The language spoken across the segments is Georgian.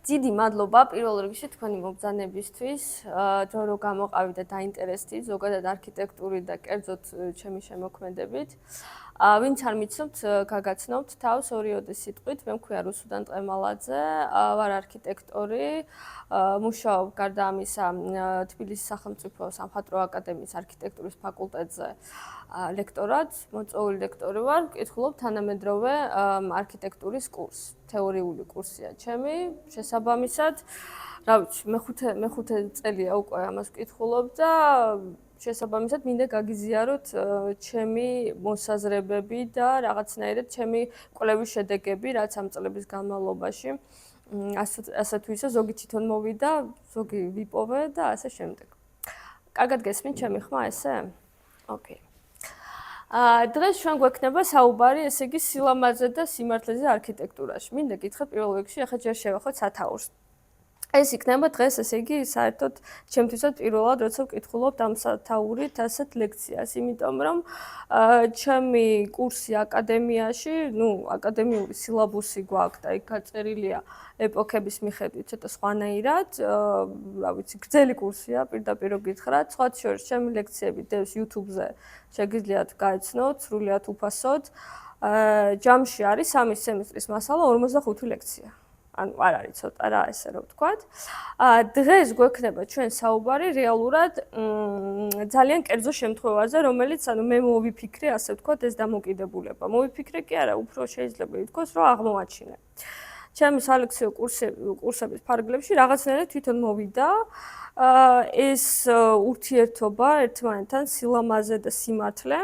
დიდი მადლობა პირველ რიგში თქვენი მობრძანებისთვის, რომ გამოყავით და დაინტერესდით ზოგადად არქიტექტურით და კერძოდ ჩემი შემოქმედებით. ვინც არ მიცნობთ, გაგაცნობთ თავს ორიოდე სიტყვით, მე მქვია რუსუდან ტყემალაძე, ვარ არქიტექტორი, მუშაობ გარდა ამისა თბილისის სახელმწიფო სამხატვრო აკადემიის არქიტექტურის ფაკულტეტზე ლექტორად, მოწვეული ლექტორი ვარ, ვკითხულობ თანამედროვე არქიტექტურის კურსს. თეორიული კურსია ჩემი, შესაბამისად, რა ვიცი, მეხუთე წელია უკვე ამას ვკითხულობ და შესაბამისად მინდა გაგიზიაროთ ჩემი მოსაზრებები და რაღაცნაირად ჩემი კვლევის შედეგები, რაც ამ წლების განმავლობაში ასე თუ ისე ზოგი თვითონ მოვიდა, ზოგი ვიპოვე და ასე შემდეგ. კარგად გესმით ჩემი ხმა ესე? ოკეი. დღეს ჩვენ გვექნება საუბარი, ესე იგი, სილამაზე და სიმართლეზე არქიტექტურაში. მინდა გითხრათ პირველ რიგში, ახლა ჯერ შევახოთ სათაურს. ეს იქნება დღეს, ესე იგი, საერთოდ ჩემთვისაც პირველად, როცა ვკითხულობთ ამ სათაურით ასეთ ლექციას, იმიტომ რომ ჩემი კურსი აკადემიაში, აკადემიური სილაბუსი გვაქვს და იქ გაწერილია ეპოქების მიხედვით ცოტა სხვანაირად, რა ვიცი, გრძელი კურსია, პირდაპირ გითხრათ, სხვა შორის ჩემი ლექციები დევს YouTube-ზე, შეგიძლიათ გაეცნოთ, სრულიად უფასოდ. ჯამში არის 3 სემესტრის მასალა 45 ლექცია. ანუ არ არის ცოტა რა, ესე რომ ვთქვათ. დღეს გვექნება ჩვენ საუბარი რეალურად ძალიან კერძო შემთხვევაზე, რომელიც ანუ მე მოვიფიქრე, ასე ვთქვათ, ეს დამოკიდებულება. მოვიფიქრე კი არა, უფრო შეიძლება ითქვას, რომ აღმოაჩინე. ჩემი სალექციო კურსების ფარგლებში რაღაცნაირად თვითონ მოვიდა ეს ურთიერთობა ერთმანეთთან სილამაზე და სიმართლე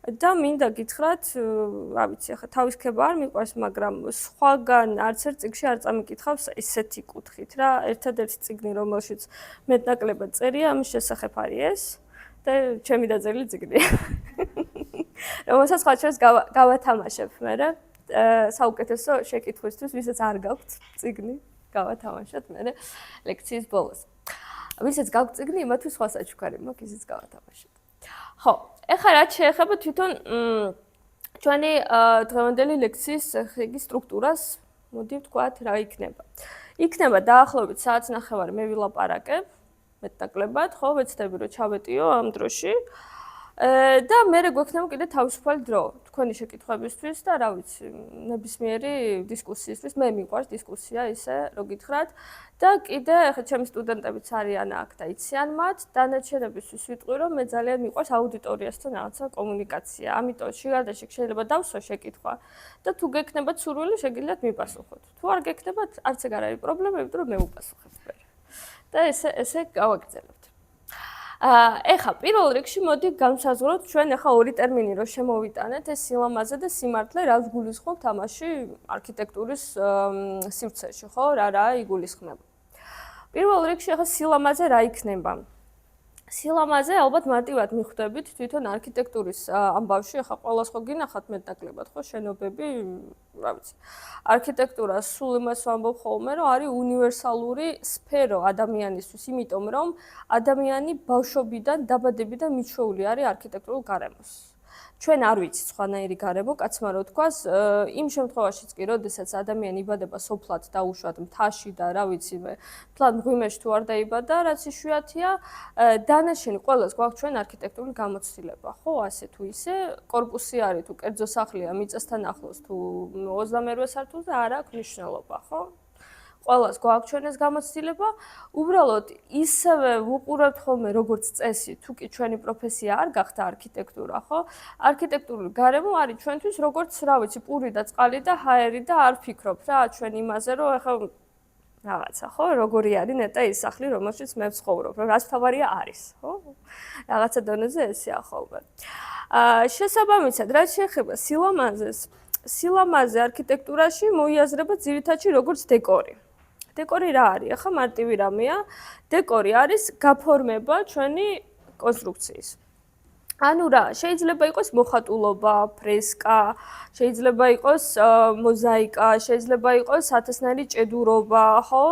და მინდა გითხრათ, რა ვიცი, ახლა თავის ქება არ მიყვარს, მაგრამ სხვაგან არც ერთ წიგნში არ წამიკითხავს ესეთი კუთხით რა. ერთადერთი წიგნი, რომელშიც მეტნაკლებად წერია, ამის შესახებ არის ეს და ჩემი დაწერილი წიგნია. რომელსაც სხვა შორის გავათამაშებ მე. საუკეთესო შეკითხვისთვის, ვისაც არ გაქვთ წიგნი, გავათამაშოთ მე ლექციის ბოლოს. ვისაც გაქვთ წიგნი, იმათვის სხვა საჩუქარი მაქვს, ისიც გავათამაშოთ. ხო, ეხლა რაც შეეხება თვითონ ჩვენი დღევანდელი ლექციის სტრუქტურას, მოდი ვთქვათ, რა იქნება. იქნება დაახლოებით საათს ნახევარი მე ვილაპარაკებ, მეტნაკლებად, ხო, ვეცდები რომ ჩავეტიო ამ დროში. და მერე გვექნება კიდე თავისუფალი დრო თქვენი შეკითხვებისთვის და რა ვიცი, ნებისმიერი დისკუსიისთვის. მე მიყვარს დისკუსია ისე, რომ გითხრათ და კიდე ახლა ჩემი სტუდენტებიც არიან აქ და იციან მათ, დანარჩენებისთვის ვიტყვი, რომ მე ძალიან მიყვარს აუდიტორიასთან რაღაცა კომუნიკაცია. ამიტომ შიგადაშიგ შეიძლება დავსვა შეკითხვა და თუ გექნებათ სურვილი, შეგიძლიათ მიპასუხოთ. თუ არ გექნებათ, არც ეგ არ არის პრობლემა, იმიტომ რომ მე ვუპასუხებ მე. და ესე გავაგრძელებთ. ეხლა პირველ რიგში მოდი განსაზღვროთ ჩვენ ახლა ორი ტერმინი რო შემოვიტანეთ, ეს სილამაზე და სიმართლე, რას გულისხმობთ ამაში არქიტექტურის სივრცეში, ხო? რა იგულისხმება. პირველ რიგში ახლა სილამაზე რა იქნება? სილამაზე ალბათ მარტივად მიხვდებით თვითონ არქიტექტურის ამბავში, ახლა ყველას ხო გინახავთ მეტნაკლებად, ხო, შენობები, რა ვიცი. არქიტექტურა სულ იმას ვამბობ ხოლმე, რომ არის უნივერსალური სფერო ადამიანისთვის, იმიტომ რომ ადამიანი ბავშვობიდან, დაბადებიდან მიჩვეული არის არქიტექტურულ გარემოს. ჩვენ არ ვიცით სხვანაირი გარემო, კაცმა რო თქვას, იმ შემთხვევაშიც კი, როდესაც ადამიანი იბადება სოფლად და უშუალოდ მთაში და რა ვიცი მე, თლად მღვიმეში თუ არ დაიბადა, რაც იშვიათია, დანარჩენი ყველას გვაქვს ჩვენ არქიტექტურული გამოცდილება, ხო, ასე თუ ისე, კორპუსი არის თუ კერძო სახლია მიწასთან ახლოს თუ 22 სართულზე არ აქვს მნიშვნელობა, ხო? ყველას გვაქვს ჩვენ ეს გამოცდილება, უბრალოდ ისევე ვუყურებთ ხოლმე როგორც წესი, თუ კი ჩვენი პროფესია არ გახდა არქიტექტურა, ხო? არქიტექტურული გარემო არის ჩვენთვის როგორც, რა ვიცი, პური და წყალი და ჰაერი და არ ფიქრობ რა ჩვენ იმაზე, რომ ახლა რაღაცა, ხო, როგორი არის ნეტა ის სახლი, რომელშიც მე ვცხოვრობ, რომ რაც თავარია არის, ხო? რაღაცა დონეზე ესეა ხოლმე. შესაბამისად, რაც შეეხება სილამაზეს, სილამაზე არქიტექტურაში მოიაზრება ძირითადში როგორც დეკორი. დეკორი რა არის? ახლა მარტივი რამეა. დეკორი არის გაფორმება ჩვენი კონსტრუქციის. ანუ რა, შეიძლება იყოს მოხატულობა, ფრესკა, შეიძლება იყოს მოზაიკა, შეიძლება იყოს ათასნაირი ჭედურობა, ხო?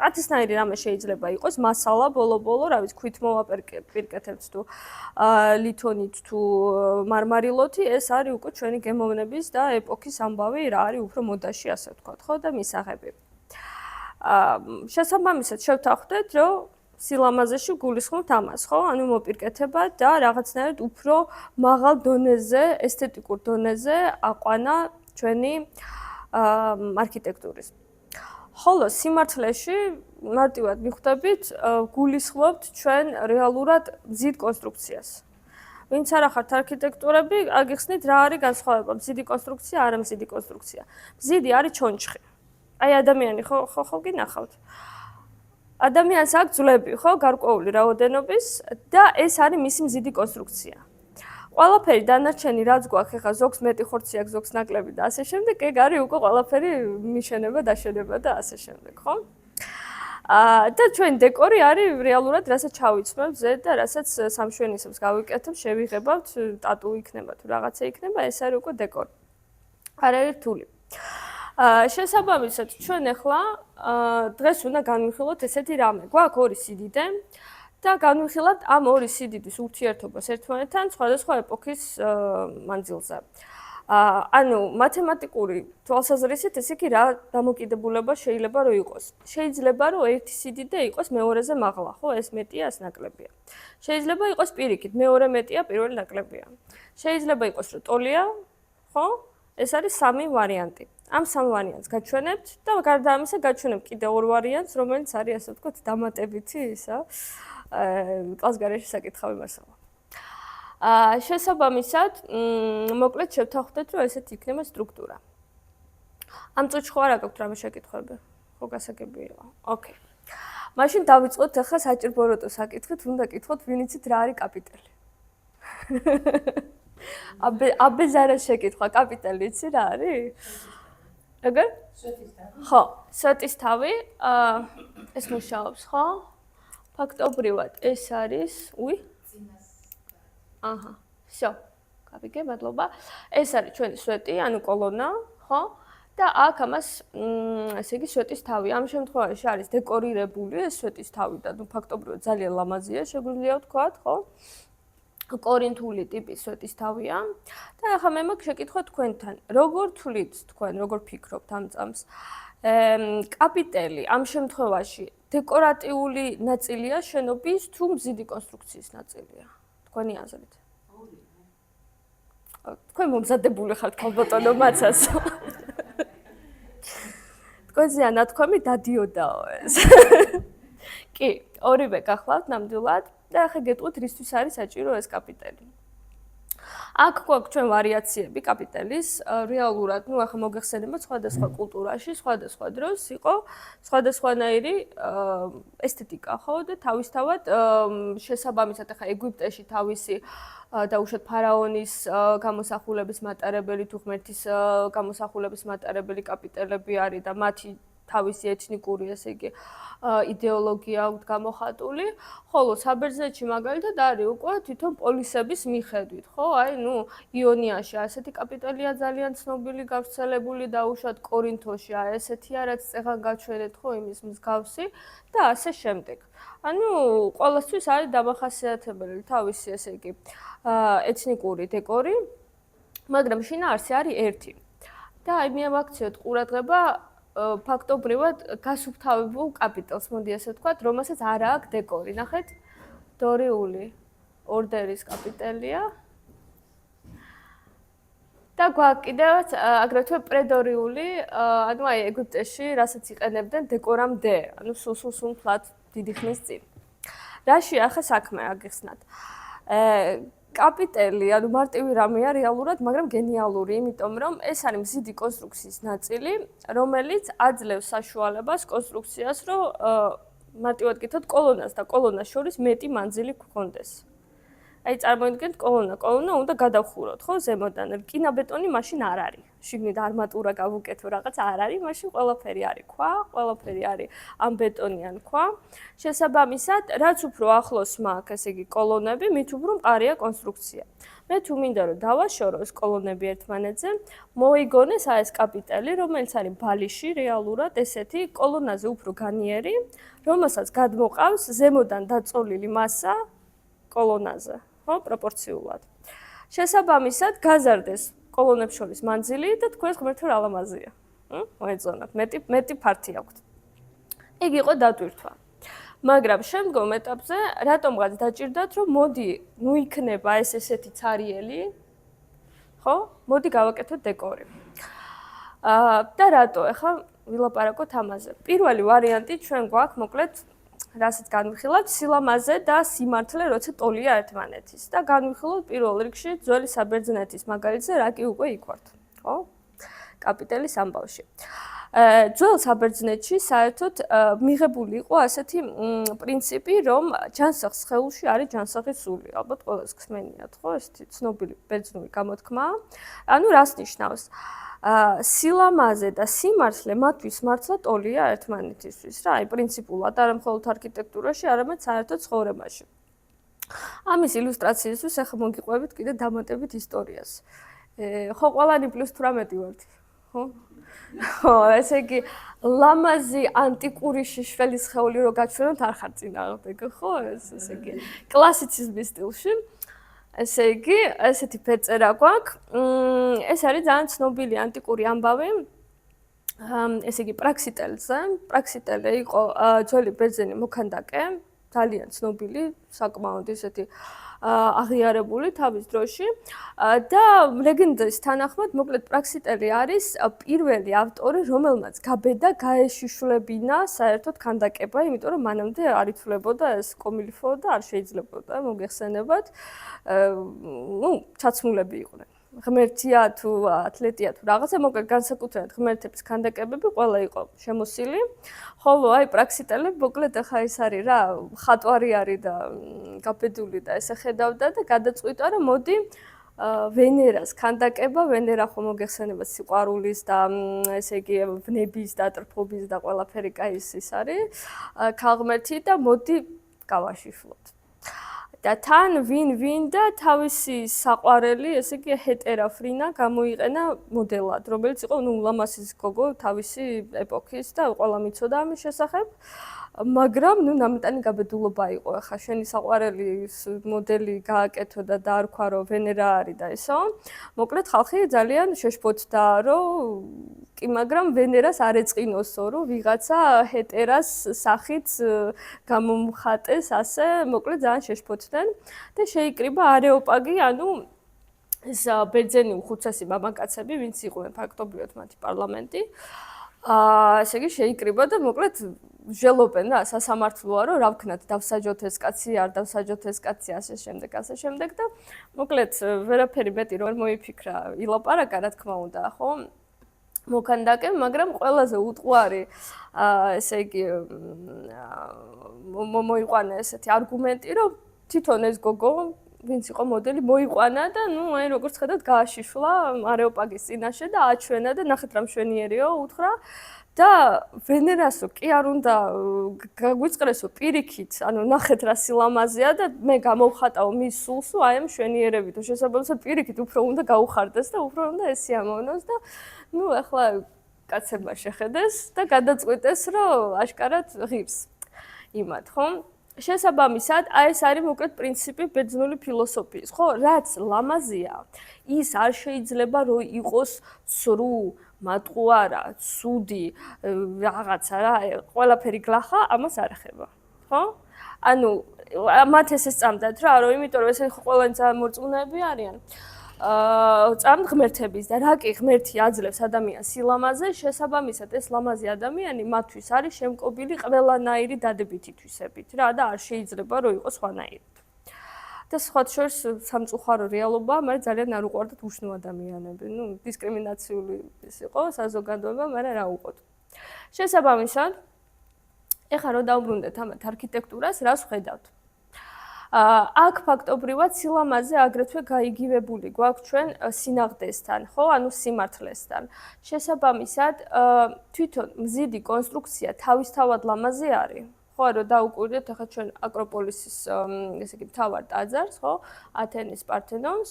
ათასნაირი რამე შეიძლება იყოს, მასალა ბოლო-ბოლო, რა ვიცი, ქვით მოვაპირკეთებთ თუ ლითონით თუ მარმარილოთი, ეს არის უკვე ჩვენი გემოვნების და ეპოქის ამბავი, რა არის უფრო მოდაში, ასე ვთქვათ, ხო და მისაღები. შესაბამისად შევთანხმდეთ, რომ სილამაზეში გულისხმობთ ამას, ხო? ანუ მოპირკეთება და რაღაცნაირად უფრო მაღალ დონეზე, ესთეტიკურ დონეზე აყვანა ჩვენი არქიტექტურის. ხოლო სიმართლეში მარტივად მიხვდებით, გულისხმობთ ჩვენ რეალურად მზიდ კონსტრუქციას. ვინც არ ახართ არქიტექტორები, აგიხსნით რა არის განსხვავება მზიდი კონსტრუქცია, არა მზიდი კონსტრუქცია. მზიდი არის ჩონჩხი. აი ადამიანი ხო გინახავთ. ადამიანს აქვს ძვლები, ხო, გარკვეული რაოდენობის და ეს არის მისი მზიდი კონსტრუქცია. ყველაფერი დანარჩენი რაც გვაქვს, ეხლა ზოგს მეტი ხორცი აქვს, ზოგს ნაკლები და ასე შემდეგ, ეგ არის უკვე ყველაფერი მიშენება, დაშენება და ასე შემდეგ, ხო? და ჩვენ დეკორი არის რეალურად, რასაც ჩავიცმევთ ზედ და რასაც სამშვენისებს გავიკეთებ, შევიღებავთ, ტატუ იქნება თუ რაღაცა იქნება, ეს არის უკვე დეკორი. არ არის რთული. შესაბამისად, ჩვენ ახლა დღეს უნდა განვიხილოთ ესეთი რამე. გვაქვს ორი სიდიდე და განვიხილავთ ამ ორი სიდიდის ურთიერთობას ერთმანეთთან სხვადასხვა ეპოქის მანძილზე. ანუ მათემატიკური თვალსაზრისით ესე იგი რა დამოკიდებულება შეიძლება რომ იყოს. შეიძლება რომ ერთი სიდიდე იყოს მეორეზე მაღლა, ხო, ეს მეტია, ეს ნაკლებია. შეიძლება იყოს პირიქით, მეორე მეტია, პირველი ნაკლებია. შეიძლება იყოს რომ ტოლია, ხო? ეს არის სამი ვარიანტი. ამ სამ ვარიანტს გაჩვენებთ და გარდა ამისა გაჩვენებთ კიდე ორ ვარიანტს, რომელიც არის ასე ვთქვათ დამატებითი ისა კლასგარეშე საკითხავი მასალა. შესაბამისად, მოკლედ შევთანხმდეთ, რომ ესეთი იქნება სტრუქტურა. ამ წუთში ხო არ აქვს რამე შეკითხვები? ხო გასაგებია. ოკეი. მაშინ დავიწყოთ ახლა საჭიროებო საკითხით, უნდა კითხოთ, ვინ იცით რა არის კაპიტელი. აბეზარას შეკითხვა, კაპიტელი იცი რა არის? ეგერ? სვეტის თავი. ხო, სვეტის თავი, ეს მუშაობს, ხო? ფაქტობრივად ეს არის, აჰა, всё. გავიგე, მადლობა. ეს არის ჩვენი სვეტი, ანუ კოლონა, ხო? და აქ ამას, ესე იგი, სვეტის თავი. ამ შემთხვევაში არის დეკორირებული ეს სვეტის თავი და ნუ ფაქტობრივად ძალიან ლამაზია, შეგვიძლია ვთქვათ, ხო? კორინთული ტიპის სვეტის თავია. და ახლა მე მაქვს შეკითხვა თქვენთან. როგორ თვლით თქვენ, როგორ ფიქრობთ ამ წამს? კაპიტელი ამ შემთხვევაში დეკორატიული ნაწილია შენობის თუ მზიდი კონსტრუქციის ნაწილია? თქვენი აზრით. თქვენ მომზადებული ხართ ქალბატონო მაცას. თქვენზე ანათქვამი დადიოდაო ეს. კი, ორივე გახლავთ ნამდვილად და ახლა გეტყვით რისთვის არის საჭირო ეს კაპიტელი. აქ გვაქვს ჩვენ ვარიაციები კაპიტელის, რეალურად, ნუ ახლა მოგეხსენებათ სხვადასხვა კულტურაში, სხვადასხვა დროს იყო სხვადასხვანაირი ესთეტიკა, ხო და თავისთავად შესაბამისად ახლა ეგვიპტეში თავისი დაუშვათ ფარაონის გამოსახულების მატარებელი თუ ღმერთის გამოსახულების მატარებელი კაპიტელები არის და მათი თავისი ეთნიკური, ესე იგი, იდეოლოგია აქვს გამოხატული, ხოლო საბერძნეთში მაგალითად არის უკვე თვითონ პოლისების მიხედვით, ხო? აი, ნუ იონიაში ასეთი კაპიტელია ძალიან ცნობილი, გავრცელებული და უშუალოდ კორინთოში ესეთია, რაც წეგან გაჩვენეთ, ხო, იმის მსგავსი და ასე შემდეგ. ანუ ყველასთვის არის დამახასიათებელი თავისი, ესე იგი, ეთნიკური დეკორი, მაგრამ შინაარსი არის ერთი. და აი მე ვაქციოთ ყურადღება ფაქტობრივად გასუფთავებულ კაპიტელს, მოდი ასე ვთქვათ, რომელსაც არ აქვს დეკორი. ნახეთ, დორიული ორდერის კაპიტელია. და გვაქვს კიდევ აგრეთვე პრედორიული, ანუ აი ეგვიპტეში, რასაც იყენებდნენ დეკორამდე, ანუ სულ ფლად დიდი ხნის წინ. რაში ახლა საქმე აგიხსნათ. კაპიტელი, ანუ მარტივი რამეა რეალურად, მაგრამ გენიალური, იმიტომ რომ ეს არის მზიდი კონსტრუქციის ნაწილი, რომელიც აძლევს საშუალებას კონსტრუქციას, რომ მარტივად გითხრათ, კოლონას და კოლონას შორის მეტი მანძილი გქონდეს. აი წარმოიდგინეთ კოლონა უნდა გადავხუროთ, ხო, ზემოდან. რკინაბეტონი მაშინ არ არის. შიგნით არმატურა გავუკეთო, რაღაც არ არის, მაშინ ყველაფერი არის ქვა, ყველაფერი არის ამ ბეტონიან ქვა. შესაბამისად, რაც უფრო ახლოს მაქვს, ესე იგი, კოლონები, მით უფრო მყარია კონსტრუქცია. მე თუ მინდა რომ დავაშორო ეს კოლონები ერთმანეთზე, მოიგონეს ეს კაპიტელი, რომელიც არის ბალიში რეალურად, ესეთი კოლონაზე უფრო განიერი, რომელსაც გადმოყავს ზემოდან დაწოლილი მასა კოლონაზე. ხო, პროპორციულად. შესაბამისად, გაზარდეს კოლონებს შორის მანძილი და თქვენს ღმერთო რა ლამაზია. მოეწონათ, მეტი ფართი აქვთ. იგი იყო დატვირთვა. მაგრამ შემდგომ ეტაპზე რატომღაც დაჭირდათ, რომ მოდი, ნუ იქნება ეს ესეთი цаრიელი, ხო? მოდი გავაკეთოთ დეკორი. და რატო? ეხლა ვილაპარაკოთ ამაზე. პირველი ვარიანტი ჩვენ გვაქვს, მოკლედ, რასაც განვიხილავთ, სილამაზე და სიმართლე, როცა ტოლია ერთმანეთის. და განვიხილოთ პირველ რიგში ძველი საბერძნეთის მაგალითზე, რა კი უკვე იქ ვართ, ხო? კაპიტელის ამბავში. ძველ საბერძნეთში საერთოდ მიღებული იყო ასეთი პრინციპი, რომ ჯანსაღ სხეულში არის ჯანსაღი სული. ალბათ ყველას გსმენიათ, ხო, ესეთი ცნობილი ბერძნული გამოთქმაა. ანუ რას ნიშნავს? სილამაზე და სიმართლე მათთვის მართლა ტოლია ერთმანეთისთვის რა, აი პრინციპულად არა მხოლოდ არქიტექტურაში, არამედ საერთოდ ცხოვრებაში. ამის ილუსტრაციისთვის ახლა მოგიყვებით კიდე დამატებით ისტორიას. ხო, ყველანი +18 ვართ, ხო? ხო, ესე იგი ლამაზი ანტიკური შიშველი სხეული რო გაჩვენოთ არ ხარ წინააღმდეგ, ხო? ესე იგი კლასიციზმის სტილში. ესე იგი, ესეთი ფერწერა გვაქვს. ეს არის ძალიან ცნობილი ანტიკური ამბავი. ესე იგი, პრაქსიტელზე. პრაქსიტელე იყო ძველი ბერძენი მოქანდაკე, ძალიან ცნობილი, საკმაოდ ესეთი აღიარებული თავის დროში და ლეგენდის თანახმად, მოკლედ პრაქსიტელი არის პირველი ავტორი, რომელმაც გაბედა გაეშიშვლებინა საერთოდ ქანდაკება, იმიტომ რომ მანამდე არ ითვლებოდა ეს კომილიფო და არ შეიძლებოდა მოგეხსენებათ. ნუ ჩაცმულები იყვნენ. ღმერთია თუ ათლეტია თუ რაღაცა, მოკლედ განსაკუთრებით ღმერთების ქანდაკებები ყველა იყო შემოსილი. ხოლო აი პრაქსიტელები მოკლედ ახლა ეს არის რა, ხატვარი არის და გაბედული და ესე ხედავდა და გადაწყვიტა რომ მოდი ვენერას ქანდაკება, ვენერა ხო მოგეხსენებათ სიყვარულის და ესე იგი ვნების და ტრფობის და ყველაფერი კაი ის არის ქალღმერთი და მოდი გავაშიშვლოთ. და თან ვინ და თავისი საყვარელი, ესე იგი ჰეტერა ფრინა გამოიყენა მოდელად, რომელიც იყო ნუ ლამასის გოგო თავისი ეპოქის და ყველა მიცოდა ამის შესახებ. მაგრამ ნუ ნამიტანი გაბედულობა იყო, ახლა შენი საყვარელის მოდელი გააკეთო და დაარქვა რომ ვენერა არის და ესო. მოკლედ ხალხი ძალიან შეშფოთდა, რომ კი, მაგრამ ვენერას არ ეწყინოსო, რომ ვიღაცა ჰეტერას სახით გამომხატეს, ასე, მოკლედ ძალიან შეშფოთდნენ და შეიკრიბა არეოპაგი, ანუ ეს ბერძენი უხუცესი მამაკაცები, ვინც იყვნენ ფაქტობრივად მათი პარლამენტი. ესე იგი შეიკრიბა და მოკლედ ჟელობენ რა, სასამართლოა რომ რა ვქნათ, დავსაჯოთ ეს კაცი, არ დავსაჯოთ ეს კაცი, ასე შემდეგ და მოკლედ ვერაფერი მეტი რომ მოიფიქრა, ილაპარაკა რა თქმა უნდა, ხო? მოქანდაკე, მაგრამ ყველაზე უტყუარი ესე იგი მოიყვანა ესეთი არგუმენტი, რომ თვითონ ეს გოგო, ვინც იყო მოდელი, მოიყვანა და ნუ აი როგორც ხედავთ, გააშიშვლა არეოპაგის წინაშე და აჩვენა და ნახეთ რა მშვენიერიო, უთხრა და ვენერასო კი არ უნდა გაგვიწყრესო პირიქით, ანუ ნახეთ რა სილამაზეა და მე გამოვხატაო მის სულსო აი ამ მშვენიერებით, შესაბამისად პირიქით უფრო უნდა გაუხარდეს და უფრო უნდა ესიამოვნოს და ნუ ახლა კაცებმა შეხედეს და გადაწყვიტეს, რომ აშკარად ღირს იმათ, ხო? შესაბამისად, აი ეს არის მოკლედ პრინციპი ბერძნული ფილოსოფიის, ხო? რაც ლამაზია, ის არ შეიძლება რომ იყოს ცრუ, მატყუარა, ცუდი, რაღაცა რა, ყველაფერი გლახა, ამას არ ეხება, ხო? ანუ მათ ესე სწამდათ რა, რომ იმიტომ რომ ესე ყველანი ძალიან მორწმუნეები არიან. წამთ ღმერთების და რა კი ღმერთი აძლევს ადამიანს სილამაზე, შესაბამისად ეს ლამაზი ადამიანი მათთვის არის შემკობილი ყველანაირი დადებითი თვისებით რა და არ შეიძლება რომ იყოს სხვანაირად. და სხვა შორის სამწუხარო რეალობაა, მაგრამ ძალიან არ უყვარდათ უშნო ადამიანები. ნუ დისკრიმინაციული ის იყო საზოგადოება, მაგრამ რა უყოთ. შესაბამისად, ეხლა რომ დავბრუნდეთ ამათ არქიტექტურას, რას ვხედავთ? აქ ფაქტობრივად სილამაზე აგრეთვე გაიგივებული გვაქვს ჩვენ სინაღდესთან, ხო, ანუ სიმართლესთან. შესაბამისად, თვითონ მზიდი კონსტრუქცია თავისთავად ლამაზი არის. ხო, რომ დაუკვირდეთ ახლა ჩვენ აკროპოლისის, ესე იგი, მთავარ ტაძარს, ხო, ათენის პართენონს.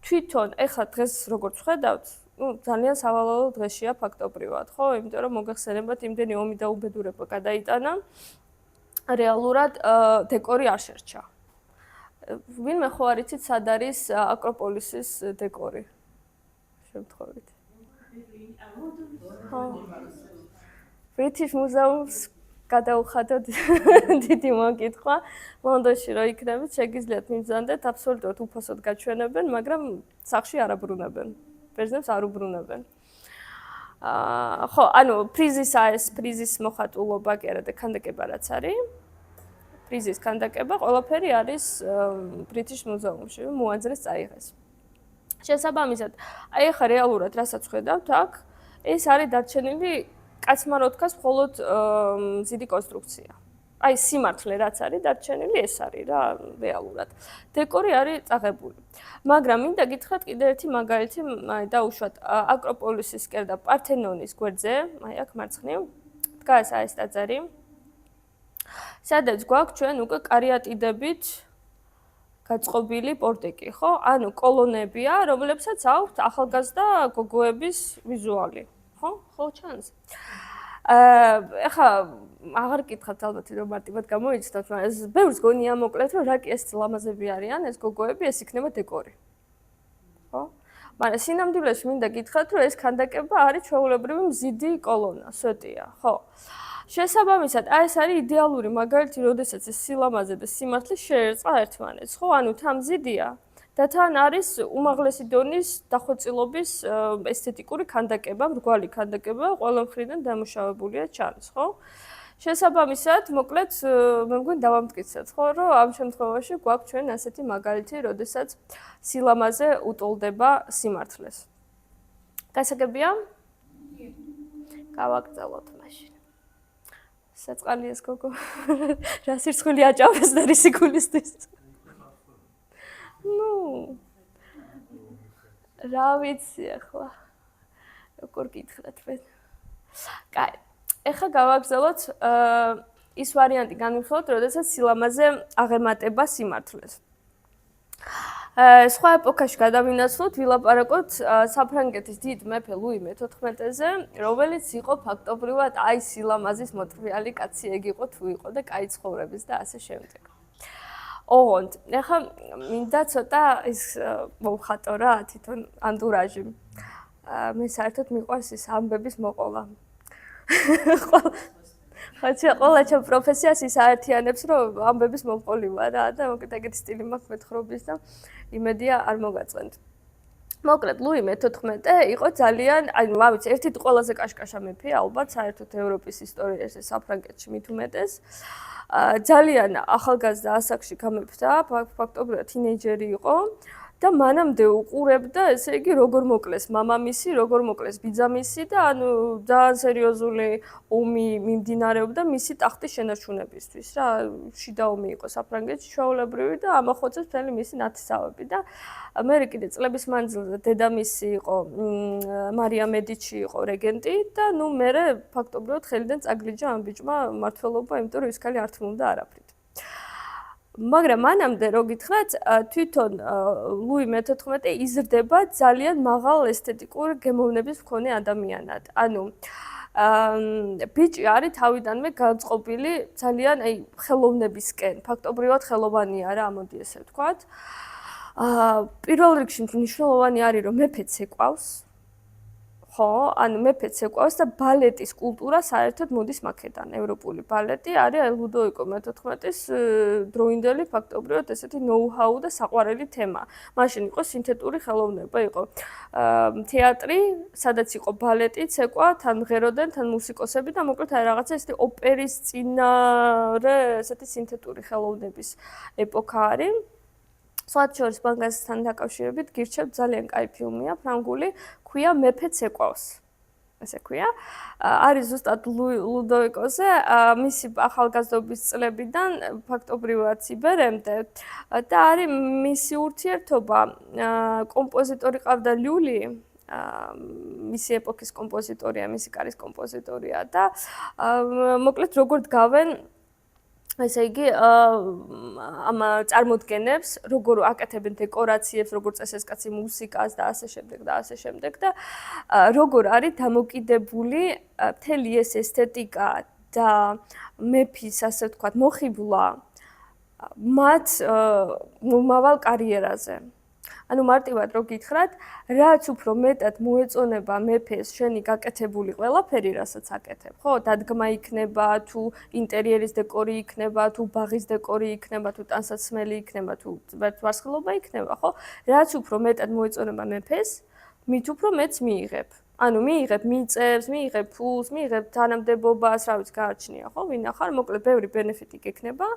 თვითონ ეხლა დღეს როგორც ხედავთ, ну, ძალიან სავალალო დღეშია ფაქტობრივად, ხო, იმიტომ რომ მოგახსენებათ, იმდენი ომი და უბედურება გადაიტანა. რეალურად დეკორი არ შერჩა. ვინმე ხო არ იცით, სად არის აკროპოლისის დეკორი? შემთხვევით. ხო. British Museum's გადაუხადოთ დიდი მოკითხვა. ლონდონში რო იქნებით, შეგიძლიათ მიმზადეთ, აბსოლუტურად უფასოდ გაჩვენებენ, მაგრამ სახში არ აბრუნებენ. ბერძნებს არ უბრუნებენ. ხო, ანუ პრიზის მოხატულობა კი არა და ქანდაკება რაც არის. პრიზის ქანდაკება ყველაფერი არის British Museum-ში, მოაძრეს წაიღეს. შესაბამისად, აი ახლა რეალურად რასაც ხედავთ აქ, ეს არის დარჩენილი კაცმა რო თქვას მხოლოდ მზიდი კონსტრუქცია. აი სიმართლე რაც არის დარჩენილი ეს არის რა რეალურად. დეკორი არის წაღებული. მაგრამ მინდა გითხრათ კიდე ერთი მაგალითი, დაუშვათ აკროპოლისის კერდა პართენონის გვერდზე, აი აქ მარცხნივ დგას ეს ტაძარი. სადაც გვაქვს ჩვენ უკვე კარიატიდებით გაწყობილი პორტიკი, ხო? ანუ კოლონებია, რომლებსაც აქვთ ახალგაზრდა გოგოების ვიზუალი, ხო? ხო ჩანს? ეხლა აღარ გითხართ ალბათ რომ მარტივად გამოიცნოთ, მაგრამ ეს ბევრს გონია მოკლედ რომ რა კი ეს ლამაზები არიან, ეს გოგოები, ეს იქნება დეკორი. ხო? მაგრამ სინამდვილეში მინდა გითხრათ რომ ეს ქანდაკება არის ჩვეულებრივი მზიდი კოლონა, სვეტია, ხო? შესაბამისად, ეს არის იდეალური მაგალითი, როდესაც ეს სილამაზე და სიმართლე შეერწყა ერთმანეთს, ხო? ანუ თან მზიდია და თან არის უმაღლესი დონის დახვეწილობის ესთეტიკური ქანდაკება, მრგვალი ქანდაკება, ყველა მხრიდან დამუშავებულია ჩანს, ხო? შესაბამისად, მოკლედ მე მგონი დავამტკიცეთ, ხო, რომ ამ შემთხვევაში გვაქვს ჩვენ ასეთი მაგალითი, როდესაც სილამაზე უტოლდება სიმართლეს. გასაგებია? გავაგრძელოთ მაშინ. საწყალი ეს გოგო რა სირცხული აჭავეს და რისი გულისთვის. ნუ რა ვიცი ახლა. როგორ გითხრათ მე. კაი. ეხლა გავაგრძელოთ ის ვარიანტი განვიხილოთ, როდესაც სილამაზე აღემატება სიმართლეს. სხვა ეპოქაში გადავინაცვლოთ, ვილაპარაკოთ საფრანგეთის დიდ მეფე ლუი მე-14-ზე, რომელიც იყო ფაქტობრივად აი სილამაზის მოწვიალი კაცი, ეგ იყო თუ იყო და კაი ცხოვრების და ასე შემდეგ. ოღონდ, ეხლა მინდა ცოტა ის მოვხატო რა, თვითონ ანდურაჟი. მე საერთოდ მიყვარს ის ამბების მოყოლა. ხაჭა ყველა ჩემ პროფესიას ის აერთიანებს, რომ ამბების მომყოლი ვარ რა და მოკლედ ეგეთი სტილი მაქვს მეთხრობის და იმედია არ მოგაწვენთ. მოკლედ ლუი მე-14 იყო ძალიან, ანუ რა ვიცი, ერთ-ერთი ყველაზე კაშკაშა მეფე ალბათ საერთოდ ევროპის ისტორიაში საფრანგეთში მით უმეტეს. ძალიან ახალგაზრდა ასაკში გამეფდა, ფაქტობრივად თინეიჯერი იყო. და მანამდე უყურებდა, ესე იგი, როგორ მოკლეს მამამისი, როგორ მოკლეს ბიძამისი და ანუ ძალიან სერიოზული ომი მიმდინარეობდა მისი ტახტის შენარჩუნებისთვის რა. შიდა ომი იყო საფრანგეთში ჩვეულებრივი და ამახოცეს მთელი მისი ნათესავები და მე კიდე წლების მანძილზე დედამისი იყო მარია მედიჩი იყო რეგენტი და ნუ მე ფაქტობრივად ხელიდან წაგლიჯა ამ ბიჭმა მმართველობა, იმიტომ რომ ის ქალი არ თმობდა არაფრით. მაგრამ მანამდე რო გითხრათ, თვითონ ლუი მე-14 იზრდება ძალიან მაღალ ესთეტიკურ გემოვნების მქონე ადამიანად. ანუ ბიჭი არის თავიდანვე განწყობილი ძალიან აი ხელოვნებისკენ, ფაქტობრივად ხელოვანია რა, ამოდი ესე ვთქვათ. პირველ რიგში მნიშვნელოვანი არის რომ მეფეც ეკყავს. ხო, ანუ მეფეც ეკყავს და ბალეტის კულტურა საერთოდ მოდის მაქედან. ევროპული ბალეტი არის ლუდოვიკო მე-14-ის დროინდელი ფაქტობრივად ესეთი ნოუ-ჰაუ და საყვარელი თემა. მაშინ იყო სინთეტური ხელოვნება, იყო თეატრი, სადაც იყო ბალეტი, ცეკვა, თან მღეროდნენ, თან მუსიკოსები და მოკლედ აი რაღაცა ესეთი ოპერის წინარე ესეთი სინთეტური ხელოვნების ეპოქა არის. სხვათა შორის ბანგასთან დაკავშირებით გირჩევთ ძალიან კაი ფილმია, ფრანგული, ქვია მეფეც ეკყავს. ესე ქვია. არის ზუსტად ლუდოვიკოზე, მისი ახალგაზრდობის წლებიდან ფაქტობრივად იბერემდე და არის მისი ურთიერთობა, კომპოზიტორი ყავდა ლიული, მისი ეპოქის კომპოზიტორია, მისი კარის კომპოზიტორია და მოკლედ როგორ დგავენ ესე იგი ამ წარმოდგენებს, როგორ აკეთებენ დეკორაციებს, როგორ წესესკაცი მუსიკას და ასე შემდეგ და ასე შემდეგ და როგორ არის დამოკიდებული მთელი ეს ესთეტიკა და მეფის ასე ვთქვათ მოხიბლა მათ მომავალ კარიერაზე. ანუ მარტივად რო გითხრათ, რაც უფრო მეტად მოეწონება მეფეს შენი გაკეთებული ყველაფერი, რასაც აკეთებ, ხო? დადგმა იქნება, თუ ინტერიერის დეკორი იქნება, თუ ბაღის დეკორი იქნება, თუ ტანსაცმელი იქნება, თუ ვარსკვლავობა იქნება, ხო? რაც უფრო მეტად მოეწონება მეფეს, მით უფრო მეტს მიიღებ. ანუ მიიღებ მიწებს, მიიღებ ფულს, მიიღებ თანამდებობას, რა ვიცი, გააჩნია, ხო? ვინ ახარ, მოკლედ ბევრი ბენეფიტი გექნება.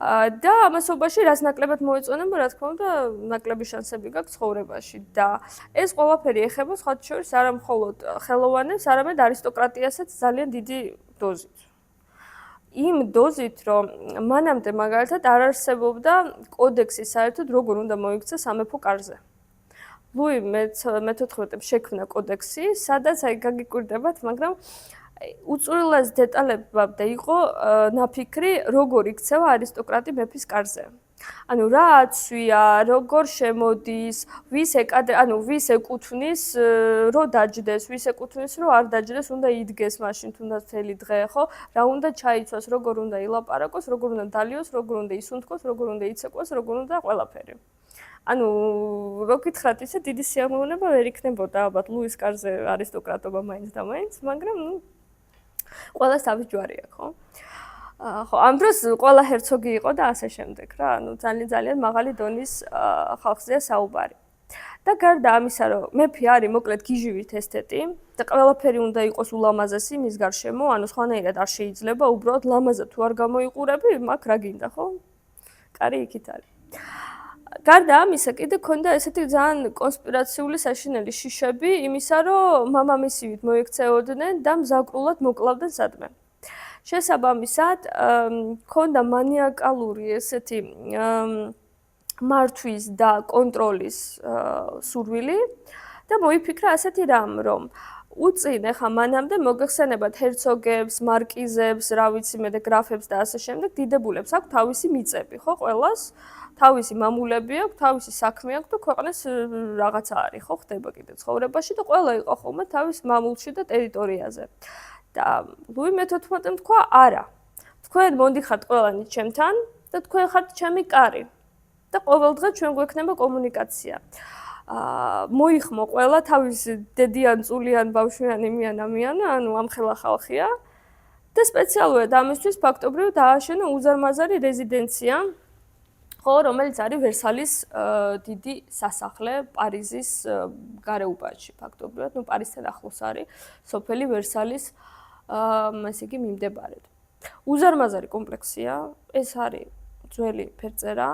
და ამასობაში რაც ნაკლებად მოეწონება, რა თქმა უნდა, ნაკლები შანსები გაქვს ცხოვრებაში და ეს ყველაფერი ეხება სხვათა შორის არა მხოლოდ ხელოვანებს, არამედ არისტოკრატიასაც ძალიან დიდი დოზით. იმ დოზით, რომ მანამდე მაგალითად არ არსებობდა კოდექსი საერთოდ როგორ უნდა მოიქცა სამეფო კარზე. ლუი მე-14-მ შექმნა კოდექსი, სადაც აი გაგიკვირდებათ, მაგრამ უწვრილეს დეტალებამდე იყო ნაფიქრი, როგორ იქცევა არისტოკრატი მეფის კარზე. ანუ რა აცვია, როგორ შემოდის, ვის ეკუთვნის, რო დაჯდეს, ვის ეკუთვნის, რო არ დაჯდეს, უნდა იდგეს მაშინ თუნდაც მთელი დღე, ხო? რა უნდა ჩაიცვას, როგორ უნდა ილაპარაკოს, როგორ უნდა დალიოს, როგორ უნდა ისუნთქოს, როგორ უნდა იცეკვას, როგორ უნდა ყველაფერი. ანუ რო გითხრათ, ისე დიდი სიამოვნება ვერ იქნებოდა ალბათ ლუის კარზე არისტოკრატობა მაინც და მაინც, მაგრამ ყველას თავის ჯვარი აქვს, ხო? ხო, ამ დროს ყველა ჰერცოგი იყო და ასე შემდეგ რა, ანუ ძალიან მაღალი დონის ხალხზეა საუბარი. და გარდა ამისა, რომ მეფე არის მოკლედ გიჟივით ესთეტი და ყველაფერი უნდა იყოს ულამაზესი მის გარშემო, ანუ სხვანაირად არ შეიძლება, უბრალოდ ლამაზად თუ არ გამოიყურები, მაგ რა გინდა, ხო? კარი იქით არის. გარდა ამისა, კიდე ქონდა ესეთი ძალიან კონსპირაციული საშინელი შიშები იმისა, რომ მამამისივით მოექცეოდნენ და მზაკრულად მოკლავდნენ სადმე. შესაბამისად, ქონდა მანიაკალური ესეთი მართვის და კონტროლის სურვილი და მოიფიქრა ასეთი რამ, რომ უწინ ახლა მანამდე მოგეხსენებათ ჰერცოგებს, მარკიზებს, რა ვიცი მე და გრაფებს და ასე შემდეგ, დიდებულებს აქვს თავისი მიწები, ხო, ყველას თავისი მამულები აქვს, თავისი საქმე აქვს და ქვეყნის რაღაცა არის, ხო, ხდება კიდე ცხოვრებაში და ყველა იყო ხოლმე თავის მამულში და ტერიტორიაზე. და ლუი მე-14-მ თქვა, არა. თქვენ მონდიხართ ყველანი ჩემთან და თქვენ ხართ ჩემი კარი. და ყოველდღე ჩვენ გვექნება კომუნიკაცია. მოიხმო ყველა თავის დედიან, წულიან, ბავშვიან, იმიან, ამიან, ანუ ამხელა ხალხია. და სპეციალურად ამისთვის ფაქტობრივად დააშენა უზარმაზარი რეზიდენცია, ხო, რომელიც არის ვერსალის დიდი სასახლე პარიზის გარეუბანში, ფაქტობრივად, ნუ პარიზთან ახლოს არის სოფელი ვერსალის ესე იგი მიმდებარედ. უზარმაზარი კომპლექსია, ეს არის ძველი ფერწერა.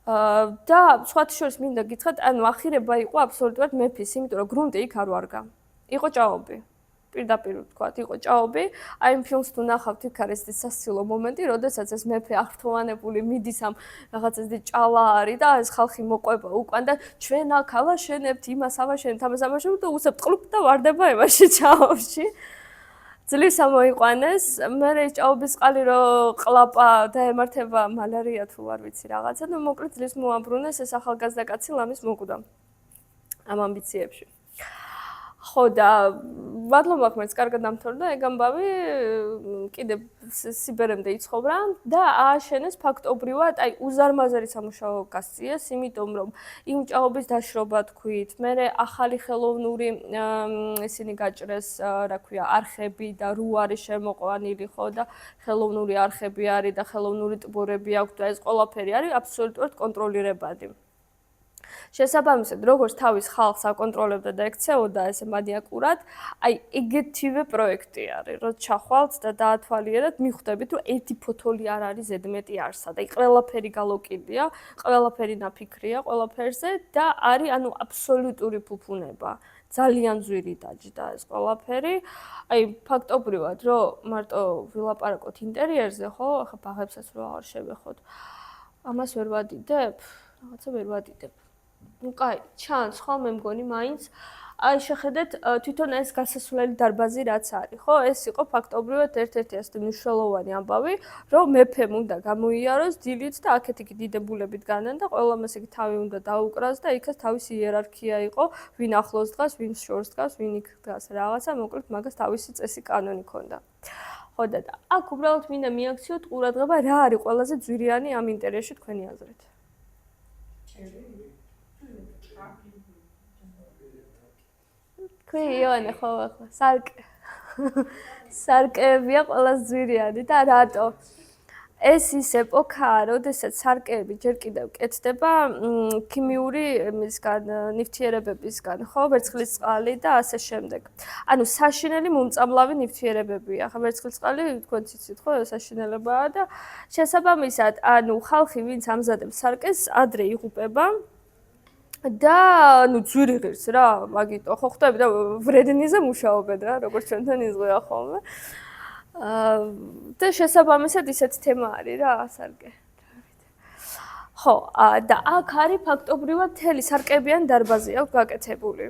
და სხვათა შორის მინდა გითხრათ, ანუ ახირება იყო აბსოლუტურად მეფის, იმიტომ რომ გრუნტი იქ არ ვარგა. იყო ჭაობი. პირდაპირ ვთქვათ, იყო ჭაობი. აი იმ ფილმს თუ ნახავთ, იქ არის ეს სასცილო მომენტი, როდესაც ეს მეფე აღფრთოვანებული მიდის ამ რაღაც ეს ჭალა არის და ეს ხალხი მოყვება უკან და ჩვენ აქ ავაშენებთ, იმას ავაშენებთ, ამას ავაშენებთ და უცებ ტყლუპ და ვარდება ემაში ჭაობში. ძლივს ამოიყვანეს, მე ეს ჭაობის წყალი რო ყლაპა დაემართება მალარია თუ არ ვიცი რაღაცა და მოკლედ ძლივს მოაბრუნეს ეს ახალგაზრდა კაცი ლამის მოკვდა ამ ამბიციებში. ხო და მადლობა ხმებს, კარგად დამთავრდა ეგ ამბავი, კიდე სიბერემდე იცხოვრა და ააშენეს ფაქტობრივად, აი უზარმაზარი სამუშაო გასწიეს, იმიტომ რომ იმ ჭაობის დაშრობა თქვით, მერე ახალი ხელოვნური ისინი გაჭრეს, რა ქვია, არხები და ru არის შემოყვანილი, ხო და ხელოვნური არხები არის და ხელოვნური ტბორები აქვს და ეს ყველაფერი არის აბსოლუტურად კონტროლირებადი. შესაბამისად, როგორც თავის ხალხს აკონტროლებდა და ექცეოდა ესე მანიაკურად, აი ეგეთივე პროექტი არის, რომ ჩახვალთ და დაათვალიერებთ, მიხვდებით, რომ ერთი ფოთოლი არ არის ზედმეტი არსად. აი ყველაფერი გალოკილია, ყველაფერი ნაფიქრია ყველაფერზე და არის ანუ აბსოლუტური ფუფუნება. ძალიან ძვირი დაჯდა ეს ყველაფერი. აი ფაქტობრივად, რომ მარტო ვილაპარაკოთ ინტერიერზე, ხო, ახლა ბაღებსაც რო აღარ შევეხოთ. ამას ვერ ვადიდებ, რაღაცა ვერ ვადიდებ. ну კაი, ჩანს ხოლმე მგონი მაინც აი შეხედეთ თვითონ ეს გასასვლელი დარბაზი რაც არის, ხო? ეს იყო ფაქტობრივად ერთ-ერთი ასეთი მნიშვნელოვანი ამბავი, რომ მეფემ უნდა გამოიაროს დილით და აქეთ იქ დიდებულებით განან და ყველამ ესე იგი თავი უნდა დაუკრას და იქაც თავისი იერარქია იყო, ვინ ახლოს დგას, ვინ შორს დგას, ვინ იქ დგას, რაღაცა მოკლედ მაგას თავისი წესი კანონი ჰქონდა. ხო და აქ უბრალოდ მინდა მიაქციოთ ყურადღება, რა არის ყველაზე ძვირიანი ამ ინტერიერში თქვენი აზრით? ქვი იონე ხო ახლა სარკე. სარკეებია ყველაზე ძვირიანი და რატო? ეს ის ეპოქაა, როდესაც სარკეები ჯერ კიდევ კეთდება ქიმიური მისგან, ნივთიერებებისგან, ხო, ვერცხლისწყალი და ასე შემდეგ. ანუ საშინელი მომწამლავი ნივთიერებებია. ხა ვერცხლისწყალი თქვენ იცით, ხო, საშინელებაა და შესაბამისად, ანუ ხალხი, ვინც ამზადებს სარკეს, ადრე იღუპება და ნუ ძვირი ღირს რა, მაგიტო ხო ხვდები და ვრედნიზე მუშაობენ რა, როგორც ჩვენთან იზღვია ხოლმე. და შესაბამისად ისეთი თემა არის რა, სარკე. ხო, და აქ არის ფაქტობრივად მთელი სარკეებიანი დარბაზი აქვს გაკეთებული.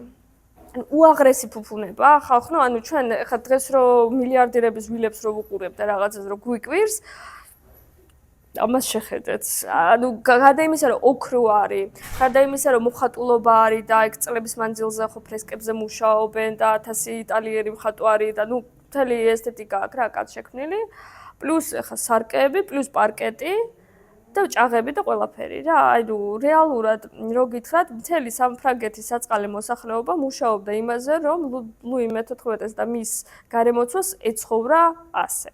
უაღრესი ფუფუნება, ხალხო, ანუ ჩვენ ხა დღეს რო მილიარდირების ვილებს რო ვუყურებთ და რაღაცას რო გვიკვირს, ამას შეხედეთ. ანუ გარდა იმისა, რომ ოქრო არის, გარდა იმისა, რომ მოხატულობა არის და ეგ წლების მანძილზე ხო ფრესკებზე მუშაობენ და 1000 იტალიელი მხატვარი და ნუ მთელი ესთეტიკა აქვს რა კაც შექმნილი, პლუს ხა სარკეები, პლუს პარკეტი და ჭაღები და ყველაფერი რა. ანუ რეალურად რო გითხრათ, მთელი სამფრანგეთის საწყალე მოსახლეობა მუშაობდა იმაზე, რომ ლუი მე-14-ს და მის გარემოცვას ეცხოვრა ასე.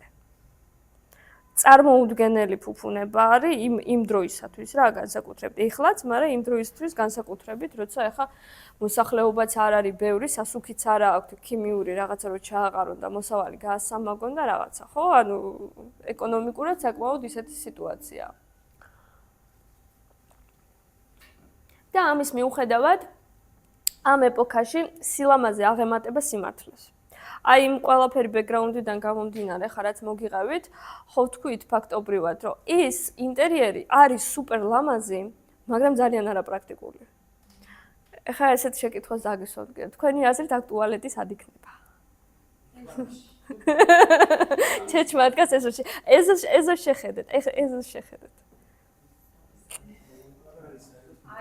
წარმოუდგენელი ფუფუნება არის იმ დროისათვის რა, განსაკუთრებით ეხლაც, მაგრამ იმ დროისთვის განსაკუთრებით, როცა ეხა მოსახლეობაც არ არის ბევრი, სასუქიც არ აქვს ქიმიური რაღაცა რო ჩააყარონ და მოსავალი გაასამაგონ და რაღაცა, ხო? ანუ ეკონომიკურად საკმაოდ ისეთი სიტუაცია. და ამის მიუხედავად ამ ეპოქაში სილამაზე აღემატება სიმართლეს. აი იმ ყველაფერი ბექგრაუნდიდან გამომდინარე, ხა რაც მოგიღავით, ხო ვთქვით ფაქტობრივად, რომ ის ინტერიერი არის სუპერ ლამაზი, მაგრამ ძალიან არაპრაქტიკული. ეხლა ესეთ შეკითხვას დაგისვამთ, თქვენი აზრით აქ ტუალეტი სად იქნება? ჩეჩმა დგას ეზოს შეხედეთ, ეხლა ეზოს შეხედეთ.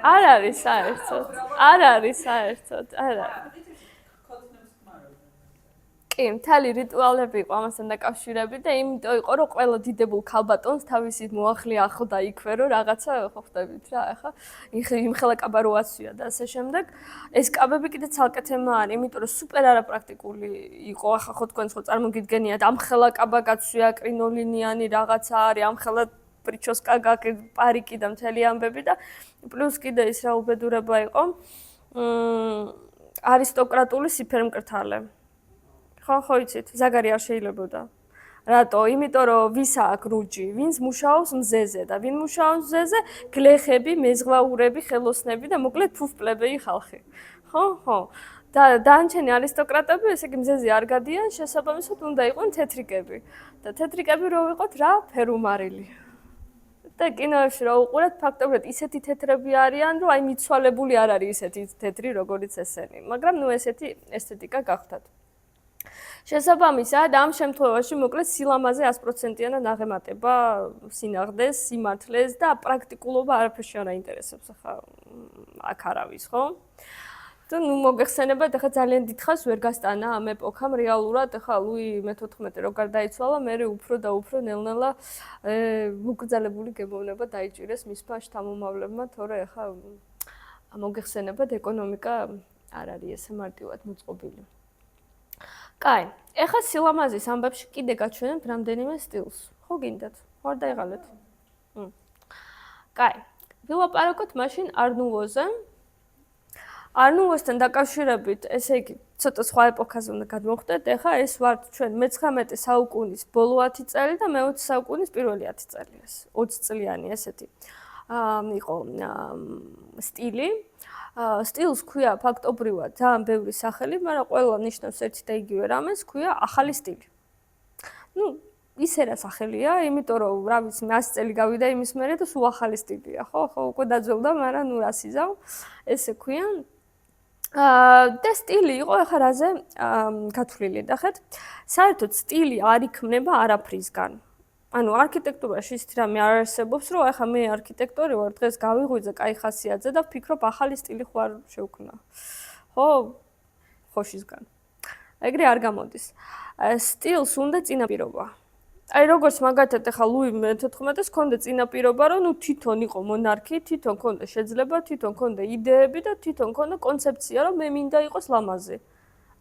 არ არის საერთოდ, არ არის საერთოდ, არ არის. კი, მთელი რიტუალები იყო ამასთან დაკავშირებით და იმიტომ იყო, რომ ყველა დიდებულ ქალბატონს თავისი მოახლე ახლდა იქვე, რომ რაღაცა ხო ხვდებით რა, ახლა იმხელა კაბა რო აცვია და ასე შემდეგ. ეს კაბები კიდე ცალკე თემა არის, იმიტომ რომ სუპერ არაპრაქტიკული იყო, ახლა ხო თქვენ ხო წარმოგიდგენიათ, ამხელა კაბა გაცვია, კრინოლინიანი რაღაცა არის, ამხელა პრიჩოსკა პარიკი და მთელი ამბები და პლუს კიდე ის რა უბედურება იყო, არისტოკრატული სიფერმკრთალე. ხო იცით, ზაგარი არ შეიძლებოდა. რატო? იმიტომ რომ ვისა აქვს რუჯი, ვინც მუშაობს მზეზე და ვინ მუშაობს მზეზე, გლეხები, მეზღვაურები, ხელოსნები და მოკლედ ფუფპლებეი ხალხი. ხო. და დანარჩენი არისტოკრატები, ესე იგი მზეზე არ გადიან, შესაბამისად უნდა იყვნენ თეთრიკები. და თეთრიკები რო ვიყოთ რა, ფერუმარილი. და კინოებში რა უყურეთ, ფაქტობრივად ისეთი თეთრები არიან, რომ აი მიცვალებული არ არის ისეთი თეთრი, როგორიც ესენი. მაგრამ ნუ ესეთი ესთეტიკა გახდათ. შესაბამისად, ამ შემთხვევაში მოკლედ სილამაზე 100%-იანად აღემატება სინაღდეს, სიმართლეს და პრაქტიკულობა არაფერში არ აინტერესებს ახლა აქ არავის, ხო? და ნუ მოგეხსენებათ, ახლა ძალიან დიდხანს ვერ გასტანა ამ ეპოქამ რეალურად, ახლა ლუი მე-14 რო გარდაიცვალა, მერე უფრო და უფრო ნელ-ნელა მუკრძალებული გემოვნება დაიჭირეს მისმა შთამომავლებმა, თორე ახლა მოგეხსენებათ, ეკონომიკა არ არის ესე მარტივად მოწყობილი. კაი, ეხლა სილამაზის ამბებში კიდე გაჩვენებთ რამდენიმე სტილს. ხო გინდათ? ხო არ დაიღალეთ? კაი, ვილაპარაკოთ მაშინ არნუვოზე. არნუვოსთან დაკავშირებით, ესე იგი, ცოტა სხვა ეპოქაზე უნდა გადმოვხდეთ. ეხლა ეს ვართ ჩვენ მე-19 საუკუნის ბოლო 10 წელი და მე-20 საუკუნის პირველი 10 წელი ეს 20 წლიანი ესეთი იყო სტილი. სტილს ქვია ფაქტობრივად ძალიან ბევრი სახელი, მაგრამ ყველა ნიშნავს ერთი და იგივე რამეს, ქვია ახალი სტილი. ნუ ისე რა სახელია, იმიტომ რომ რა ვიცი, 100 წელი გავიდა იმის მერე და სულ ახალი სტილია, ხო, უკვე დაძველდა, მაგრამ ნუ რას იზავ, ესე ქვია. და სტილი იყო ახლა რაზე გათვლილი, ნახეთ. საერთოდ სტილი არ იქმნება არაფრისგან. ანუ არქიტექტურაში ისეთი რამე არ არსებობს, რომ ახლა მე არქიტექტორი ვარ, დღეს გავიღვიძე კაი ხასიათზე და ვფიქრობ ახალი სტილი ხო არ შევქმნა. ხო? ხოშისგან. ეგრე არ გამოდის. სტილს უნდა წინაპირობა. აი როგორც მაგათად ახლა ლუი მე-14-ს ჰქონდა წინაპირობა, რომ ნუ თვითონ იყო მონარქი, თვითონ ჰქონდა შეძლება, თვითონ ჰქონდა იდეები და თვითონ ჰქონდა კონცეფცია, რომ მე მინდა იყოს ლამაზი.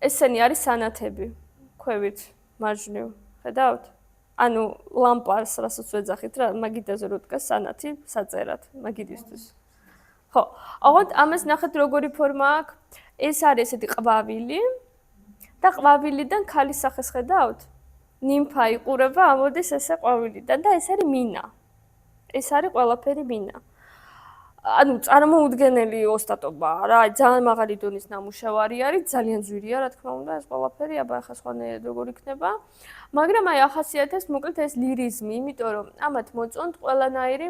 ესენი არის სანათები, ქვევით, მარჯვნივ, ხედავთ? ანუ ლამპას რასაც ვეძახით რა, მაგიდაზე რო დგას სანათი საწერად, მაგიდისთვის. ხო, აღოდ ამას ნახეთ როგორი ფორმა აქვს. ეს არის ესეთი ყვავილი და ყვავილიდან ქალის სახეს ხედავთ? ნიმფა იყურება, ამოდის ესე ყვავილიდან და ეს არის მინა. ეს არის ყველაფერი მინა. ანუ წარმოუდგენელი ოსტატობაა რა, ძალიან მაღალი დონის ნამუშევარი არის, ძალიან ძვირია რა თქმა უნდა ეს ყველაფერი, აბა ახლა სხვანაირად როგორ იქნება. მაგრამ აი ახასიათებს მოკლედ ეს ლირიზმი, იმიტომ რომ ამათ მოწონთ ყველანაირი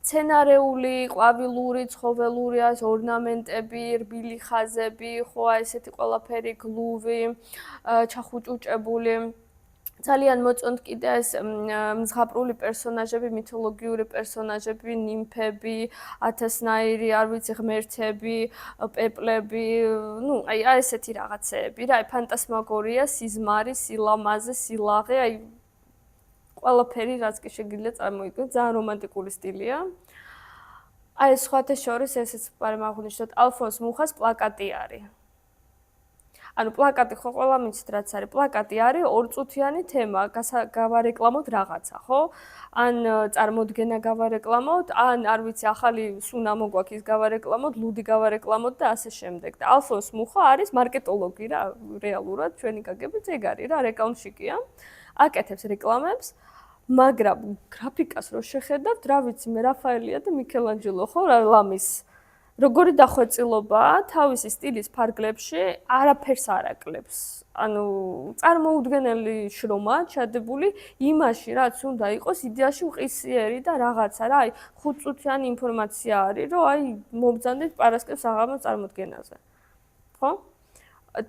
სცენარეული, ყვავილური, ცხოველური ეს ორნამენტები, რბილი ხაზები, ხო აი ესეთი ყველაფერი გლუვი, ჩახუჭუჭებული. ძალიან მოწონთ კიდე ეს მზღაპრული პერსონაჟები, მითოლოგიური პერსონაჟები, ნიმფები, ათასნაირი, არ ვიცი, ღმერთები, პეპლები, ну, აი ესეთი რაღაცეები რა, აი ფანტასმაგორია, სიზმარი, სილამაზე, სილაღე, აი ყველაფერი რაც კი შეგიძლია წარმოიდგინოთ, ძალიან რომანტიკული სტილია. აი სხვათა შორის ესეც პარმაღნიშნოთ, ალფონს მუხას პლაკატი არის. ანუ პლაკატი ხო ყველა მიცით რაც არის. პლაკატი არის ორწუთიანი თემა, გავარეკლამოთ რაღაცა, ხო? ან წარმოდგენა გავარეკლამოთ, ან არ ვიცი, ახალი სუნამო გვაქვს ის გავარეკლამოთ, ლუდი გავარეკლამოთ და ასე შემდეგ. და ალფონს მუხა არის მარკეტოლოგი რა, რეალურად ჩვენი გაგებით ეგ არის რა, რეკლამშიკია. აკეთებს რეკლამებს, მაგრამ გრაფიკას რო შეხედავთ, რა ვიცი, მე რაფაელია და მიქელანჯელო ხო, რა ლამის როგორი დახვეწილობაა თავისი სტილის ფარგლებში არაფერს არ აკლებს. ანუ წარმოუდგენელი შრომაა ჩადებული იმაში, რაც უნდა იყოს იდეაში უყისიერი და რაღაცა რა, აი 5 წუთიანი ინფორმაცია არის, რომ აი მომბრძანდეთ პარასკევს აღამოს წარმოდგენაზე. ხო?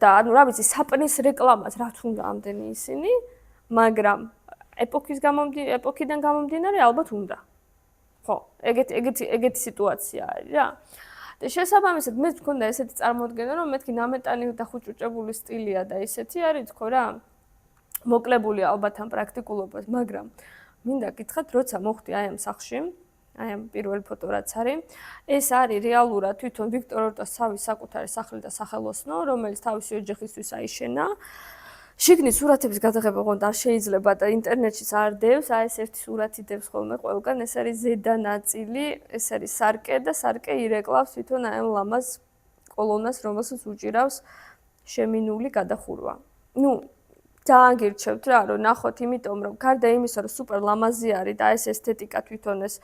და ანუ რა ვიცი, საპნის რეკლამას რაც უნდა ამდენი ისინი, მაგრამ ეპოქიდან გამომდინარე ალბათ უნდა. ხო, ეგეთი სიტუაცია არის რა. და შესაბამისად მე მქონდა ესეთი წარმოდგენა, რომ მეთქი ნამეტანი და ხუჭუჭებული სტილია და ესეთი არის თქო რა. მოკლებული ალბათ ამ პრაქტიკულობას, მაგრამ მინდა გითხრათ, როცა მოხვდი აი ამ სახლში, აი ამ პირველი ფოტო რაც არის, ეს არის რეალურად თვითონ ვიქტორ ორტოს საკუთარი სახლი და სახელოსნო, რომელიც თავისი ოჯახისთვის აიშენა. შიგნის სურათების გადაღება ოღონდ არ შეიძლება და ინტერნეტშიც არ დევს, აი ეს ერთი სურათი დევს ხოლმე ყველგან, ეს არის ზედა ნაწილი, ეს არის სარკე და სარკე ირეკლავს თვითონ აი ამ ლამაზ კოლონას, რომელსაც უჭირავს შემინული გადახურვა. ნუ ძალიან გირჩევთ რა, რომ ნახოთ, იმიტომ რომ გარდა იმისა, რომ სუპერ ლამაზი არის და ეს ესთეტიკა თვითონ ეს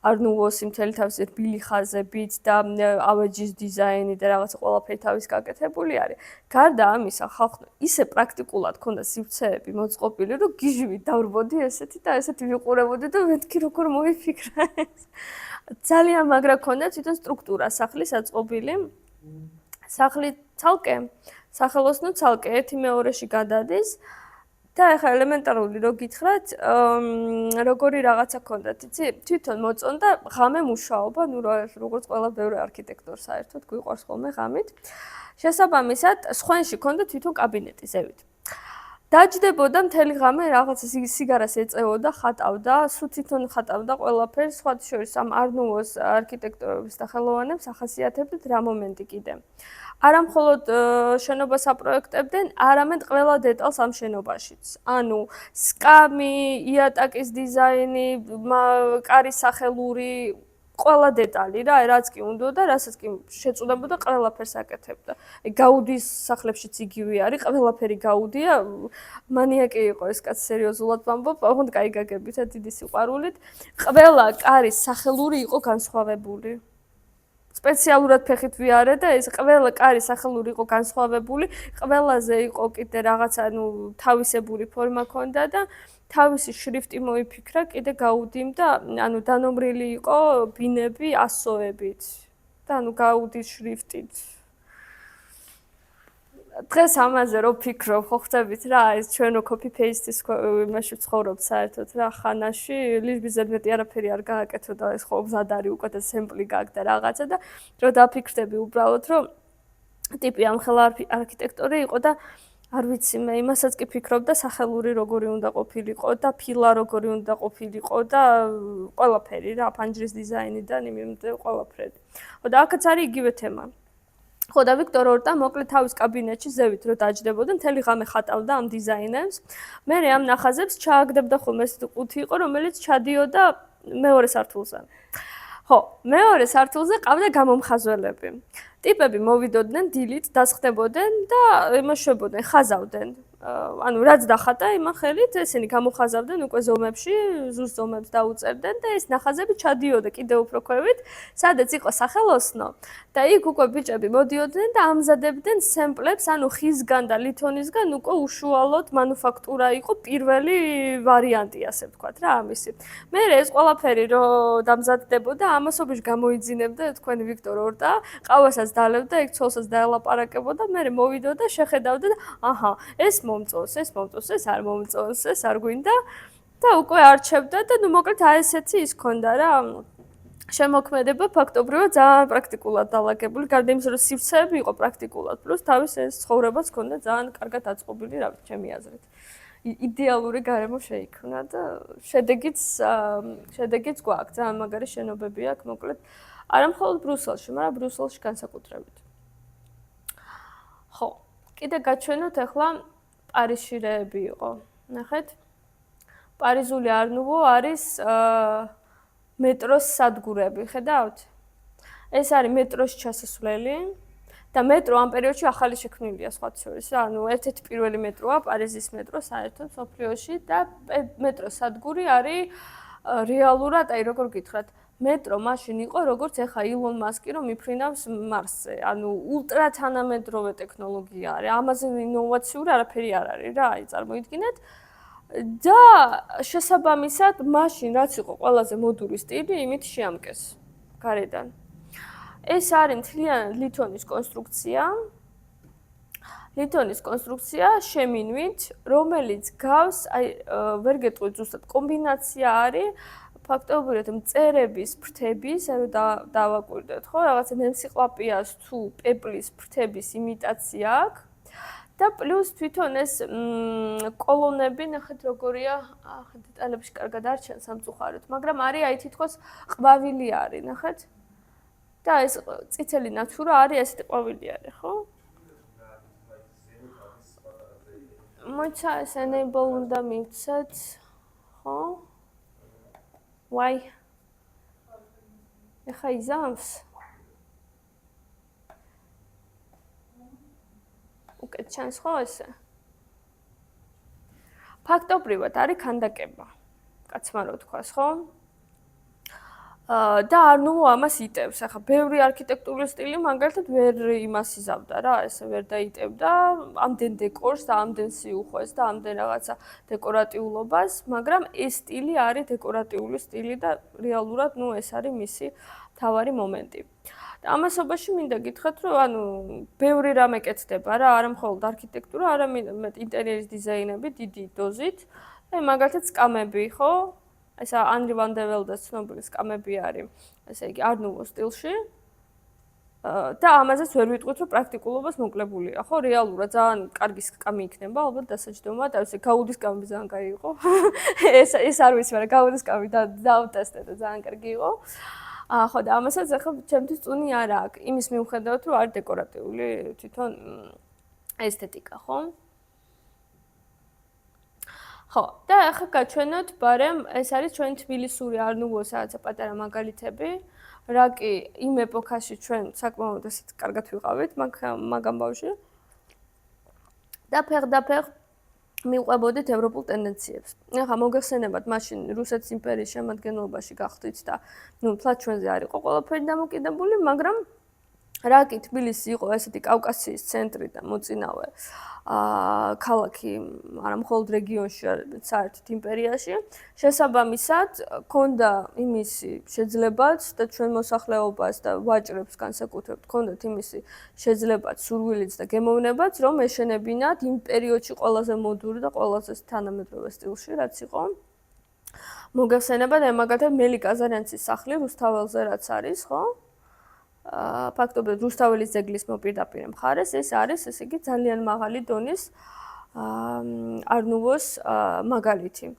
არნუვოსი მთელი თავისი რბილი ხაზებით და ავეჯის დიზაინი და რაღაცა ყველაფერი თავის გაკეთებული არის. გარდა ამისა, ხალხმა ისე პრაქტიკულად ქონდა სივრცეები მოწყობილი, რომ გიჟივით დავრბოდი ესეთი და ესეთი ვიყურებოდი და მეთქი როგორ მოიფიქრა ეს. ძალიან მაგრა ქონდა თვითონ სტრუქტურა სახლის აწყობილი. სახლი ცალკე სახელოსნო ცალკე ერთი მეორეში გადადის და ახლა ელემენტარული რო გითხრათ, როგორი რაღაცა ქონდათ, იცი? თვითონ მოწონდა ღამე მუშაობა, ნუ როგორც ყველა ბევრი არქიტექტორს საერთოდ გვიყვარს ხოლმე ღამით. შესაბამისად, სხვენში ქონდა თვითონ კაბინეტი ზევით. დაჯდებოდა მთელი ღამე რაღაცა სიგარას ეწეოდა, ხატავდა, სულ თვითონ ხატავდა ყველაფერს, სხვა შორის ამ არნუვოს არქიტექტორების და ხელოვანებს ახასიათებდით რა მომენტი კიდე. არა მხოლოდ შენობას აპროექტებდნენ, არამედ ყველა დეტალს ამ შენობაშიც. ანუ სკამი, იატაკის დიზაინი, კარის სახელური, ყველა დეტალი რა, რაც კი უნდა და რასაც კი შეწუდებოდა, ყველაფერს აკეთებდა. გაუდის სახლებშიც იგივე არის, ყველაფერი გაუდია. მანიაკი იყო ეს კაცი, სერიოზულად ვამბობ, ოღონდ კაი გაგებითა დიდი სიყვარულით. ყველა კარის სახელური იყო განსხვავებული. სპეციალურად ფეხით ვიარე და ეს ყველა კარის სახელური იყო განსხვავებული, ყველაზე იყო კიდე რაღაცა, ნუ თავისებური ფორმა ქონდა და თავისი შრიფტი მოიფიქრა, კიდე გაუდიმ და ანუ დანომრილი იყო ბინები ასოებით და ანუ გაუდის შრიფტით. დღეს ამაზე რო ფიქრობ, ხო ხდებით რა, ეს ჩვენო copy-paste-ის იმაში ვცხოვრობთ საერთოდ რა, ხანაში, ლიზბიზად მეტი არაფერი არ გააკეთო და ეს ხო მზად არის უკვე და სემპლი გაქვს და რაღაცა და რო დაფიქრდები უბრალოდ, რომ ტიპი ამ ხელა არქიტექტორი იყო და არ ვიცი, მე იმასაც კი ფიქრობდა სახელური როგორი უნდა ყოფილიყო და ფილა როგორი უნდა ყოფილიყო და ყველაფერი რა, ფანჯრის დიზაინიდან იმემდე ყველაფერი. და აქაც არის იგივე თემა. ხო და ვიქტორ ორტა მოკლედ თავის კაბინეტში ზევით რო დაჯდებოდა, მთელი ღამე ხატავდა ამ დიზაინებს. მე ამ ნახაზებს ჩააგდებდა ხოლმე ეს ყუთი იყო, რომელიც ჩადიოდა მეორე სართულზე. ხო, მეორე სართულზე ყავდა გამომხაზველები. ტიპები მოვიდოდნენ დილით, დასხდებოდნენ და იმაშებოდნენ, ხაზავდნენ. ანუ რაც დახატა იმან ხელით, ესენი გამოხაზავდნენ უკვე ზომებში, ზუსტ ზომებს დაუწერდნენ და ეს ნახაზები ჩადიოდა კიდევ უფრო ქვევით, სადაც იყო სახელოსნო და იქ უკვე ბიჭები მოდიოდნენ და ამზადებდნენ სემპლებს, ანუ ხისგან და ლითონისგან უკვე უშუალოდ მანუფაქტურა იყო პირველი ვარიანტი, ასე ვთქვათ რა ამისი. მე ეს ყველაფერი რო დამზადდებოდა, ამასობაში გამოიძინებდა თქვენი ვიქტორ ორტა, ყავასაც დალებდა, იქ ცოლსაც დაელაპარაკებოდა, მე მოვიდოდა, შეხედავდა და აჰა, ეს მომწონს, ეს არ მომწონს, ეს არ გვინდა და უკვე არჩევდა და ნუ მოკლედ აი ესეთი ის ქონდა რა შემოქმედება ფაქტობრივად ძალიან პრაქტიკულად დალაგებული, გარდა იმისა, რომ სივრცეები იყო პრაქტიკულად, პლუს თავის ეს ცხოვრებაც ქონდა ძალიან კარგად აწყობილი, რა ვიცი, ჩემი აზრით. იდეალური გარემო შეიქმნა და შედეგიც გვაქვს, ძალიან მაგარი შენობები აქვს, მოკლედ არა მხოლოდ ბრუსელში, მაგრამ ბრუსელში განსაკუთრებით. ხო, კიდე გაჩვენოთ ახლა პარიზში რეები იყო. ნახეთ. პარიზული არნუვო არის მეტროს სადგურები, ხედავთ? ეს არის მეტროს ჩასასვლელი და მეტრო ამ პერიოდში ახალი შექმნილია სხვათა შორის. ანუ ერთ-ერთი პირველი მეტროა პარიზის მეტრო საერთოდ მსოფლიოში და მეტროს სადგური არის რეალურად, აი როგორ გითხრათ, მეტრო მაშინ იყო, როგორც ეხა ილონ მასკი რომ იფრინავს მარსზე. ანუ ულტრა თანამედროვე ტექნოლოგია არის. ამაზე ინოვაციური არაფერი არ არის რა, აი წარმოიდგინეთ. და შესაბამისად, მაშინ რაც იყო ყველაზე მოდური სტილი, იმით შეამკეს გარედან. ეს არის მთლიანად ლითონის კონსტრუქცია. ლითონის კონსტრუქცია შემინვით, რომელიც გავს, აი ვერ გეტყვით ზუსტად, კომბინაცია არის ფაქტობრივად მწერების ფრთების, ანუ დავაკვირდეთ, ხო, რაღაცა მემსიყლაპიას თუ პეპლის ფრთების იმიტაცია აქვს. და პლუს თვითონ ეს კოლონები, ნახეთ როგორია, ახლა დეტალებში კარგად არ ჩანს სამწუხაროდ, მაგრამ არის აი თითქოს ყვავილი არის, ნახეთ? და ეს წითელი ნათურა არის ესეთი ყვავილი არის, ხო? მოიცა ეს enable უნდა მივცეთ, ხო? Why? ეხა იზამს? უკეთ ჩანს ხო ესე? ფაქტობრივად არის ქანდაკება. კაცმა რო თქვას, ხო? და არნუვო ამას იტევს. ახლა ბევრი არქიტექტურული სტილი მაგალითად ვერ იმას იზავდა რა, ესე ვერ დაიტევდა ამდენ დეკორს და ამდენ სიუხვეს და ამდენ რაღაცა დეკორატიულობას, მაგრამ ეს სტილი არის დეკორატიული სტილი და რეალურად ნუ ეს არის მისი მთავარი მომენტი. და ამასობაში მინდა გითხრათ, რომ ანუ ბევრი რამე კეთდება რა, არა მხოლოდ არქიტექტურა, არამედ ინტერიერის დიზაინები დიდი დოზით. და მაგალითად სკამები, ხო? ესა ანრი ვან დე ველდეს ცნობილი სკამები არის, ესე იგი არნუვო სტილში. და ამაზეც ვერ ვიტყვით, რომ პრაქტიკულობას მოკლებულია, ხო? რეალურად ძალიან კარგი სკამი იქნება, ალბათ დასაჯდომად, აი ესე გაუდის სკამი ძალიან კარგი იყო. ეს არ ვიცი, მაგრამ გაუდის სკამი დავტესტე და ძალიან კარგი იყო. ხო და ამასაც ახლა ჩემთვის წუნი არ აქვს, იმის მიუხედავად, რომ არის დეკორატიული თვითონ ესთეტიკა, ხო? ხო, და ახლა გაჩვენოთ, ბარემ ეს არის ჩვენი თბილისური არნუვო სადაც პატარა მაგალითები, რა კი იმ ეპოქაში ჩვენ საკმაოდ ესეთ კარგად ვიყავით მაგ ამბავში. და ფეხ მივყვებოდით ევროპულ ტენდენციებს. ახლა მოგეხსენებათ, მაშინ რუსეთის იმპერიის შემადგენლობაში გახდით და ნუ თლად ჩვენზე არ იყო ყველაფერი დამოკიდებული, მაგრამ რა კი თბილისი იყო ესეთი კავკასიის ცენტრი და მოწინავე ქალაქი, არა მხოლოდ რეგიონში, არამედ საერთოდ იმპერიაში, შესაბამისად, ქონდა იმისი შეძლებაც და ჩვენ მოსახლეობას და ვაჭრებს განსაკუთრებით ქონდათ იმისი შეძლებაც, სურვილიც და გემოვნებაც, რომ ეშენებინათ იმ პერიოდში ყველაზე მოდური და ყველაზე თანამედროვე სტილში, რაც იყო. მოგეხსენებათ, მაგალითად მელი კაზარიანცის სახლი რუსთაველზე რაც არის, ხო? ფაქტობრივად რუსთაველის ძეგლის მოპირდაპირე მხარეს ეს არის, ესე იგი, ძალიან მაღალი დონის არნუვოს მაგალითი.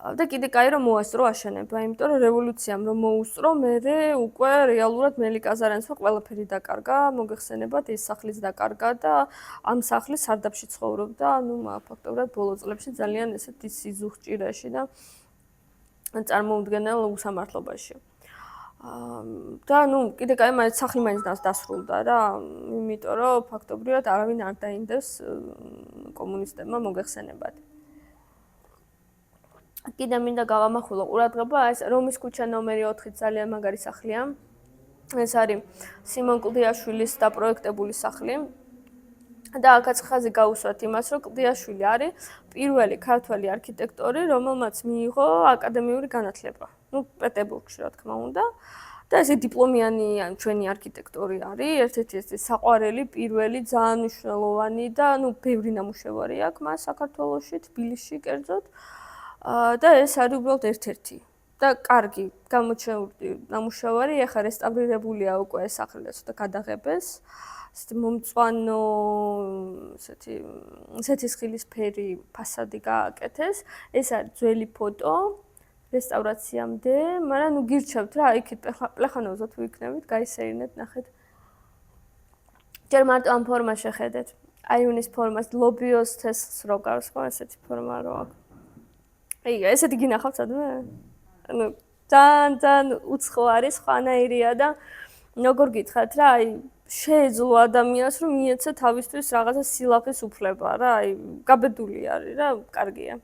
და კიდე კაი რომ მოასწრო აშენება, იმიტომ რომ რევოლუციამ რომ მოუსწრო, მერე უკვე რეალურად მელი კაზარენსმა ყველაფერი დაკარგა, მოგეხსენებათ, ის სახლიც დაკარგა და ამ სახლის სარდაფში ცხოვრობდა, ანუ ფაქტობრივად ბოლო წლებში ძალიან ესეთი სიზუხჭირაში და წარმოუდგენელ უსამართლობაში. და ნუ კიდე კაი მაინც სახლი მაინც დასრულდა რა, იმიტომ რომ ფაქტობრივად არავინ არ დაინდებს კომუნისტებმა მოგეხსენებათ. კიდე მინდა გავამახვილო ყურადღება, ეს რომის ქუჩა ნომერი 4 ძალიან მაგარი სახლია. ეს არის სიმონ კლდიაშვილის დაპროექტებული სახლი. და აქაც ხაზი გაუსვათ იმას, რომ კლდიაშვილი არის პირველი ქართველი არქიტექტორი, რომელმაც მიიღო აკადემიური განათლება. ნუ პეტერბურგში რა თქმა უნდა. და ესე დიპლომიანი ჩვენი არქიტექტორი არის, ერთ-ერთი ეს საყვარელი პირველი ძალიან მნიშვნელოვანი და ნუ ბევრი ნამუშევარი აქვს მას საქართველოში, თბილისში კერძოდ. და ეს არის უბრალოდ ერთ-ერთი და კარგი გამოჩენილი ნამუშევარი, ეხლა რესტავრირებულია უკვე ეს სახლი და ცოტა გადაღებეს. ესეთი მომწვანო, ესეთი სხილისფერი ფასადი გააკეთეს. ეს არის ძველი ფოტო რესტავრაციამდე, მაგრამ ნუ გირჩევთ რა, იქით პლეხანოვზე თუ იქნებით, გაისეირნეთ, ნახეთ. ჯერ მარტო ამ ფორმას შეხედეთ. აიუნის ფორმას, ლობიოს თესლს რო გავს, ხო, ესეთი ფორმა რო აქვს. აიგა, ესეთი გინახავთ სადმე? ანუ ძალიან უცხო არის, ხვანაირია და როგორ გითხრათ რა, აი შეეძლო ადამიანს რომ მიეცა თავისთვის რაღაცა სილაღის უფლება რა, აი გაბედული არის რა, კარგია.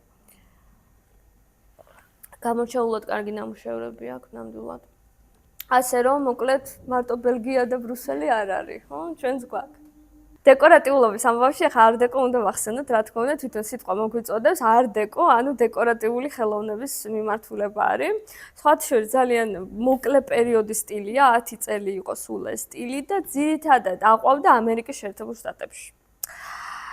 გამოჩეულად კარგი ნამუშევრები აქვს ნამდვილად. ასე რომ მოკლედ მარტო ბელგია და ბრუსელი არ არის, ხო? ჩვენც გვაქვს. დეკორატიულობის ამბავში ახლა არ-დეკო უნდა ვახსენოთ, რა თქმა უნდა, თვითონ სიტყვა მოგვიწოდებს არ-დეკო, ანუ დეკორატიული ხელოვნების მიმართულება არის. სხვათა შორის ძალიან მოკლე პერიოდის სტილია, 10 წელი იყო სულ ეს სტილი და ძირითადად აყვავდა ამერიკის შეერთებულ შტატებში.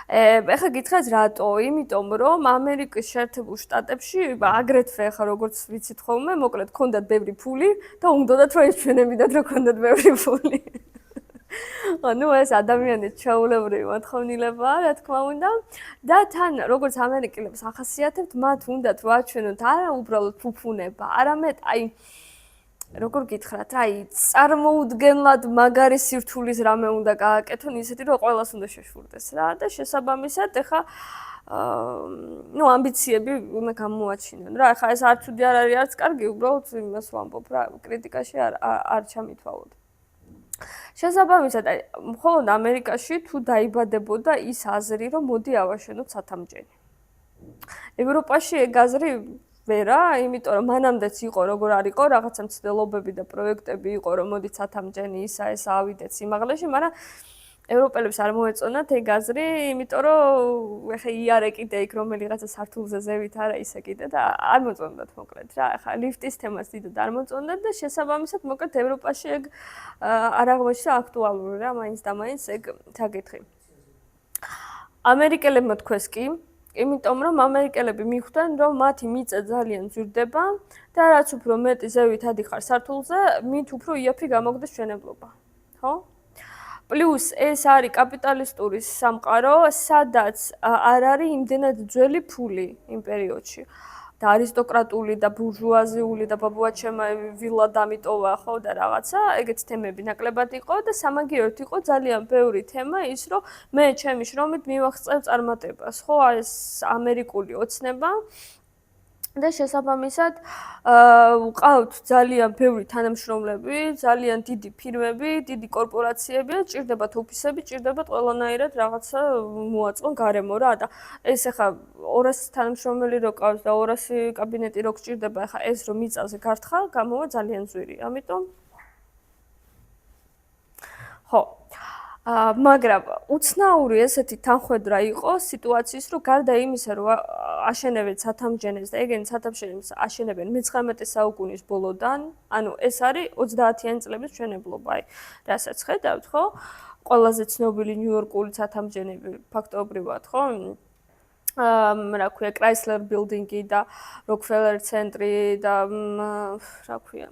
ეხლა გითხრათ რატო? იმიტომ რომ ამერიკის შეერთებულ შტატებში აგრეთვე ახლა როგორც ვიცით ხოლმე, მოკლედ ქონდათ ბევრი ფული და უნდათ რომ ეჩვენებინათ რომ ქონდათ ბევრი ფული. ანუ ეს ადამიანის ჩაულებრივი მოთხოვნილებაა, რა თქმა უნდა, და თან როგორც ამერიკელებს ახასიათებთ, მათ უნდათ რომ აჩვენოთ არა უბრალოდ ფუფუნება, არამედ აი როგორ გითხრათ, აი წარმოუდგენლად მაგარი სირთულის რამე უნდა გააკეთონ, ისეთი რომ ყველას უნდა შეშურდეს რა და შესაბამისად ეხა ნუ ამბიციები უნდა გამოაჩინონ რა. ეხა ეს არც უდი არ არის, არც კარგი, უბრალოდ იმას ვამბობ რა, კრიტიკაში არ ჩამითვალოთ. შესაბამისად, აი მხოლოდ ამერიკაში თუ დაიბადებოდა ის აზრი, რომ მოდი ავაშენოთ სათამჯენი. ევროპაში ეგ აზრი ვერა, იმიტომ რომ მანამდეც იყო როგორ არ იყო, რაღაცა მცდელობები და პროექტები იყო, რომ მოდით სათამჯენი ისა ავიდეთ სიმაღლეში, მაგრამ ევროპელებს არ მოეწონათ ეგ აზრი, იმიტომ რომ ეხა იარე კიდე იქ რომელიღაცა სართულზე ზევით არა ისე კიდე და არ მოწონდათ მოკლედ რა. ეხა ლიფტის თემას დიდად არ მოწონდათ და შესაბამისად მოკლედ ევროპაში ეგ არ აღმოჩნდა აქტუალური რა, მაინც და მაინც ეგ საკითხი. ამერიკელებმა თქვეს კი, იმიტომ რომ ამერიკელები მიხვდნენ, რომ მათი მიწა ძალიან ძვირდება და რაც უფრო მეტი ზევით ადიხარ სართულზე, მით უფრო იაფი გამოგდეს მშენებლობა. ხო? პლუს ეს არის კაპიტალისტური სამყარო, სადაც არ არის იმდენად ძველი ფული იმ პერიოდში. და არისტოკრატული და ბურჟუაზიული და ბაბუაჩემა ვილა დამიტოვა, ხო და რაღაცა, ეგეც თემები ნაკლებად იყო და სამაგიეროდ იყო ძალიან ბევრი თემა ის, რომ მე ჩემი შრომით მივახცევ წარმატებას, ხო, ეს ამერიკული ოცნება და შესაბამისად ვყავთ ძალიან ბევრი თანამშრომლები, ძალიან დიდი ფირმები, დიდი კორპორაციები, ჭირდებათ ოფისები, ჭირდებათ ყველანაირად რაღაცა მოაწყონ გარემო რა და ეს ახლა 200 თანამშრომელი რო ყავს და 200 კაბინეტი რო გჭირდება, ახლა ეს რომ მიწაზე გართხა, გამოვა ძალიან ძვირი. ამიტომ ხო მაგრამ უცნაური ესეთი თანხwebdriver იყო სიტუაციის, რომ გარდა იმისა, რომ აშენებენ სათამჯენეს და ეგენი სათამჯენებს აშენებენ მე-19 საუკუნის ბოლოდან, ანუ ეს არის 30-იანი წლების მშენებლობა, აი, რასაც ხედავთ, ხო? ყველაზე ცნობილი ნიუ-იორკული სათამჯენები ფაქტობრივად, ხო? რა ქვია, Chrysler Building-ი და Rockefeller ცენტრი და რა ქვია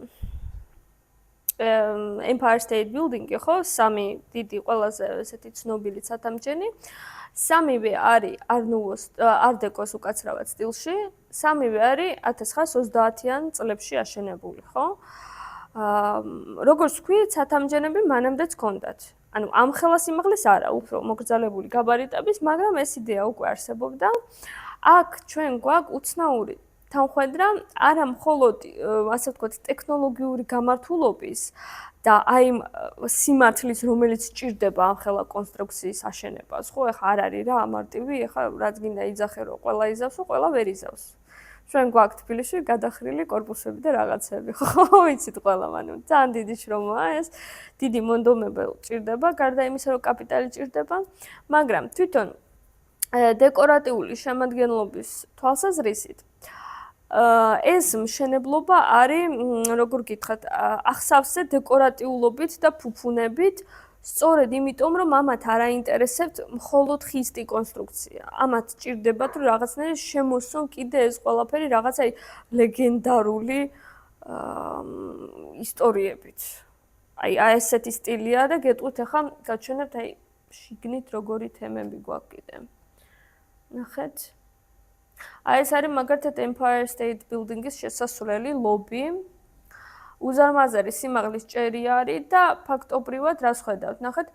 Empire State Building-ი, ხო? სამი დიდი ყველაზე ესეთი ცნობილი სათამჯენი. სამივე არის art-deco-ს უკაცრავად სტილში. სამივე არის 1930-იან წლებში აშენებული, ხო? როგორც ვქვი, ცათამბჯენები მანამდეც ჰქონდათ. ანუ ამხელა სიმაღლის არა, უფრო მოგრძალებული გაბარიტების, მაგრამ ეს იდეა უკვე არსებობდა. აქ ჩვენ გვაქვს უცნაური თანხმედრა არა მხოლოდ, ასე ვთქვათ, ტექნოლოგიური გამართულობის და აი სიმართლის, რომელიც სჭირდება ამხელა კონსტრუქციის აშენებას, ხო, ეხლა არ არის რა ამარტივი, ეხლა რაც გინდა იძახე რომ ყველა იზავს, ყველა ვერ იზავს. ჩვენ გვაქვს თბილისში გადახრილი კორპუსები და რაღაცები, ხო, ვიცით ყველა, ანუ ძალიან დიდი შრომაა ეს, დიდი მონდომება ჭირდება, გარდა იმისა, რომ კაპიტალი ჭირდება, მაგრამ თვითონ დეკორატიული შემადგენლობის თვალსაზრისით ეს მშენებლობა არის, როგორ გითხრათ, ახსავსე დეკორატიულობით და ფუფუნებით, სწორედ იმიტომ, რომ ამათ არ აინტერესებთ მხოლოდ ხისტი კონსტრუქცია. ამათ ჭირდებათ, რომ რაღაცნაირად შემოსონ კიდე ეს ყველაფერი რაღაცა ლეგენდარული ისტორიებით. აი ესეთი სტილია და გეტყვით ახლა გაჩვენებთ აი შიგნით როგორი თემები გვაქვს კიდე. ნახეთ. აი ეს არის მაგალითად Empire State Building-ის შესასვლელი ლობი. უზარმაზარი სიმაღლის ჭერი არის და ფაქტობრივად რას ხედავთ? ნახეთ.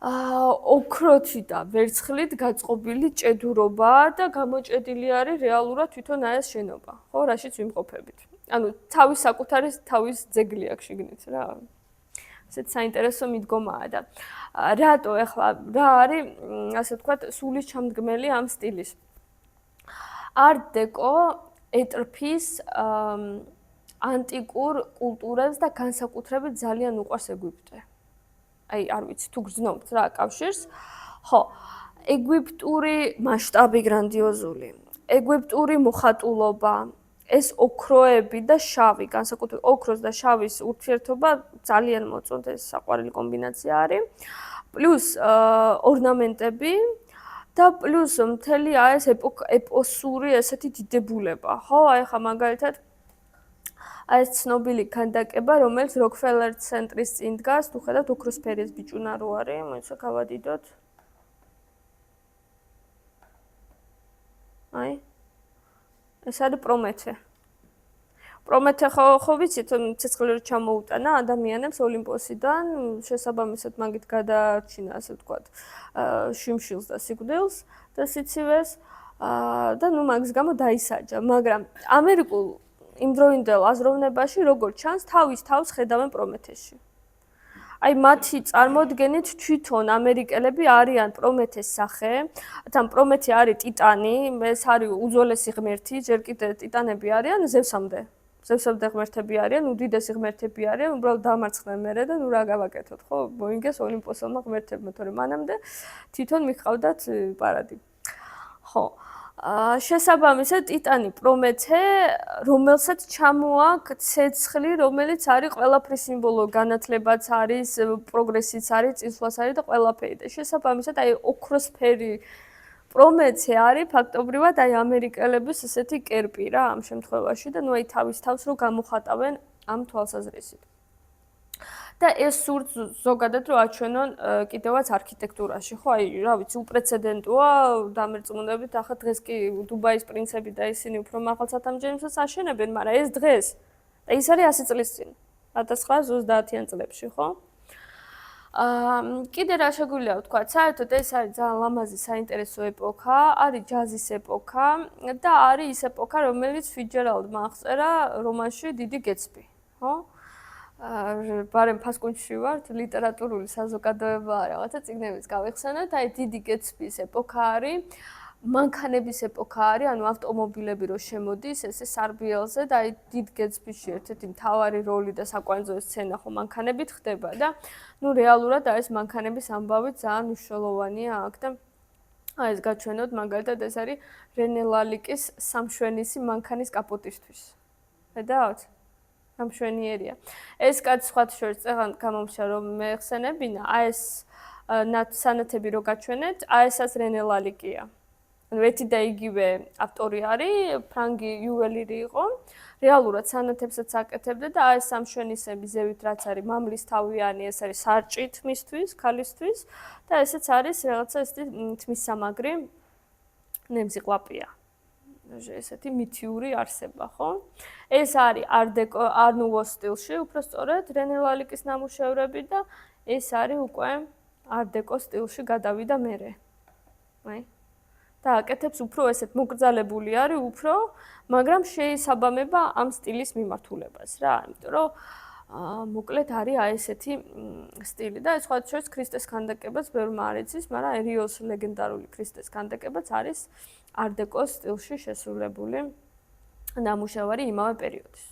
ოქროთი და ვერცხლით გაწყობილი ჭედურობაა და გამოჭედილი არის რეალურად თვითონ აი ეს შენობა. ხო, რაშიც ვიმყოფებით. ანუ თავის საკუთარი თავის ძეგლი აქვს შიგნით რა. ესეც საინტერესო მიდგომაა და რატო ეხლა რა არის, ასე ვთქვათ, სულის ჩამდგმელი ამ სტილის. Art Deco ეტრფის ანტიკურ კულტურას და განსაკუთრებით ძალიან უყვარს ეგვიპტე. აი, არ ვიცი თუ გრძნობთ რა კავშირს. ხო, ეგვიპტური მასშტაბი გრანდიოზული, ეგვიპტური მოხატულობა, ეს ოქროები და შავი, განსაკუთრებით ოქროს და შავის ურთიერთობა ძალიან მოწონთ, ეს საყვარელი კომბინაცია არის. პლუს ორნამენტები და პლუს მთელი ეს ეპოსური ესეთი დიდებულება, ხო? აი ხა მაგალითად ეს ცნობილი ქანდაკება, რომელიც Rockefeller ცენტრის წინ დგას, თუ ხედავთ ოქროსფერის ბიჭუნა რო არის, მოიცა გავადიდოთ. აი. ეს არის პრომეთე. პრომეთე ხო ვიცით, ცეცხლი რო ჩამოუტანა ადამიანებს ოლიმპოსიდან, შესაბამისად მაგით გადაარჩინა, ასე ვთქვათ, შიმშილს და სიკვდილს და სიცივეს და ნუ მაგის გამო დაისაჯა, მაგრამ ამერიკულ იმდროინდელ აზროვნებაში როგორც ჩანს, თავის თავს ხედავენ პრომეთეში. აი მათი წარმოდგენით თვითონ ამერიკელები არიან პრომეთეს სახე, თან პრომეთე არის ტიტანი, ეს არის უძველესი ღმერთი, ჯერ კიდე ტიტანები არიან ზევსამდე. ზევსამდე ღმერთები არიან, უდიდესი ღმერთები არიან, უბრალოდ დამარცხდნენ მერე და ნუ რა გავაკეთოთ, ხო? მოინგეს ოლიმპოსელმა ღმერთებმა, თორემ მანამდე თვითონ მიხავდათ პარადი. ხო. შესაბამისად ტიტანი პრომეთე, რომელსაც ჩამოაქვს ცეცხლი, რომელიც არის ყველაფრის სიმბოლო, განათლებაც არის, პროგრესიც არის, წინსვლაც არის და ყველაფერი. და შესაბამისად აი ოქროსფერი პრომეთე არის ფაქტობრივად აი ამერიკელების ესეთი კერპი რა ამ შემთხვევაში და ნუ აი თავის თავს რო გამოხატავენ ამ თვალსაზრისით. და ეს სურთ ზოგადად რო აჩვენონ კიდევაც არქიტექტურაში, ხო, აი, რა ვიცი, უპრეცედენტოა დამერწმუნებით, ახლა დღეს კი დუბაის პრინცები და ისინი უფრო მაღალ ცათამბჯენებს აშენებენ, მაგრამ ეს დღეს და ის არის 100 წლის წინ, 1930-იან წლებში, ხო? კიდე რა შეგვიძლია ვთქვათ, საერთოდ ეს არის ძალიან ლამაზი საინტერესო ეპოქა, არის ჯაზის ეპოქა და არის ის ეპოქა, რომელიც ფიცჯერალდმა აღწერა რომანში დიდი გეტსბი, ხო? ბარემ ფასკუნჯში ვართ, ლიტერატურული საზოგადოება რაღაცა წიგნებიც გავიხსენეთ, აი დიდი გეტსბის ეპოქა არის, მანქანების ეპოქა არის, ანუ ავტომობილები რო შემოდის, ესე სარბიელზე და აი დიდ გეტსბიში ერთ-ერთი მთავარი როლი და საკვანძო სცენა ხო მანქანებით ხდება და ნუ რეალურად არის მანქანების ამბავი ძალიან მნიშვნელოვანია აქ და აი ეს გაჩვენოთ მაგალითად ეს არის რენე ლალიკის სამშვენისი მანქანის კაპოტისთვის. ხედავთ? სამშვენიერია. ეს კაცი სხვათა შორის წეღან გამომშა რომ მეხსენებინა, აი ეს სანათები რო გაჩვენეთ, აი ესაც რენე ლალიკია. ანუ ერთი და იგივე ავტორი არის, ფრანგი იუველირი იყო. რეალურად სანათებსაც აკეთებდა და აი ეს სამშვენისები ზევით რაც არის მამლის თავიანი, ეს არის სარჭით მისთვის, ქალისთვის და ესეც არის რაღაცა ეს თმის სამაგრი ნემზიყვაპია. ესეთი მითიური არსება, ხო? ეს არის არ-დეკო, არ-ნუვო სტილში, უფრო სწორედ რენე ვალიკის ნამუშევრები და ეს არის უკვე არ-დეკო სტილში გადავიდა მერე. აი. და აკეთებს უფრო ესეთ მოკრძალებული არის უფრო, მაგრამ შეისაბამება ამ სტილის მიმართულებას რა, იმიტომ რომ მოკლედ არის აი ესეთი სტილი და ეს სხვათა შორის ქრისტეს ქანდაკებაც ბევრმა არ იცის, მაგრამ ერიოს ლეგენდარული ქრისტეს ქანდაკებაც არის არ-დეკოს სტილში შესრულებული ნამუშევარი იმავე პერიოდის.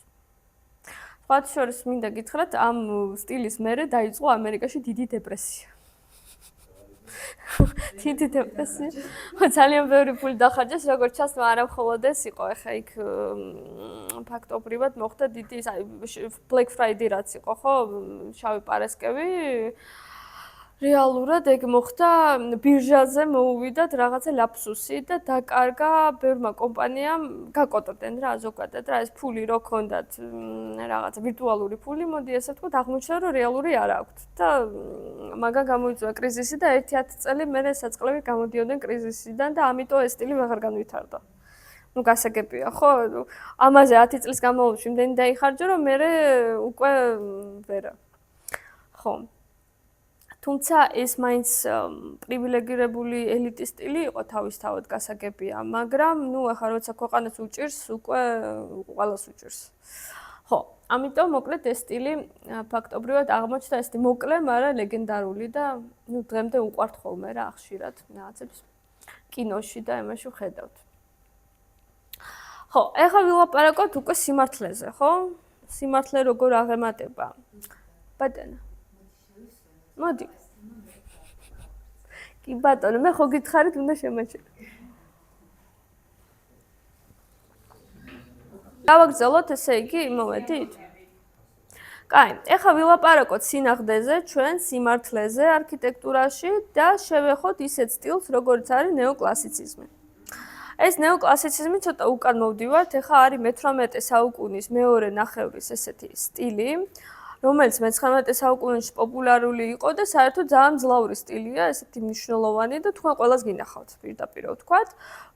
სხვათა შორის მინდა გითხრათ, ამ სტილის მერე დაიწყო ამერიკაში დიდი დეპრესია. დიდი დეპრესია. ძალიან ბევრი ფული დახარჯეს, როგორც ჩანს, არა მხოლოდ ეს იყო, ეხა იქ ფაქტობრივად მოხდა დიდი Black Friday რაც იყო, ხო? შავი პარასკევი. რეალურად ეგ მოხდა, ბირჟაზე მოუვიდათ რაღაცა ლაფსუსი და დაკარგა ბევრმა კომპანიამ, გაკოტრდნენ რა ზოგადად რა ეს ფული რო ქონდათ, რაღაცა ვირტუალური ფული, მოდი ესე ვთქვათ, აღმოჩნდა რომ რეალური არ აქვთ და მაგა გამოიწვია კრიზისი და 1-10 წელი მერე საწყლები გამოდიოდნენ კრიზისიდან და ამიტომ ეს სტილი აღარ განვითარდა. ნუ გასაგებია, ხო? ამაზე 10 წლის განმავლობაში იმდენი დაიხარჯა, რომ მერე უკვე ვერა. ხო. თუმცა ეს მაინც პრივილეგირებული ელიტის სტილი იყო თავისთავად გასაგებია, მაგრამ ნუ ახლა როცა ქვეყანას უჭირს, უკვე ყველას უჭირს. ხო, ამიტომ მოკლედ ეს სტილი ფაქტობრივად აღმოჩნდა ესეთი მოკლე, მაგრამ ლეგენდარული და ნუ დღემდე უყვართ ხოლმე რა ხშირად რაღაცებს კინოში და იმაში ვხედავთ. ხო, ეხლა ვილაპარაკოთ უკვე სიმართლეზე, ხო? სიმართლე როგორ აღემატება? ბატონო მოდი. კი ბატონო, მე ხო გითხარით, უნდა შემაჩერე. გავაგრძელოთ ესე იგი, მოვედით? კაი, ეხლა ვილაპარაკოთ სინახდეზე, ჩვენ სიმართლეზე არქიტექტურაში და შევეხოთ ისეთ სტილს, როგორც არის ნეოკლასიციზმი. ეს ნეოკლასიციზმი ცოტა უკან მოვდივართ, ეხლა არის მე-18 საუკუნის მეორე ნახევრის ესეთი სტილი, რომელიც მე-19 საუკუნეში პოპულარული იყო და საერთოდ ძალიან ძლავრი სტილია, ესეთი მნიშვნელოვანი და თქვენ ყველას გინახავთ პირდაპირ ვთქვათ,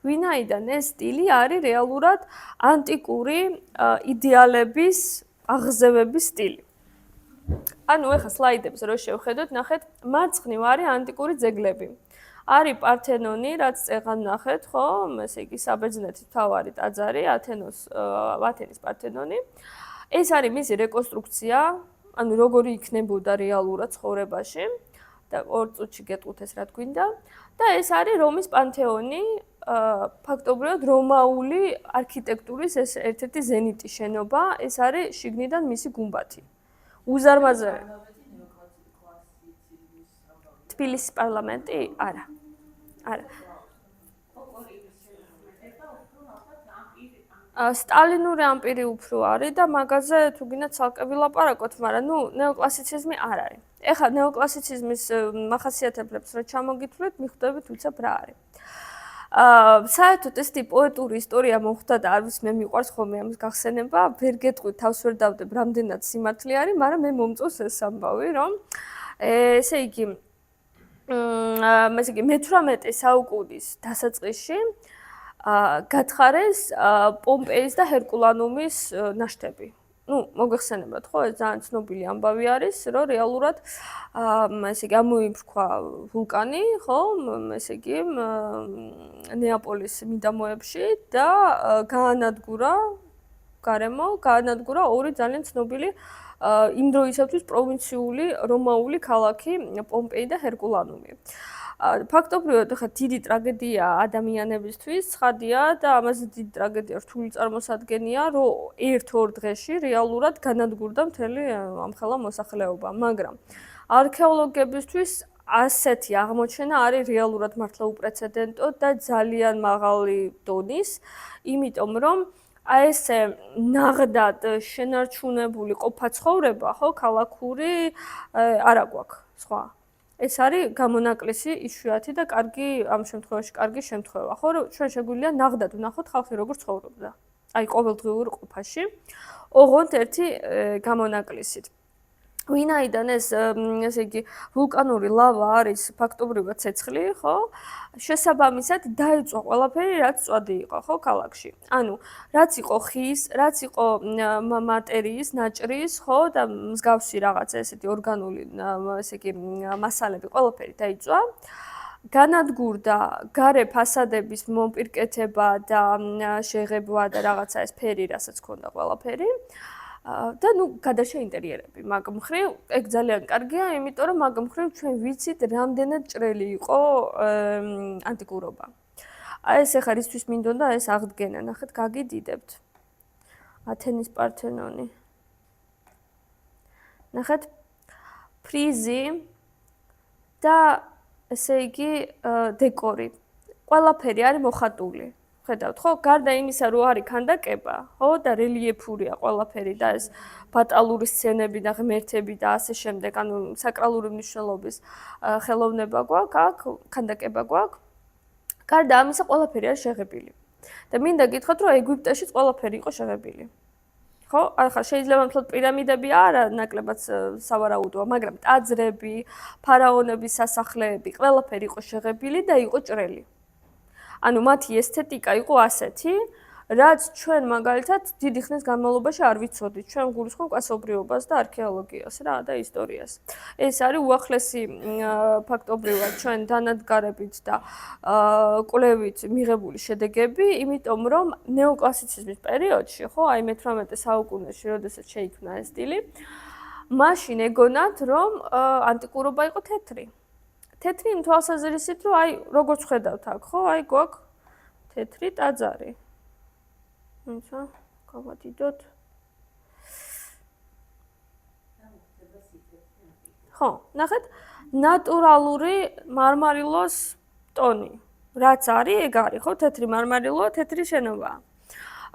ვინაიდან ეს სტილი არის რეალურად ანტიკური იდეალების აღზევების სტილი. ანუ ეხლა სლაიდებს რო შევხედოთ, ნახეთ, მარცხნივ არის ანტიკური ძეგლები. არის პართენონი, რაც წეღან ნახეთ, ხო? ესე იგი საბერძნეთის მთავარი ტაძარი, ათენის პართენონი. ეს არის მისი რეკონსტრუქცია, ანუ როგორი იქნებოდა რეალურად ცხოვრებაში და 2 წუთში გეტყვით ეს რა გვინდა და ეს არის რომის პანთეონი, ფაქტობრივად რომაული არქიტექტურის ეს ერთ-ერთი ზენიტი შენობა, ეს არის შიგნიდან მისი გუმბათი. უზარმაზარი. თბილისის პარლამენტი? არა. არა. სტალინური ამპირი უფრო არის და მაგაზე თუ გინდათ ცალკე ვილაპარაკოთ, მაგრამ ნუ ნეოკლასიციზმი არ არის. ეხლა ნეოკლასიციზმის მახასიათებლებს რო ჩამოგითვლით, მიხვდებით უცებ რა არის. საერთოდ ეს პოეტური ისტორია მოხდა და არ ვიცი მე მიყვარს ხოლმე ამის გახსენება, ვერ გეტყვით, თავს ვერ დავდებ, რამდენად სიმართლე არის, მაგრამ მე მომწონს ეს ამბავი, რომ ესე იგი მე-18 საუკუნის დასაწყისში გათხარეს პომპეის და ჰერკულანუმის ნაშთები. ნუ მოგეხსენებათ, ხო, ეს ძალიან ცნობილი ამბავი არის, რომ რეალურად ესე იგი ამოიფრქვა ვულკანი, ხო, ესე იგი ნეაპოლის მიდამოებში და გაანადგურა გარემო, გაანადგურა ორი ძალიან ცნობილი იმ დროისათვის პროვინციული რომაული ქალაქი პომპეი და ჰერკულანუმი. ფაქტობრივად ხა დიდი ტრაგედია ადამიანებისთვის, ცხადია და ამაზე დიდი ტრაგედია რთული წარმოსადგენია, რომ 1-2 დღეში რეალურად განადგურდა მთელი ამხელა მოსახლეობა, მაგრამ არქეოლოგებისთვის ასეთი აღმოჩენა არის რეალურად მართლა უპრეცედენტო და ძალიან მაღალი დონის, იმიტომ რომ აი ესე ნაღდად შენარჩუნებული ყოფა-ცხოვრება, ხო, ქალაქური არა გვაქვს, სხვა. ეს არის გამონაკლისი იშვიათი და კარგი ამ შემთხვევაში კარგი შემთხვევა, ხო, რომ ჩვენ შეგვიძლია ნაღდად ვნახოთ ხალხი როგორ ცხოვრობდა. აი ყოველდღიურ ყოფაში, ოღონდ ერთი გამონაკლისით. ვინაიდან ეს ესე იგი ვულკანური ლავა არის ფაქტობრივად ცეცხლი, ხო? შესაბამისად დაიწვა ყველაფერი, რაც წვადი იყო, ხო, ქალაქში. ანუ რაც იყო ხის, რაც იყო მატერიის, ნაჭრის, ხო, და მსგავსი რაღაცა ესეთი ორგანული ესე იგი მასალები, ყველაფერი დაიწვა. განადგურდა გარე ფასადების მომპირკეთება და შეღებვა და რაღაცა ეს ფერი, რასაც ჰქონდა ყველაფერი. და ნუ გადაშა ინტერიერები მაგ მხრივ ეგ ძალიან კარგია, იმიტომ რომ მაგ მხრივ ჩვენ ვიცით რამდენად ჭრელი იყო ანტიკურობა. აი ეს ახლა რისთვის მინდოდა ეს აღდგენა, ნახეთ, გაგიდიდებთ. ათენის პართენონი. ნახეთ, ფრიზი და ესე იგი დეკორი. ყველაფერი არის მოხატული. ხედავთ, ხო? გარდა იმისა, რომ არის ქანდაკება, ხო, და რელიეფურია ყველაფერი და ეს ბატალური სცენები და ღმერთები და ასე შემდეგ, ანუ საკრალური მნიშვნელობის ხელოვნება გვაქვს, აქ ქანდაკება გვაქვს. გარდა ამისა, ყველაფერი არის შეღებილი. და მინდა გითხრათ, რომ ეგვიპტეშიც ყველაფერი იყო შეღებილი. ხო? ახლა შეიძლება მთლად პირამიდები არა ნაკლებად სავარაუდოა, მაგრამ ტაძრები, ფარაონების სასახლეები, ყველაფერი იყო შეღებილი და იყო ჭრელი. ანუ მათი ესთეტიკა იყო ასეთი, რაც ჩვენ მაგალითად დიდი ხნის განმავლობაში არ ვიცოდით. ჩვენ გულისხმობ კაცობრიობას და არქეოლოგიას რა და ისტორიას. ეს არის უახლესი ფაქტობრივად ჩვენ დანადგარებით და კვლევით მიღებული შედეგები, იმიტომ რომ ნეოკლასიციზმის პერიოდში, ხო, აი მე-18 საუკუნეში, როდესაც შეიქმნა ეს სტილი, მაშინ ეგონათ, რომ ანტიკურობა იყო თეთრი. თეთრი იმ თვალსაზრისით, რომ აი როგორც ხედავთ აქ, ხო, აი გვაქვს თეთრი ტაძარი. ისა, გავადიდოთ. ხო, ნახეთ, ნატურალური მარმარილოს ტონი. რაც არის, ეგ არის, ხო, თეთრი მარმარილო, თეთრი შენობა.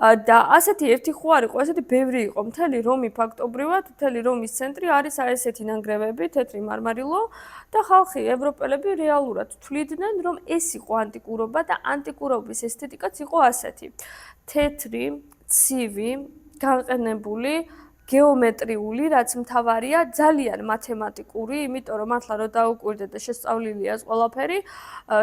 და ასეთი ერთი ხო არ იყო, ასეთი ბევრი იყო. მთელი რომი ფაქტობრივად, მთელი რომის ცენტრი არის აი ესეთი ნანგრევები, თეთრი მარმარილო და ხალხი, ევროპელები რეალურად თვლიდნენ, რომ ეს იყო ანტიკურობა და ანტიკურობის ესთეტიკაც იყო ასეთი. თეთრი, ცივი, განყენებული, გეომეტრიული, რაც მთავარია, ძალიან მათემატიკური, იმიტომ რომ მართლა რო დაუკვირდეთ და შესწავლილია ეს ყველაფერი,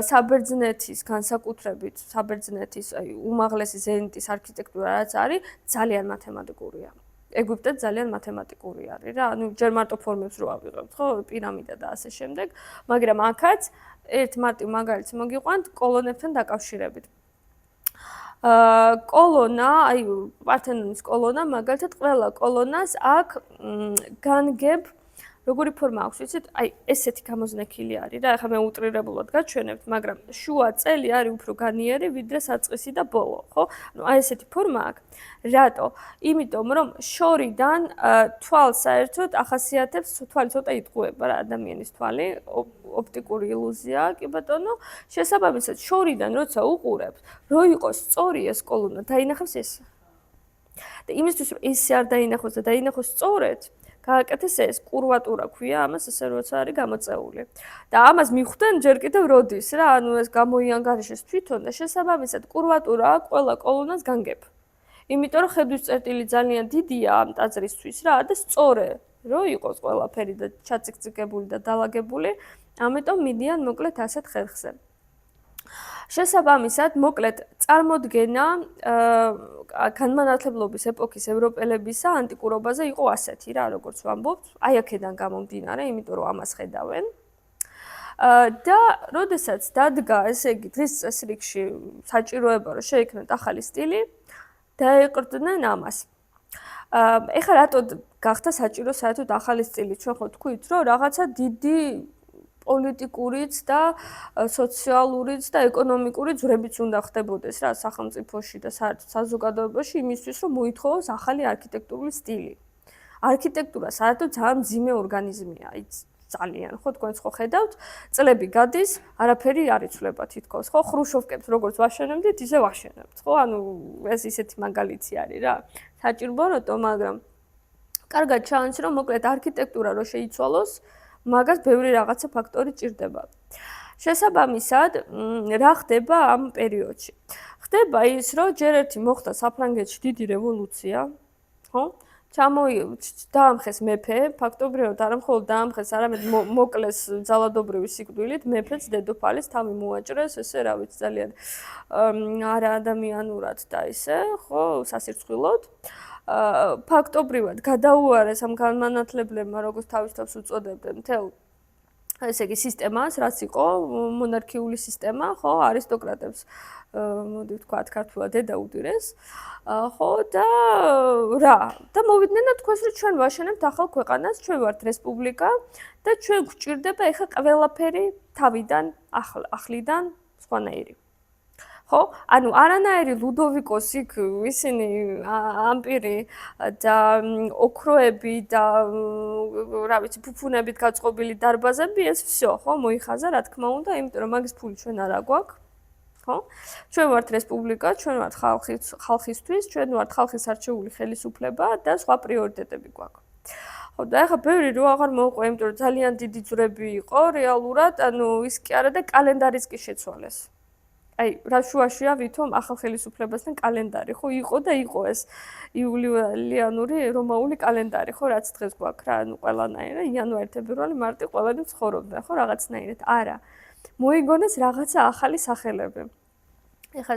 საბერძნეთის განსაკუთრებით, საბერძნეთის აი უმაღლესი ზენიტის არქიტექტურა რაც არის, ძალიან მათემატიკურია. ეგვიპტე ძალიან მათემატიკური არის რა, ანუ ჯერ მარტო ფორმებს რო ავიღებთ, ხო, პირამიდა და ასე შემდეგ, მაგრამ აქაც ერთ მარტივ მაგალითს მოგიყვანთ კოლონებთან დაკავშირებით. კოლონა, აი პართენონის კოლონა, მაგალითად ყველა კოლონას აქ განგებ როგორი ფორმა აქვს, ვიცით? აი ესეთი გამოზნექილი არის რა, ახლა მე უტრირებულად გაჩვენებთ, მაგრამ შუა წელი არის უფრო განიერი, ვიდრე საწყისი და ბოლო, ხო? ანუ აი ესეთი ფორმა აქვს. რატო? იმიტომ რომ შორიდან თვალს საერთოდ ახასიათებს, თვალი ცოტა იტყუება რა ადამიანის თვალი, ოპტიკური ილუზია, კი ბატონო, შესაბამისად შორიდან როცა უყურებთ, რო იყოს სწორი ეს კოლონა, დაინახავს ეს. და იმისთვის რომ ეს არ დაინახოს და დაინახოს სწორედ, გააკეთეს ეს კურვატურა ქვია ამას, ესე როცა არის გამოწეული. და ამას მიხვდნენ ჯერ კიდევ როდის რა, ანუ ეს გამოიანგარიშეს თვითონ და შესაბამისად კურვატურა ყველა კოლონას განგებ. იმიტომ რომ ხედვის წერტილი ძალიან დიდია ამ ტაძრისთვის რა და სწორე რო იყოს ყველაფერი და ჩაციკციკებული და დალაგებული, ამიტომ მიდიან მოკლედ ასეთ ხერხზე. შესაბამისად, მოკლედ წარმოდგენა განმანათლებლობის ეპოქის ევროპელებისა ანტიკურობაზე იყო ასეთი რა, როგორც ვამბობთ, აი აქედან გამომდინარე, იმიტომ რომ ამას ხედავენ. და როდესაც დადგა, ესე იგი, დღის წესრიგში საჭიროება, რომ შეიქმნათ ახალი სტილი, დაეყრდნენ ამას. ეხლა რატო გახდა საჭირო საერთოდ ახალი სტილი? ჩვენ ხო თქვით, რომ რაღაცა დიდი პოლიტიკურიც და სოციალურიც და ეკონომიკური ძვრებიც უნდა ხდებოდეს რა სახელმწიფოში და საერთოდ საზოგადოებაში იმისთვის, რომ მოითხოვოს ახალი არქიტექტურული სტილი. არქიტექტურა საერთოდ ძალიან მძიმე ორგანიზმია, ძალიან, ხო, თქვენც ხო ხედავთ, წლები გადის, არაფერი არ იცვლება თითქოს, ხო, ხრუშოვკებს როგორც ვაშენებდით, ისე ვაშენებთ, ხო, ანუ ეს ისეთი მაგალითი არის რა. საჭირო რატო, მაგრამ კარგად ჩანს, რომ მოკლედ არქიტექტურა რო შეიცვალოს, მაგას ბევრი რაღაცა ფაქტორი ჭირდება. შესაბამისად, რა ხდება ამ პერიოდში? ხდება ის, რომ ჯერ ერთი მოხდა საფრანგეთში დიდი რევოლუცია, ხო? დაამხეს მეფე, ფაქტობრივად არა მხოლოდ დაამხეს, არამედ მოკლეს ძალადობრივი სიკვდილით, მეფეც დედოფალის თავი მოაჭრეს, ესე რა ვიცი, ძალიან არაადამიანურად და ისე, ხო, სასირცხვილოდ. ფაქტობრივად გადაუარეს ამ განმანათლებლებმა, როგორც თავის თავს უწოდებდნენ, მთელ ესე იგი სისტემას, რაც იყო მონარქიული სისტემა, ხო, არისტოკრატებს მოდი ვთქვათ ქართულად დედა უდირეს. ხო და რა და მოვიდნენ და თქვენს რომ ჩვენ ვაშენებთ ახალ ქვეყანას, ჩვენ ვართ რესპუბლიკა და ჩვენ გვჭირდება ეხა ყველაფერი თავიდან, ახლიდან, სხვანაირი. ხო? ანუ არანაირი ლუდოვიკოს იქ ისინი ამპირი და ოქროები და რა ვიცი, ფუფუნებით გაწყობილი დარბაზები ეს всё, ხო, მოიხაზა, რა თქმა უნდა, იმიტომ რომ მაგის ფული ჩვენ არ აგვაქვს. ხო? ჩვენ ვართ რესპუბლიკა, ჩვენ ვართ ხალხისთვის, ჩვენ ვართ ხალხის არჩეული ხელისუფლება და სხვა პრიორიტეტები გვაქვს. ხო, და ახლა ბევრი რო აღარ მოუყვე, იმიტომ რომ ძალიან დიდი ძვრები იყო რეალურად, ანუ ის კი არა და კალენდარიც კი შეცვალეს. აი, რა შუაშია ვითომ ახალ ხელისუფლებასთან კალენდარი, ხო, იყო და იყო ეს იულიანური რომაული კალენდარი, ხო, რაც დღეს გვაქვს რა, ანუ ყველანაირად, იანვარი, თებერვალი, მარტი ყველანი ცხოვრობდნენ, ხო, რაღაცნაირად. არა. მოიგონეს რაღაცა ახალი სახელები. ეხლა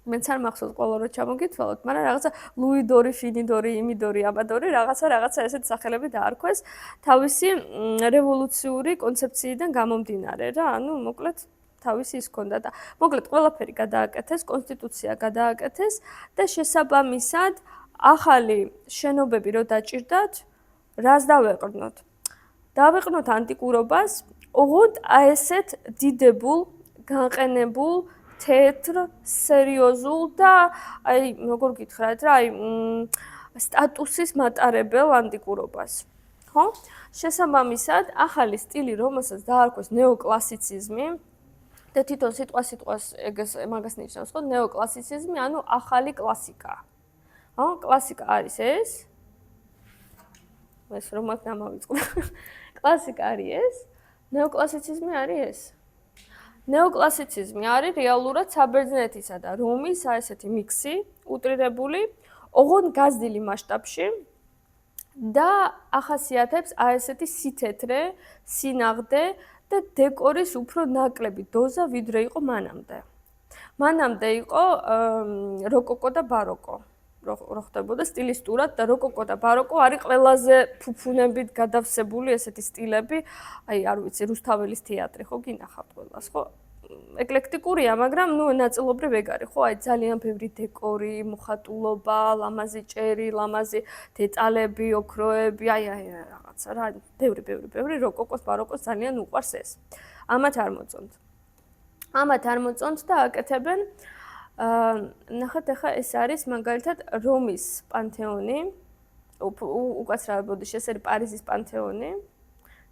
მეც არ მახსოვს ყველა რო ჩამოგითვალოთ, მაგრამ რაღაცა ლუიდორი, ფინიდორი, იმიდორი, ამადორი, რაღაცა ესეთ სახელები დაარქვეს თავისი რევოლუციური კონცეფციიდან გამომდინარე რა, ანუ მოკლედ თავისი ის ქონდა და მოკლედ ყველაფერი გადააკეთეს, კონსტიტუცია გადააკეთეს და შესაბამისად ახალი შენობები რო დაჭირდათ, რას დავეყრდნოთ? დავეყრდნოთ ანტიკურობას, ოღონდ ესეთ დიდებულ, განყენებულ, თეთრ, სერიოზულ და აი, როგორ გითხრათ რა, აი სტატუსის მატარებელ ანტიკურობას. ხო? შესაბამისად, ახალი სტილი, რომელსაც დაარქვეს ნეოკლასიციზმი, და თვითონ სიტყვას მაგას ნიშნავს, ხო, ნეოკლასიციზმი, ანუ ახალი კლასიკა. ხო, კლასიკა არის ეს. ეს რომ აქ დამავიწყდა. კლასიკა არის ეს. ნეოკლასიციზმი არის ეს. ნეოკლასიციზმი არის რეალურად საბერძნეთისა და რომის ესეთი მიქსი, უტრირებული, ოღონდ გაზრდილი მასშტაბში და ახასიათებს ესეთი სითეთრე, სინაღდე და დეკორის უფრო ნაკლები დოზა ვიდრე იყო მანამდე. მანამდე იყო როკოკო და ბაროკო. რო ხდებოდა სტილისტურად და როკოკო და ბაროკო არის ყველაზე ფუფუნებით გადავსებული ესეთი სტილები, აი არ ვიცი, რუსთაველის თეატრი ხო გინახავთ ყველას, ხო? ეკლექტიკურია, მაგრამ ნუ ნაწილობრივ ეგ არის, ხო? აი ძალიან ბევრი დეკორი, მოხატულობა, ლამაზი ჭერი, ლამაზი დეტალები, ოქროები, აი რაღაცა რა, ბევრი როკოკოს, ბაროკოს ძალიან უყვარს ეს. ამათ არ მოწონთ. ამათ არ მოწონთ და აკეთებენ ნახეთ ახლა ეს არის მაგალითად რომის პანთეონი, უკაცრავად ეს არის პარიზის პანთეონი.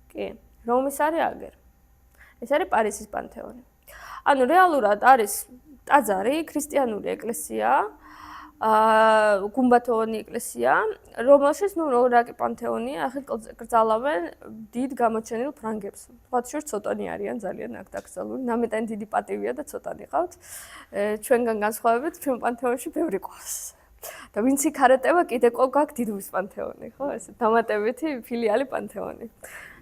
კი, რომის არის აგერ. ეს არის პარიზის პანთეონი. ანუ რეალურად არის ტაძარი, ქრისტიანული ეკლესია, გუმბათოვანი ეკლესია, რომელშიც ნუ რაკი პანთეონია, ახლა კრძალავენ დიდ გამოჩენილ ფრანგებს. მათ შორის ცოტანი არიან ძალიან აქ დაკრძალული, ნამეტანი დიდი პატივია და ცოტანი ყავთ. ჩვენგან განსხვავებით, ჩვენ პანთეონში ბევრი ყავს. და ვინც იქ არატევა, კიდე გაქვს დიდუბის პანთეონი, ხო, ესე დამატებითი ფილიალი პანთეონი.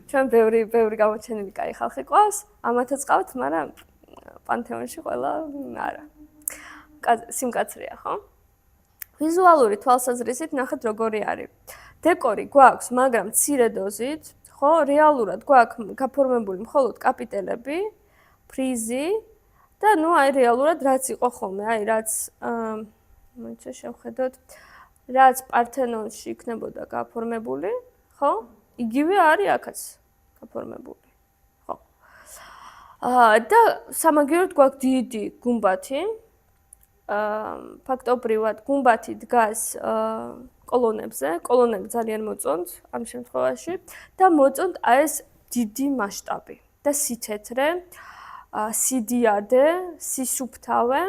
ჩვენ ბევრი გამოჩენილი კაი ხალხი ყავს, ამათაც ყავთ, მაგრამ პანთეონში ყველა არა. სიმკაცრეა, ხო? ვიზუალური თვალსაზრისით ნახეთ როგორი არის. დეკორი გვაქვს, მაგრამ მცირე დოზით, ხო, რეალურად გვაქვს გაფორმებული მხოლოდ კაპიტელები, ფრიზი და ნუ აი რეალურად რაც იყო ხოლმე, აი რაც მოიცა შევხედოთ, რაც პართენონში იქნებოდა გაფორმებული, ხო? იგივე არის აქაც გაფორმებული. ხო. და სამაგიეროდ გვაქვს დიდი გუმბათი. ფაქტობრივად გუმბათი დგას კოლონებზე, კოლონები ძალიან მოწონთ ამ შემთხვევაში და მოწონთ ეს დიდი მასშტაბი და სითეთრე, სიდიადე, სისუფთავე,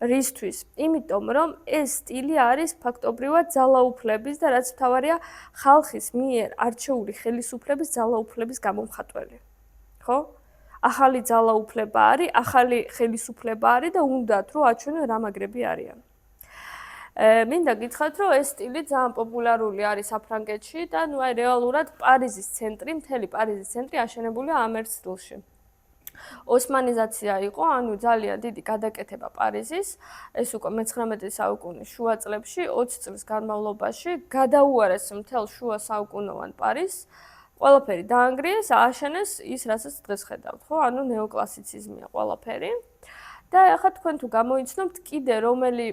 რისთვის? იმიტომ რომ ეს სტილი არის ფაქტობრივად ძალაუფლების და რაც მთავარია ხალხის მიერ არჩეული ხელისუფლების ძალაუფლების გამომხატველი. ხო? ახალი ძალაუფლება არის, ახალი ხელისუფლება არის და უნდათ რომ აჩვენონ რა მაგრები არიან. მინდა გითხრათ, რომ ეს სტილი ძალიან პოპულარული არის საფრანგეთში და ნუ აი რეალურად პარიზის ცენტრი, მთელი პარიზის ცენტრი აშენებულია ამ ერთ სტილში. ოსმანიზაცია იყო, ანუ ძალიან დიდი გადაკეთება პარიზის, ეს უკვე მე-19 საუკუნის შუა წლებში, 20 წლის განმავლობაში გადაუარეს მთელ შუა საუკუნოვან პარიზს. ყველაფერი დაანგრიეს, ააშენეს ის, რასაც დღეს ხედავთ, ხო? ანუ ნეოკლასიციზმია ყველაფერი. და ახლა თქვენ თუ გამოიცნობთ კიდე რომელი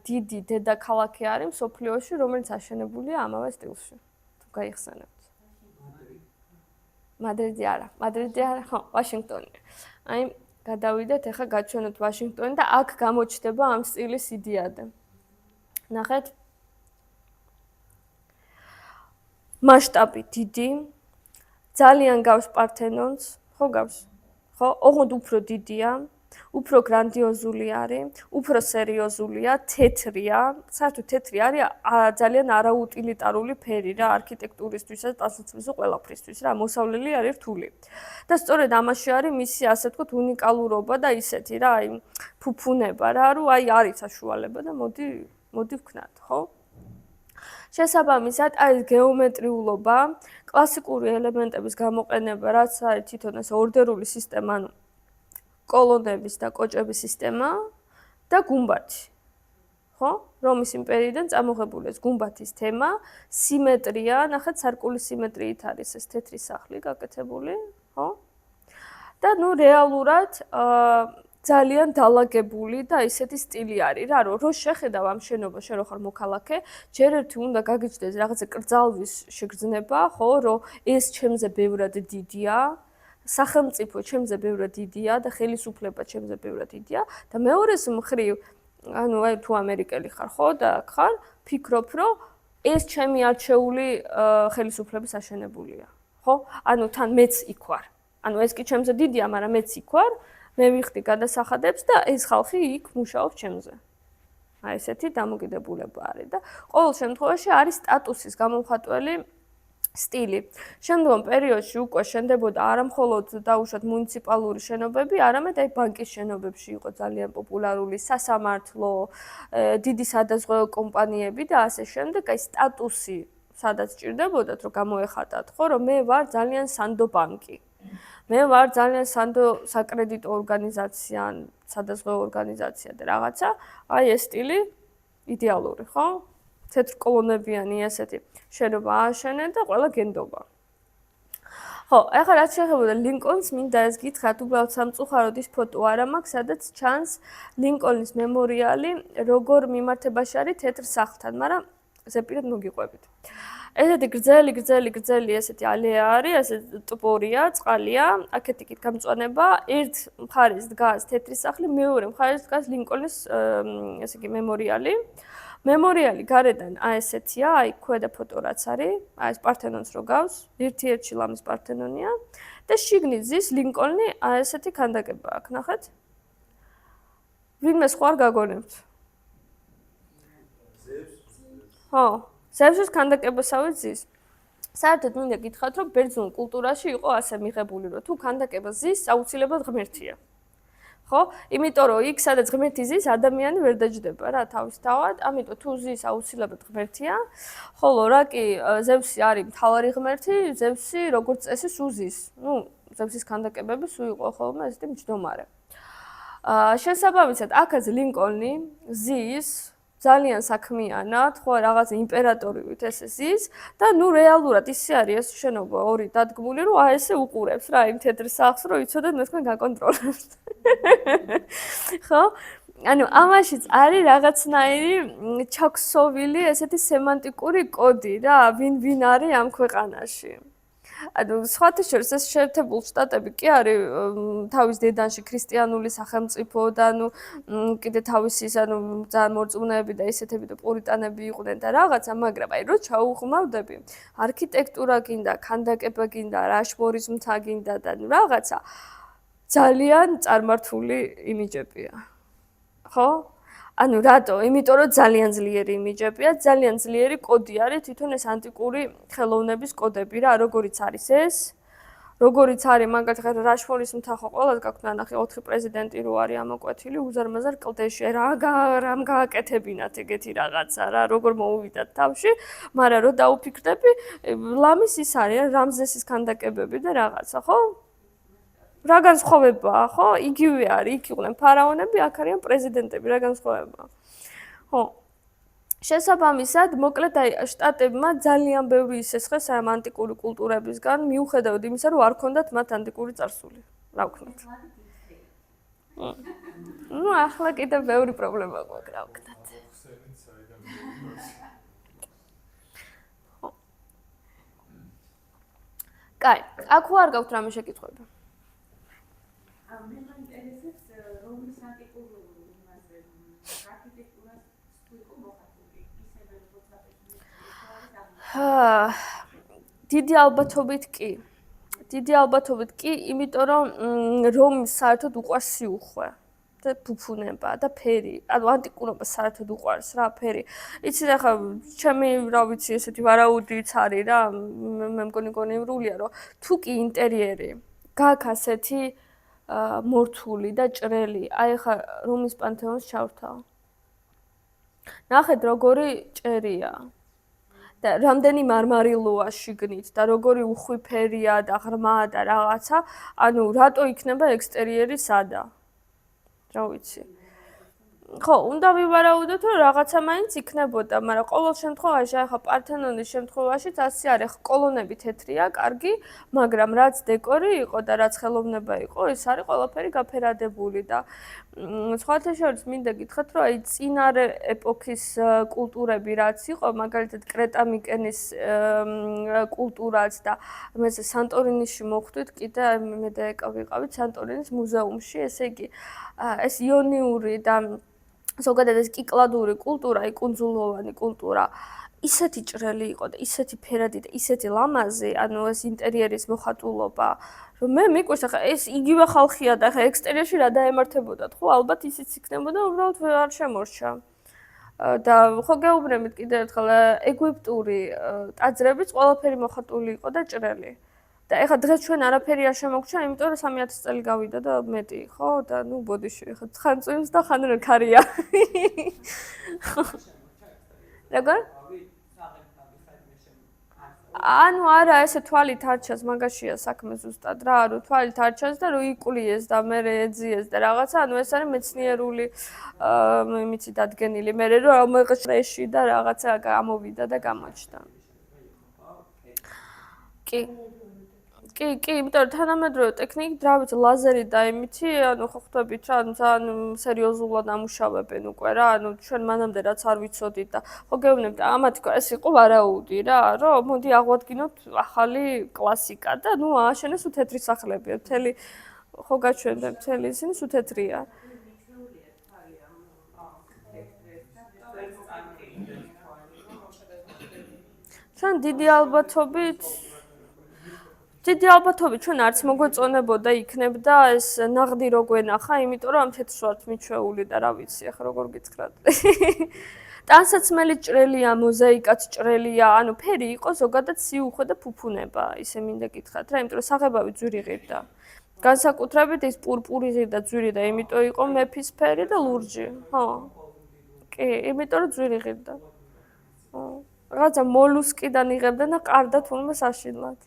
დიდი დედაქალაქი არის მსოფლიოში, რომელიც აშენებულია ამავე სტილში. თუ გაიხსენებთ. მადრიდი არა, ხო, ვაშინგტონი. აი, გადავიდეთ, ახლა გაჩვენოთ ვაშინგტონი და აქ გამოჩნდება ამ სტილის იდეადე. ნახეთ. მასშტაბი დიდი, ძალიან გავს პართენონს, ხო გავს? ხო, ოღონდ უფრო დიდია. უფრო გრანდიოზული არის, უფრო სერიოზულია, თეთრია. საერთოდ თეთრი არის ძალიან არაუტილიტარული ფერი რა არქიტექტურისთვისა და ტანსაცმლის ყველაფრისთვის რა, მოსავლელი არის რთული. და სწორედ ამაში არის მისი ასე ვთქვათ უნიკალურობა და ისეთი რა, აი ფუფუნება რა, რომ აი არის საშუალება და მოდი ვქნათ, ხო? შესაბამისად, აი გეომეტრიულობა, კლასიკური ელემენტების გამოყენება, რაც არის თვითონ ეს ორდერული სისტემა, ანუ კოლონების და კოჭების სისტემა და გუმბათი. ხო? რომის იმპერიიდან წამოღებული ეს გუმბათის თემა, სიმეტრია, ნახეთ სარკულის სიმეტრიით არის ეს თეთრი სახლი გაკეთებული, ხო? და ნუ რეალურად ძალიან დალაგებული და ისეთი სტილი არის რა, რომ შეხედავ ამ შენობას, შენ რო ხარ მოქალაქე, ჯერ ერთი უნდა გაგიჩნდეს რაღაცა კრძალვის შეგრძნება, ხო, რომ ეს ჩემზე ბევრად დიდია. სახელმწიფო ჩემზე ბევრად დიდია და ხელისუფლება ჩემზე ბევრად დიდია და მეორეს მხრივ, ანუ აი თუ ამერიკელი ხარ, ხო და აქ ხარ, ფიქრობ, რომ ეს ჩემი არჩეული ხელისუფლების აშენებულია, ხო? ანუ თან მეც იქ ვარ. ანუ ეს კი ჩემზე დიდია, მაგრამ მეც იქ ვარ, მე ვიხდი გადასახადებს და ეს ხალხი იქ მუშაობს ჩემზე. აი ესეთი დამოკიდებულება არის და ყოველ შემთხვევაში არის სტატუსის გამომხატველი სტილი. შემდგომ პერიოდში უკვე შენდებოდა არამხოლოდ დაუშვათ მუნიციპალური შენობები, არამედ აი ბანკის შენობებში იყო ძალიან პოპულარული სასამართლო, დიდი სადაზღვევო კომპანიები და ასე შემდეგ. აი სტატუსი, სადაც ჭირდებოდათ, რომ გამოეხატათ, ხო, რომ მე ვარ ძალიან სანდო ბანკი. მე ვარ ძალიან სანდო საკრედიტო ორგანიზაცია, სადაზღვევო ორგანიზაცია და რაღაცა. აი ეს სტილი იდეალური, ხო? თეთრ კოლონებიანი ესეთი შენობა ააშენე და ყველა გენდობა. ხო, ახლა რაც შეეხება ლინკოლნს, მინდა ეს გითხრათ, უბრალოდ სამწუხაროდ ის ფოტო არა მაქვს, სადაც ჩანს ლინკოლნის მემორიალი, როგორ მიმართებაში არის თეთრ სახლთან, მაგრამ ზეპირად მოგიყვებით. ესეთი გრძელი ესეთი ალეა არის, ესე ტბორია, წყალია, აქეთ იქით გამწვანება, ერთ მხარეს დგას თეთრი სახლი, მეორე მხარეს დგას ლინკოლნის ესე იგი მემორიალი. მემორიალი გარედან აი ესეთია, აი ქვედა ფოტო რაც არის, აი ეს პართენონს რო გავს, ერთ-ერთი ლამის პართენონია და შიგნით ზის ლინკოლნი აი ესეთი ქანდაკება აქვს, ნახეთ? ვინმე სხვა არ გაგონებთ? ხო, ზევსის ქანდაკებასავე ზის. საერთოდ მინდა გითხრათ, რომ ბერძნულ კულტურაში იყო ასე მიღებული, რომ თუ ქანდაკება ზის, აუცილებლად ღმერთია. ხო? იმიტომ რომ იქ სადაც ღმერთი ზის, ადამიანი ვერ დაჯდება რა თავისთავად, ამიტომ თუ ზის აუცილებლად ღმერთია, ხოლო რა კი ზევსი არის მთავარი ღმერთი, ზევსი როგორც წესი სუზის. ნუ ზევსის ქანდაკებები სულ იყო ხოლმე ესეთი მჯდომარე. შესაბამისად, აქაც ლინკოლნი ზის ძალიან საქმიანად, ხო, რაღაც იმპერატორივით ესე ზის და ნუ რეალურად ისე არის ეს შენობა ორი დადგმული, რომ აი ესე უყურებს რა იმ თეთრ სახლს, რომ იცოდეთ მე თქვენ გაკონტროლებთ. ხო? ანუ ამაშიც არის რაღაცნაირი ჩაქსოვილი ესეთი სემანტიკური კოდი რა, ვინ არის ამ ქვეყანაში. ანუ სხვათა შორის ეს შეერთებულ შტატები კი არის თავის დედანში ქრისტიანული სახელმწიფო და ანუ კიდე თავისი ანუ ძალიან მორწმუნეები და ისეთები და პურიტანები იყვნენ და რაღაცა, მაგრამ აი რო ჩაუღმავდები, არქიტექტურა გინდა, ქანდაკება გინდა, რაშმორიზმთა გინდა და რაღაცა ძალიან წარმართული იმიჯებია. ხო? ანუ რატო? იმიტომ რომ ძალიან ძლიერი იმიჯებია, ძალიან ძლიერი კოდი არის თვითონ ეს ანტიკური ხელოვნების კოდები რა, როგორიც არის ეს. როგორიც არის მაგალითად რაშფორის მთახო ყველას გაქვთ ნანახი 4 პრეზიდენტი რო არის ამოკვეთილი უზარმაზარ კლდეში რამ გააკეთებინათ ეგეთი რაღაცა რა როგორ მოუვიდათ თავში მაგრამ რო დაუფიქრდები ლამის ის არის რამზესის ქანდაკებები და რაღაცა ხო რა განსხვავებაა ხო იგივე არის იქ იყვნენ ფარაონები აქ არიან პრეზიდენტები რა განსხვავებაა ხო შესაბამისად, მოკლედ აი შტატებმა ძალიან ბევრი ისესხეს ამ ანტიკური კულტურებისგან, მიუხედავად იმისა, რომ არ ქონდათ მათ ანტიკური წარსული. რა ვქნათ? ნუ ახლა კიდევ ბევრი პრობლემა გვაქვს, რა ვქნათ. კაი, აქ არ გაქვთ რამე შეკითხვები? მე მაინტერესებს რომლის ანტიკურ იმაზე არქიტექტურას თუ იყო მოხატული ისევე როგორც დიდი ალბათობით კი. დიდი ალბათობით კი, იმიტომ რომ რომის საერთოდ უყვარს სიუხვე და ფუფუნება და ფერი. ანუ ანტიკურობა საერთოდ უყვარს რა ფერი. იცი ახლა ჩემი რა ვიცი ესეთი ვარაუდიც არის რა მე მგონი გონივრულია რომ თუ კი ინტერიერი გაქვს ასეთი მორთული და ჭრელი. აი ახლა რომის პანთეონს ჩავრთავ. ნახეთ როგორი ჭერია. და რამდენი მარმარილოა შიგნით და როგორი უხვი ფერია და ღრმა და რაღაცა, ანუ რატო იქნება ექსტერიერი სადა? რა ვიცი. ხო, უნდა ვივარაუდოთ, რომ რაღაცა მაინც იქნებოდა, მაგრამ ყოველ შემთხვევაში, ახლა პართენონის შემთხვევაშიც ასე არის, კოლონები თეთრია, კარგი, მაგრამ რაც დეკორი იყო და რაც ხელოვნება იყო, ეს არის ყველაფერი გაფერადებული და სხვათა შორის მინდა გითხრათ, რომ აი წინარე ეპოქის კულტურები რაც იყო, მაგალითად კრეტა-მიკენის კულტურაც და მე სანტორინიში მოხვდით კიდე მე და ეკა ვიყავით სანტორინის მუზეუმში, ესე იგი ეს იონიური და ზოგადად ეს კიკლადური კულტურა, კუნძულოვანი კულტურა ისეთი ჭრელი იყო და ისეთი ფერადი და ისეთი ლამაზი, ანუ ეს ინტერიერის მოხატულობა, რომ მე მიყვარს ახლა ეს იგივე ხალხია და ახლა ექსტერიერში რა დაემართებოდათ, ხო, ალბათ ისიც იქნებოდა, უბრალოდ არ შემორჩა. და ხო გეუბნებით კიდევ ერთხელ ეგვიპტური ტაძრებიც ყველაფერი მოხატული იყო და ჭრელი. და ეხლა დღეს ჩვენ არაფერი არ შემოგჩა, იმიტომ რომ 3000 წელი გავიდა და მეტი, ხო? და ნუ ბოდიში, ეხლა ხან წვიმს და ხან ქარია. როგორ? ანუ არა, ესე თვალით არ ჩანს, მაგაშია საქმე ზუსტად რა, რომ თვალით არ ჩანს და რომ იკვლიეს და მე ეძიეს და რაღაცა, ანუ ეს არის მეცნიერული იმითი დადგენილი, მე რომ ამოიღეში და რაღაცა გამოვიდა და გამოჩნდა. კი. კი, იმიტომ რომ თანამედროვე ტექნიკით, რა ვიცი, ლაზერი და იმითი, ანუ ხო ხვდებით რა, ანუ ძალიან სერიოზულად ამუშავებენ უკვე რა, ანუ ჩვენ მანამდე რაც არ ვიცოდით და ხო გეუბნებით, ამათი ეს იყო ვარაუდი რა, რომ მოდი აღვადგინოთ ახალი კლასიკა და ნუ ააშენეს უთეთრი სახლები, მთელი ხო გაჩვენდა, მთელი ისინი უთეთრია. ჩვენ დიდი ალბათობით ჩვენ არც მოგვეწონებოდა იქნებდა ეს ნაღდი რო გვენახა, იმიტომ რომ ამ თეთრს ვართ მიჩვეული და რა ვიცი, ახლა როგორ გითხრათ. ტანსაცმელი ჭრელია, მოზაიკაც ჭრელია, ანუ ფერი იყო ზოგადად სიუხვე და ფუფუნება, ისე მინდა გითხრათ რა, იმიტომ რომ საღებავი ძვირი ღირდა. განსაკუთრებით ის პურპური ღირდა ძვირი და იმიტომ იყო მეფის ფერი და ლურჯი, ხო. კი, იმიტომ რომ ძვირი ღირდა. ხო. რაღაცა მოლუსკიდან იღებდნენ და ყარდათ თუნდაც საშინლად.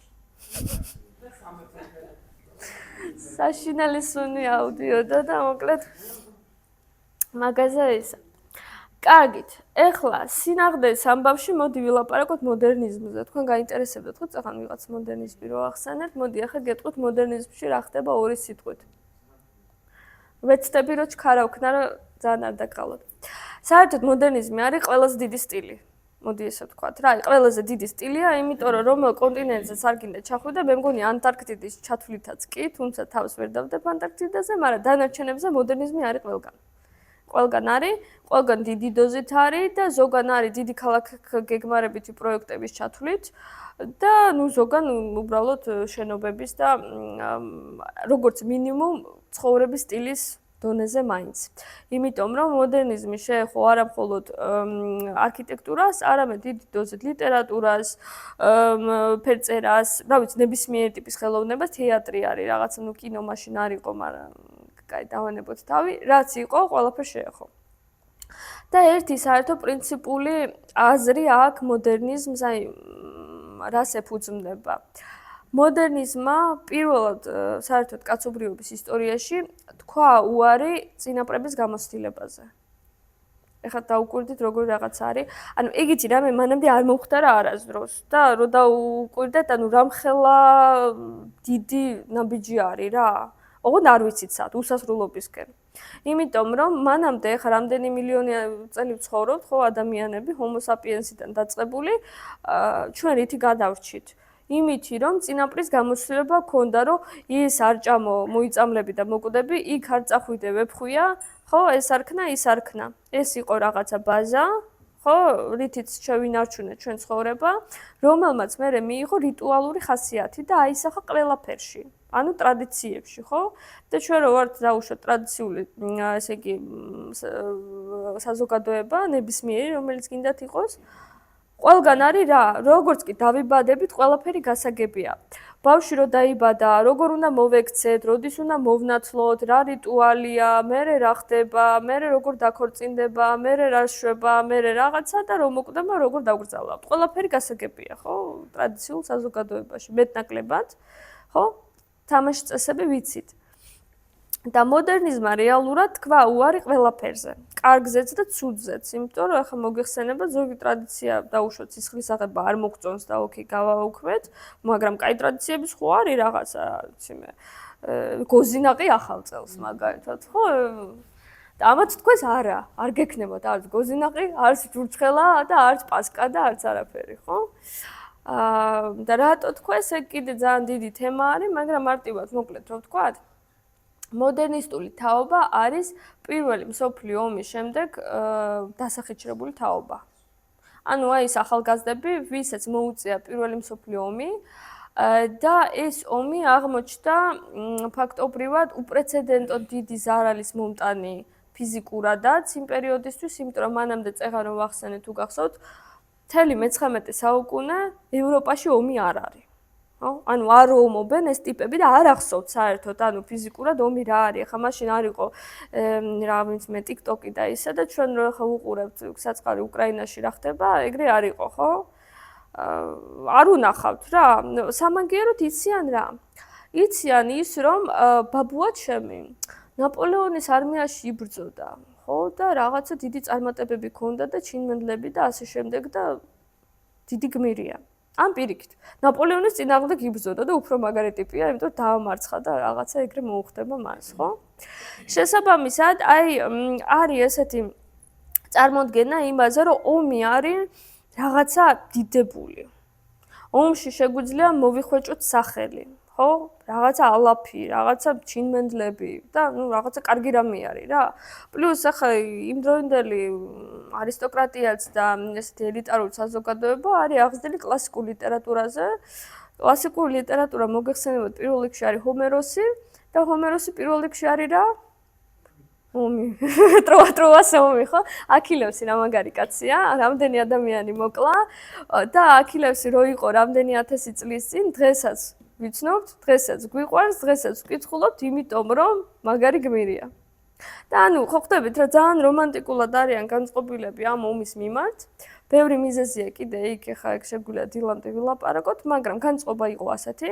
საშინელი სუნი აუდიოდა და მოკლედ მაგაზე ისა. კარგით, ეხლა სინაღდეს ამბავში მოდი ვილაპარაკოთ მოდერნიზმზე. თქვენ გაინტერესებდათ ხო წახან ვიღაც მოდერნიზმი რო ახსენეთ, მოდი ახლა გეტყვით მოდერნიზმში რა ხდება ორი სიტყვით. ვეცდები რომ ჩქარა ვქნა, რომ ძალიან არ დაგყალოთ. საერთოდ მოდერნიზმი არის ყველაზე დიდი სტილი. მოდი ესე ვთქვათ რა, ყველაზე დიდი სტილია, იმიტომ რომ რომელ კონტინენტზეც არ გინდა ჩახვიდე, მე მგონი ანტარქტიდის ჩათვლითაც კი, თუმცა თავს ვერ დავდებ ანტარქტიდაზე, მაგრამ დანარჩენებზე მოდერნიზმი არის ყველგან. ყველგან არის, ყველგან დიდი დოზით არის და ზოგან არის დიდი ქალაქ გეგმარებითი პროექტების ჩათვლით და ნუ ზოგან უბრალოდ შენობების და როგორც მინიმუმ ცხოვრების სტილის დონეზე მაინც. იმიტომ რომ მოდერნიზმი შეეხო არა მხოლოდ არქიტექტურას, არამედ დიდი დოზით ლიტერატურას, ფერწერას, რა ვიცი, ნებისმიერ ტიპის ხელოვნებას, თეატრი არის, რაღაცა კინო მაშინ არ იყო, მაგრამ კაი, დავანებოთ თავი, რაც იყო, ყველაფერს შეეხო. და ერთი საერთო პრინციპული აზრი აქვს მოდერნიზმს, აი რას ეფუძნება. მოდერნიზმმა პირველად საერთოდ კაცობრიობის ისტორიაში თქვა უარი წინაპრების გამოცდილებაზე. ეხლა დაუკვირდით როგორი რაღაც არის. ანუ ეგეთი რამე მანამდე არ მომხდარა არასდროს და რო დაუკვირდეთ, ანუ რამხელა დიდი ნაბიჯი არის რა. ოღონდ არ ვიცით სად, უსასრულობისკენ. იმიტომ რომ მანამდე ეხლა რამდენი მილიონი წელი ვცხოვრობთ, ხო, ადამიანები, Homo sapiens-იდან დაწყებული, ჩვენ რითი გადავრჩით? იმითი, რომ წინაპრის გამოცდილება ჰქონდა, რომ ის არ ჭამო მოიწამლები და მოკვდები, იქ არ წახვიდე ვეფხვია, ხო, ეს არქნა, ის არქნა. ეს იყო რაღაცა ბაზა, ხო, რითიც შევინარჩუნეთ ჩვენ ცხოვრება, რომელმაც მერე მიიღო რიტუალური ხასიათი და აისახა ყველაფერში. ანუ ტრადიციებში, ხო? და ჩვენ რო ვართ დაუშვათ ტრადიციული, ესე იგი, საზოგადოება, ნებისმიერი, რომელიც გინდათ იყოს, ყველგან არის რა, როგორც კი დავიბადებით, ყველაფერი გასაგებია. ბავშვი რო დაიბადა, როგორ უნდა მოვექცეთ, როდის უნდა მოვნათლოთ, რა რიტუალია, მერე რა ხდება, მერე როგორ დაქორწინდება, მერე რა შვება, მერე რაღაცა და რომ მოკვდება, როგორ დაგრძალავთ. ყველაფერი გასაგებია, ხო? ტრადიციულ საზოგადოებაში მეტნაკლებად, ხო? თამაშის წესები ვიცით. და მოდერნიზმმა რეალურად თქვა უარი ყველაფერზე. კარგზეც და ცუდზეც, იმიტომ რომ ახლა მოგეხსენება ზოგი ტრადიცია დაუშვათ სისხლის აღება არ მოგწონს და ოკეი გავაუქმეთ, მაგრამ კაი ტრადიციების ხო არის რაღაცა, ვიცი მე, გოზინაყი ახალ წელს მაგალითად, ხო? და ამათ თქვეს არა, არ გექნებათ არც გოზინაყი, არც ჯურჩხელა და არც პასკა და არც არაფერი, ხო? და რატო თქვეს, ეგ კიდე ძალიან დიდი თემა არის, მაგრამ მარტივად მოკლედ რომ ვთქვათ, მოდერნისტული თაობა არის პირველი მსოფლიო ომის შემდეგ დასახიჩრებული თაობა. ანუ აი ეს ახალგაზრდები, ვისაც მოუწია პირველი მსოფლიო ომი და ეს ომი აღმოჩნდა ფაქტობრივად უპრეცედენტოდ დიდი ზარალის მომტანი ფიზიკურადაც იმ პერიოდისთვის, იმიტომ რომ მანამდე წეღარ რომ ვახსენეთ თუ გახსოვთ, მთელი მე-19 საუკუნე ევროპაში ომი არ არის. ანუ არ ომობენ ეს ტიპები და არ ახსოვთ საერთოდ, ანუ ფიზიკურად ომი რა არის. ახლა მაშინ არ იყო რა ვიცი მე TikTok-ი და ისა და ჩვენ რო ახლა უყურებთ საწყარი უკრაინაში რა ხდება, ეგრე არ იყო, ხო? არ უნახავთ რა. სამაგიეროდ იციან რა. იციან ის, რომ ბაბუა ჩემი ნაპოლეონის არმიაში იბრძოდა, ხო? და რაღაცა დიდი წარმატებები ჰქონდა და ჩინმენდლები და ასე შემდეგ და დიდი გმირია. ამ პირიქით, ნაპოლეონის წინააღმდეგ იბრძოდა და უფრო მაგარი ტიპია, იმიტომ რომ დაამარცხა და რაღაცა ეგრე მოუხდება მას, ხო? შესაბამისად, აი არის ესეთი წარმოდგენა იმაზე, რომ ომი არის რაღაცა დიდებული. ომში შეგვიძლია მოვიხვეჭოთ სახელი, ხო? რაღაცა ალაფი, რაღაცა ჩინმენდლები და ნუ რაღაცა კარგი რამე არის რა. პლუს ახლა იმ დროინდელი არისტოკრატიაც და ესეთი ელიტარული საზოგადოება არის აღზრდილი კლასიკურ ლიტერატურაზე. კლასიკური ლიტერატურა მოგეხსენებათ პირველ რიგში არის ჰომეროსი და ჰომეროსი პირველ რიგში არის რა? ომი. ტროას ომი, ხო? აქილევსი რა მაგარი კაცია, რამდენი ადამიანი მოკლა და აქილევსი რო იყო რამდენი 1000 წლის წინ, დღესაც ვიცნობთ, დღესაც გვიყვარს, დღესაც ვკითხულობთ, იმიტომ რომ მაგარი გმირია. და ანუ ხო ხვდებით რა ძალიან რომანტიკულად არიან განწყობილები ამ ომის მიმართ. ბევრი მიზეზია კიდე იქ ეხა ეგ შეგვიძლია დილამდე ვილაპარაკოთ, მაგრამ განწყობა იყო ასეთი.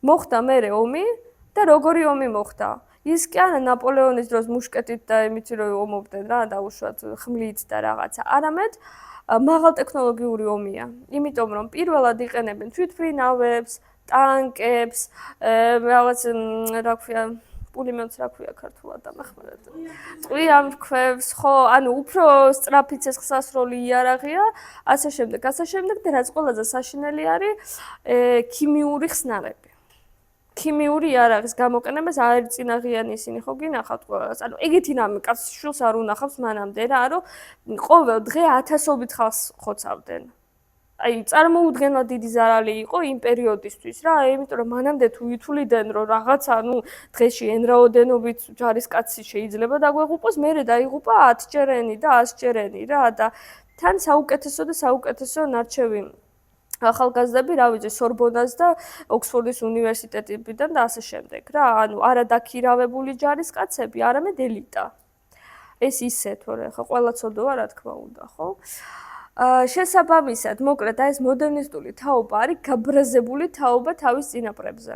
მოხდა მერე ომი და როგორი ომი მოხდა? ის კი არა ნაპოლეონის დროს მუშკეტით და იმითი რომ ომობდნენ რა, დაუშვათ ხმლით და რაღაცა. არამედ მაღალტექნოლოგიური ომია. იმიტომ რომ პირველად იყენებენ თვითმფრინავებს, ტანკებს, რაღაც რა ქვია, პულემეტს რა ქვია ქართულად დამახმარეთ. ტყვიამრქვევს, ხო, ანუ უფრო სწრაფი ცეცხლსასროლი იარაღია, ასე შემდეგ და რაც ყველაზე საშინელი არის, ქიმიური ხსნარები. ქიმიური იარაღის გამოყენებას აერწინაღიანი ისინი ხო გინახავთ ყველას. ანუ ეგეთი რამე კაცს შულს არ უნახავს მანამდე რა, რომ ყოველ დღე 1000-ობით ხალხს ხოცავდნენ. აი წარმოუდგენლად დიდი ზარალი იყო იმ პერიოდისთვის რა, იმიტომ რომ მანამდე თუ ითვლიდნენ რომ რაღაცა, დღეში n რაოდენობით ჯარისკაცი შეიძლება დაგვეღუპოს, მერე დაიღუპა 10-ჯერენი და 100-ჯერენი რა და თან საუკეთესო და საუკეთესო ნარჩევი ახალგაზრდები, რა ვიცი, სორბონას და ოქსფორდის უნივერსიტეტებიდან და ასე შემდეგ რა, ანუ არა დაქირავებული ჯარისკაცები, არამედ ელიტა. ეს ისე თორე ხო ყველა ცოდოა რა თქმა უნდა, ხო? შესაბამისად, მოკლედ ეს მოდერნისტული თაობა არის გაბრაზებული თაობა თავის წინაპრებზე.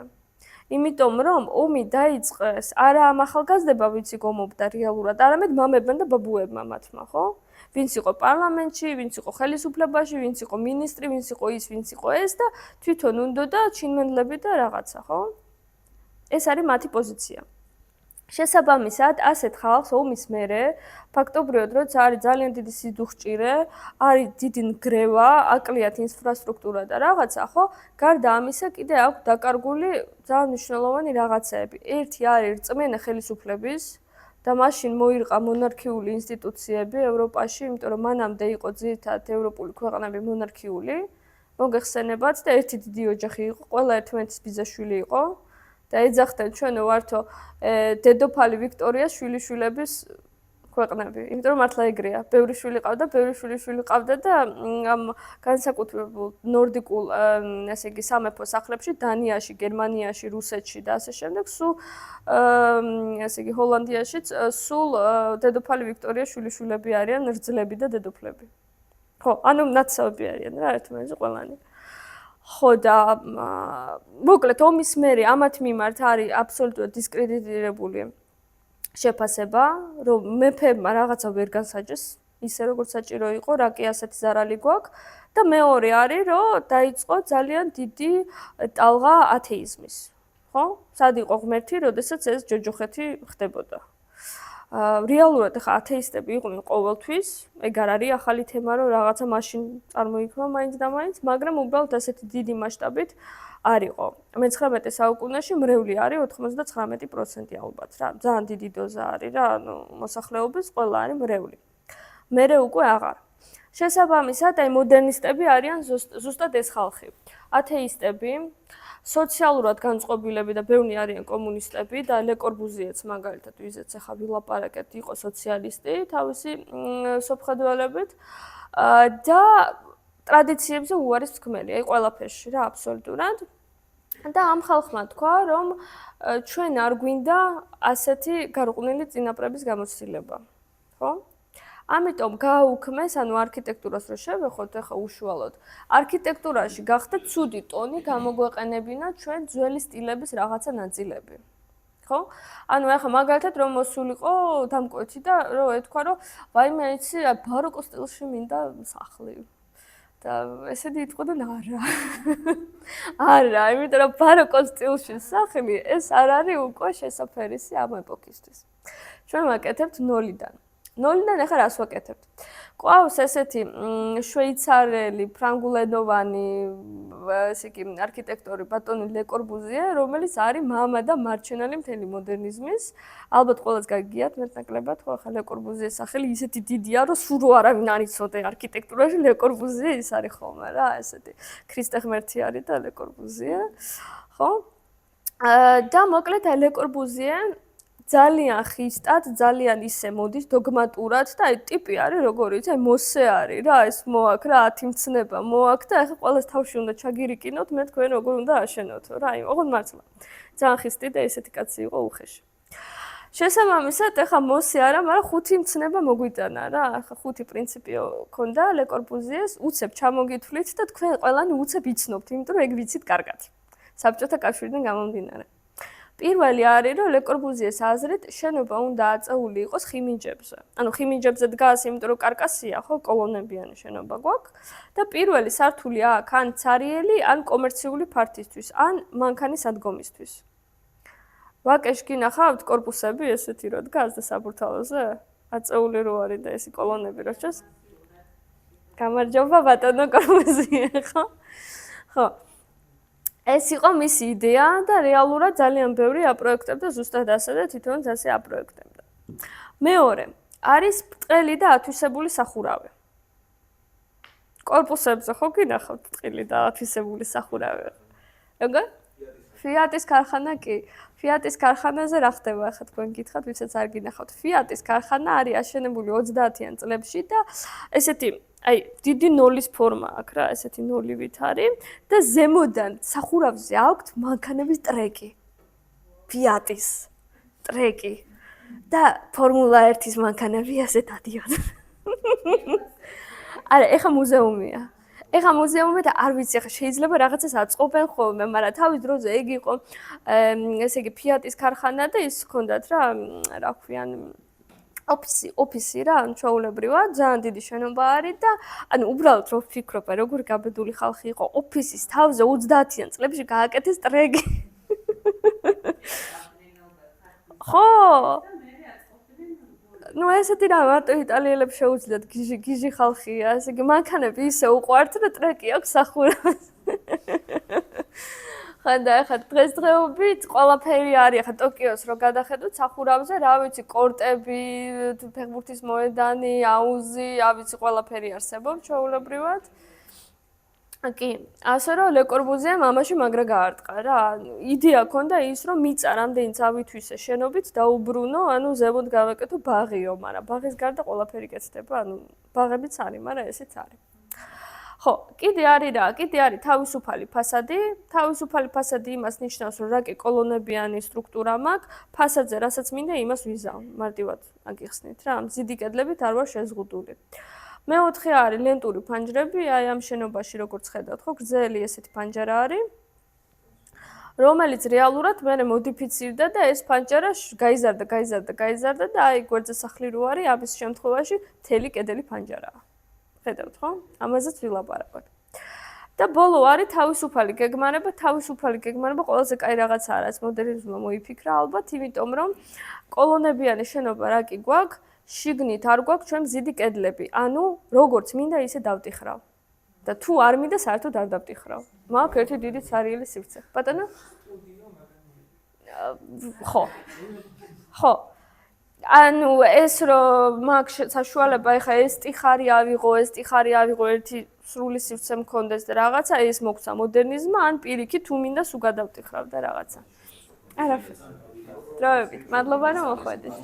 იმიტომ რომ ომი დაიწყეს არა ამ ახალგაზრდებმა, ვინც იგომობდა რეალურად, არამედ მამებმა და ბაბუებმა მათმა, ხო? ვინც იყო პარლამენტში, ვინც იყო ხელისუფლებაში, ვინც იყო მინისტრი, ვინც იყო ის, ვინც იყო ეს და თვითონ უნდოდა ჩინმენდლები და რაღაცა, ხო? ეს არის მათი პოზიცია. შესაბამისად, ასეთ ხალხს ომის მერე ფაქტობრივად, როცა არის ძალიან დიდი სიდუხჭირე, არის დიდი ნგრევა, აკლიათ ინფრასტრუქტურა და რაღაცა, ხო? გარდა ამისა, კიდე აქვს დაკარგული ძალიან მნიშვნელოვანი რაღაცეები. ერთი არის რწმენა ხელისუფლების და მაშინ მოირყა მონარქიული ინსტიტუციები ევროპაში, იმიტომ რომ მანამდე იყო ძირითადად ევროპული ქვეყნები მონარქიული. მოგეხსენებათ და ერთი დიდი ოჯახი იყო, ყველა ერთმანეთის ბიძაშვილი იყო. და ეძახდნენ ჩვენო ვართო დედოფალი ვიქტორიას შვილიშვილების ქვეყნები. იმიტომ რომ მართლა ეგრეა. ბევრი შვილი ყავდა, ბევრი შვილიშვილი ყავდა და ამ განსაკუთრებულ ნორდიკულ, ესე იგი, სამეფო სახლებში, დანიაში, გერმანიაში, რუსეთში და ასე შემდეგ, სულ ესე იგი, ჰოლანდიაშიც სულ დედოფალი ვიქტორიას შვილიშვილები არიან, რძლები და დედოფლები. ხო, ანუ ნაცავები არიან რა, ერთმანეთზე ყველანი. ხო და მოკლედ ომის მერე ამათ მიმართ არის აბსოლუტურად დისკრედიტირებული შეფასება, რომ მეფებმა რაღაცა ვერ განსაჯეს, ისე როგორც საჭირო იყო, რა კი ასეთი ზარალი გვაქვს და მეორე არის, რომ დაიწყო ძალიან დიდი ტალღა ათეიზმის, ხო? სად იყო ღმერთი, როდესაც ეს ჯოჯოხეთი ხდებოდა. რეალურად ახლა ათეისტები იყვნენ ყოველთვის, ეგ არ არის ახალი თემა, რომ რაღაცა მაშინ წარმოიქმნა მაინც და მაინც, მაგრამ უბრალოდ ასეთი დიდი მასშტაბით არ იყო. მე-19 საუკუნეში მრევლი არის 99% ალბათ რა, ძალიან დიდი დოზა არის რა, ანუ მოსახლეობის ყველა არის მრევლი. მერე უკვე აღარ. შესაბამისად, აი მოდერნისტები არიან ზუსტად ეს ხალხი. ათეისტები, სოციალურად განწყობილები და ბევრი არიან კომუნისტები და ლე კორბუზიეც მაგალითად ვიზეც ახლა ვილაპარაკეთ იყო სოციალისტი თავისი სოფხედველებით და ტრადიციებზე უარის თქმელი, აი ყველაფერში რა აბსოლუტურად. და ამ ხალხმა თქვა, რომ ჩვენ არ გვინდა ასეთი გარყვნილი წინაპრების გამოცდილება, ხო? ამიტომ გააუქმეს, ანუ არქიტექტურას რო შევეხოთ, ახლა უშუალოდ, არქიტექტურაში გახდა ცუდი ტონი გამოგვეყენებინა ჩვენ ძველი სტილების რაღაცა ნაწილები. ხო? ანუ ახლა მაგალითად რომ მოსულიყო დამკვეთი და რომ ეთქვა, რომ ვაიმე იცი, ბაროკოს სტილში მინდა სახლი. და ესეთი იტყოდნენ არა. არა, იმიტომ რომ ბაროკოს სტილში სახლი ეს არ არის უკვე შესაფერისი ამ ეპოქისთვის. ჩვენ ვაკეთებთ ნოლიდან. ნოლიდან ახლა რას ვაკეთებთ? ყავს ესეთი შვეიცარელი, ფრანგულენოვანი, ესე იგი, არქიტექტორი ბატონი ლე კორბუზიე, რომელიც არის მამა და მარჩენალი მთელი მოდერნიზმის. ალბათ ყველას გაგიგიათ მეტნაკლებად, ხო, ახლა ლე კორბუზიეს სახელი ისეთი დიდია, რომ სულ არავინ არ იცოდე არქიტექტურაში ლე კორბუზიე ის არის ხოლმე რა, ესეთი. ქრისტე ღმერთი არის და ლე კორბუზიე, ხო? და მოკლედ ლე კორბუზიე ძალიან ხისტად, ძალიან ისე მოდის დოგმატურად და აი ტიპი არის როგორიც, აი მოსე არის რა, ეს მოაქ რა 10 მცნება მოაქ და ახლა ყველას თავში უნდა ჩაგირიკინოთ, მე თქვენ როგორ უნდა აშენოთო რა, აი ოღონდ მართლა. ძალიან ხისტი და ესეთი კაცი იყო უხეში. შესაბამისად, ახლა მოსე არა, მაგრამ 5 მცნება მოგვიტანა რა, ახლა 5 პრინციპი ქონდა ლე კორბუზიეს, უცებ ჩამოგითვლით და თქვენ ყველანი უცებ იცნობთ, იმიტომ რომ ეგ ვიცით კარგად. საბჭოთა კავშირიდან გამომდინარე. პირველი არის, რომ ლე კორბუზიეს აზრით შენობა უნდა აწეული იყოს ხიმინჯებზე. ანუ ხიმინჯებზე დგას, იმიტომ რომ კარკასია, ხო, კოლონებიანი შენობა გვაქვს და პირველი სართული აქ ან ცარიელი, ან კომერციული ფართისთვის, ან მანქანის ადგომისთვის. ვაკეში გინახავთ კორპუსები ესეთი რო დგას და საბურთალოზე? აწეული რო არის და ესი კოლონები რო ჩას? გამარჯობა ბატონო კორბუზიე, ხო? ხო. ეს იყო მისი იდეა და რეალურად ძალიან ბევრი აპროექტებდა ზუსტად ასე და თვითონაც ასე აპროექტებდა. მეორე, არის ბრტყელი და ათვისებული სახურავი. კორპუსებზე ხო გინახავთ ტყილი და ათვისებული სახურავი. როგორ? Fiat-ის ქარხანა კი. Fiat-ის ქარხანაზე რა ხდება ახლა თქვენ გითხათ, ვისაც არ გინახავთ. Fiat-ის ქარხანა არის აშენებული 30-იან წლებში და ესეთი აი დიდი ნოლის ფორმა აქვს რა, ესეთი ნოლივით არის და ზემოდან სახურავზე აქვს მანქანების ტრეკი. Fiat-ის ტრეკი. და ფორმულა 1-ის მანქანები ასე დადიოდნენ. არა, ეხა მუზეუმია. ეხა მუზეუმი და არ ვიცი, ეხა შეიძლება რაღაცას აწყობენ ხოლმე, მაგრამ თავის დროზე ეგ იყო ესე იგი Fiat-ის ქარხანა და ის ჰქონდათ რა ქვიან ოფისი რა, ჩვეულებრივად, ძალიან დიდი შენობა არის და ანუ უბრალოდ რო ვფიქრობ, როგორი გაბედული ხალხი იყო, ოფისის თავზე 30-იან წლებში გააკეთეს ტრეკი. ხო ну ესეთი რა მარტო იტალიელებს შეუძლიათ გიჟი ხალხია, ესე იგი მანქანები ისე უყვართ და ტრეკი აქვს სახურავზე. ხანდა ახლა დღესდღეობით ყველაფერი არის, ახლა ტოკიოს რო გადახედოთ სახურავზე, რა ვიცი, კორტები, ფეხბურთის მოედანი, აუზი, რა ვიცი, ყველაფერი არსებობს ჩვეულებრივად. კი, ასე რომ ლე კორბუზიემ ამაში მაგრა გაარტყა რა. იდეა ჰქონდა ის, რომ მიწა რამდენიც ავითვისე შენობით დაუბრუნო, ანუ ზემოთ გავაკეთო ბაღიო, მაგრამ ბაღის გარდა ყველაფერი კეთდება, ანუ ბაღებიც არის, მაგრამ ესეც არის. ხო, კიდე არის რა, კიდე არის თავისუფალი ფასადი. თავისუფალი ფასადი იმას ნიშნავს, რომ რაკი კოლონებიანი სტრუქტურა მაქვს, ფასადზე რასაც მინდა იმას ვიზავ, მარტივად აგიხსნით რა, მზიდი კედლებით არ ვარ შეზღუდული. მეოთხე არის ლენტური ფანჯრები, აი ამ შენობაში როგორც ხედავთ, ხო, გრძელი ესეთი ფანჯარა არის, რომელიც რეალურად მე მოდიფიცირდა და ეს ფანჯარა გაიზარდა და აი გვერდზე სახლი რო არის, ამის შემთხვევაში მთელი კედელი ფანჯარაა. ხედავთ, ხო? ამაზეც ვილაპარაკოთ. და ბოლო არის თავისუფალი გეგმარება, ყველაზე კაი რაღაცაა, რაც მოდერნიზმმა მოიფიქრა ალბათ, იმიტომ რომ კოლონებიანი შენობა რა კი გვაქვს, შიგნით არ გვაქვს ჩვენ მზიდი კედლები, ანუ როგორც მინდა ისე დავტიხრავ. და თუ არ მინდა საერთოდ არ დავტიხრავ. მაქვს ერთი დიდი ცარიელი სივრცე. ბატონო? ხო. ხო. ანუ ეს რომ მაქვს საშუალება ეხა ეს ტიხარი ავიღო ერთი სრული სივრცე მქონდეს და რაღაცა ეს მოგცა მოდერნიზმმა, ან პირიქით თუ მინდა სულ გადავტიხრავ და რაღაცა. არაფერი. დროებით, მადლობა რომ მოხვედით.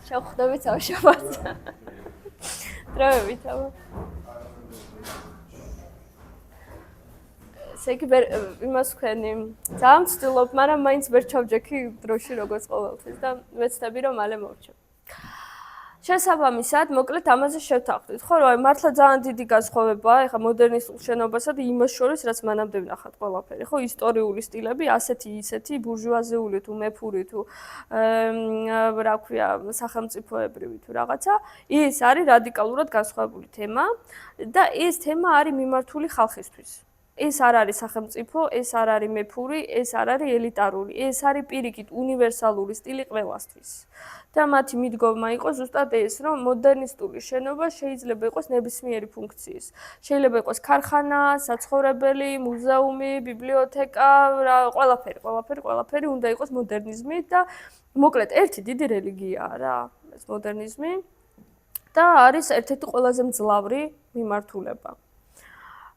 შევხვდებით სამშაბათს. დროებით, აბა. ესე იგი იმას ვქენი, ძალიან ვცდილობ, მაგრამ მაინც ვერ ჩავჯექი დროში როგორც ყოველთვის და ვეცდები რომ მალე მოვჩე. შესაბამისად, მოკლედ ამაზე შევთანხმდით, ხო, რომ მართლა ძალიან დიდი განსხვავებაა ახლა მოდერნისტულ შენობასა და იმას შორის, რაც მანამდე ვნახავთ ყველაფერი, ხო, ისტორიული სტილები, ასეთი, ისეთი, ბურჟუაზიული თუ მეფური თუ რა ქვია, სახელმწიფოებრივი თუ რაღაცა, ის არის რადიკალურად განსხვავებული თემა და ეს თემა არის მიმართული ხალხისთვის. ეს არ არის სახელმწიფო, ეს არ არის მეფური, ეს არ არის ელიტარული, ეს არის პირიქით უნივერსალური სტილი ყველასთვის. და მათი მიდგომა იყო ზუსტად ეს, რომ მოდერნისტული შენობა შეიძლება იყოს ნებისმიერი ფუნქციის. შეიძლება იყოს ქარხანა, საცხოვრებელი, მუზეუმი, ბიბლიოთეკა, ყველაფერი უნდა იყოს მოდერნიზმით და მოკლედ ერთი დიდი რელიგიაა რა, ეს მოდერნიზმი და არის ერთ-ერთი ყველაზე მძლავრი მიმართულება.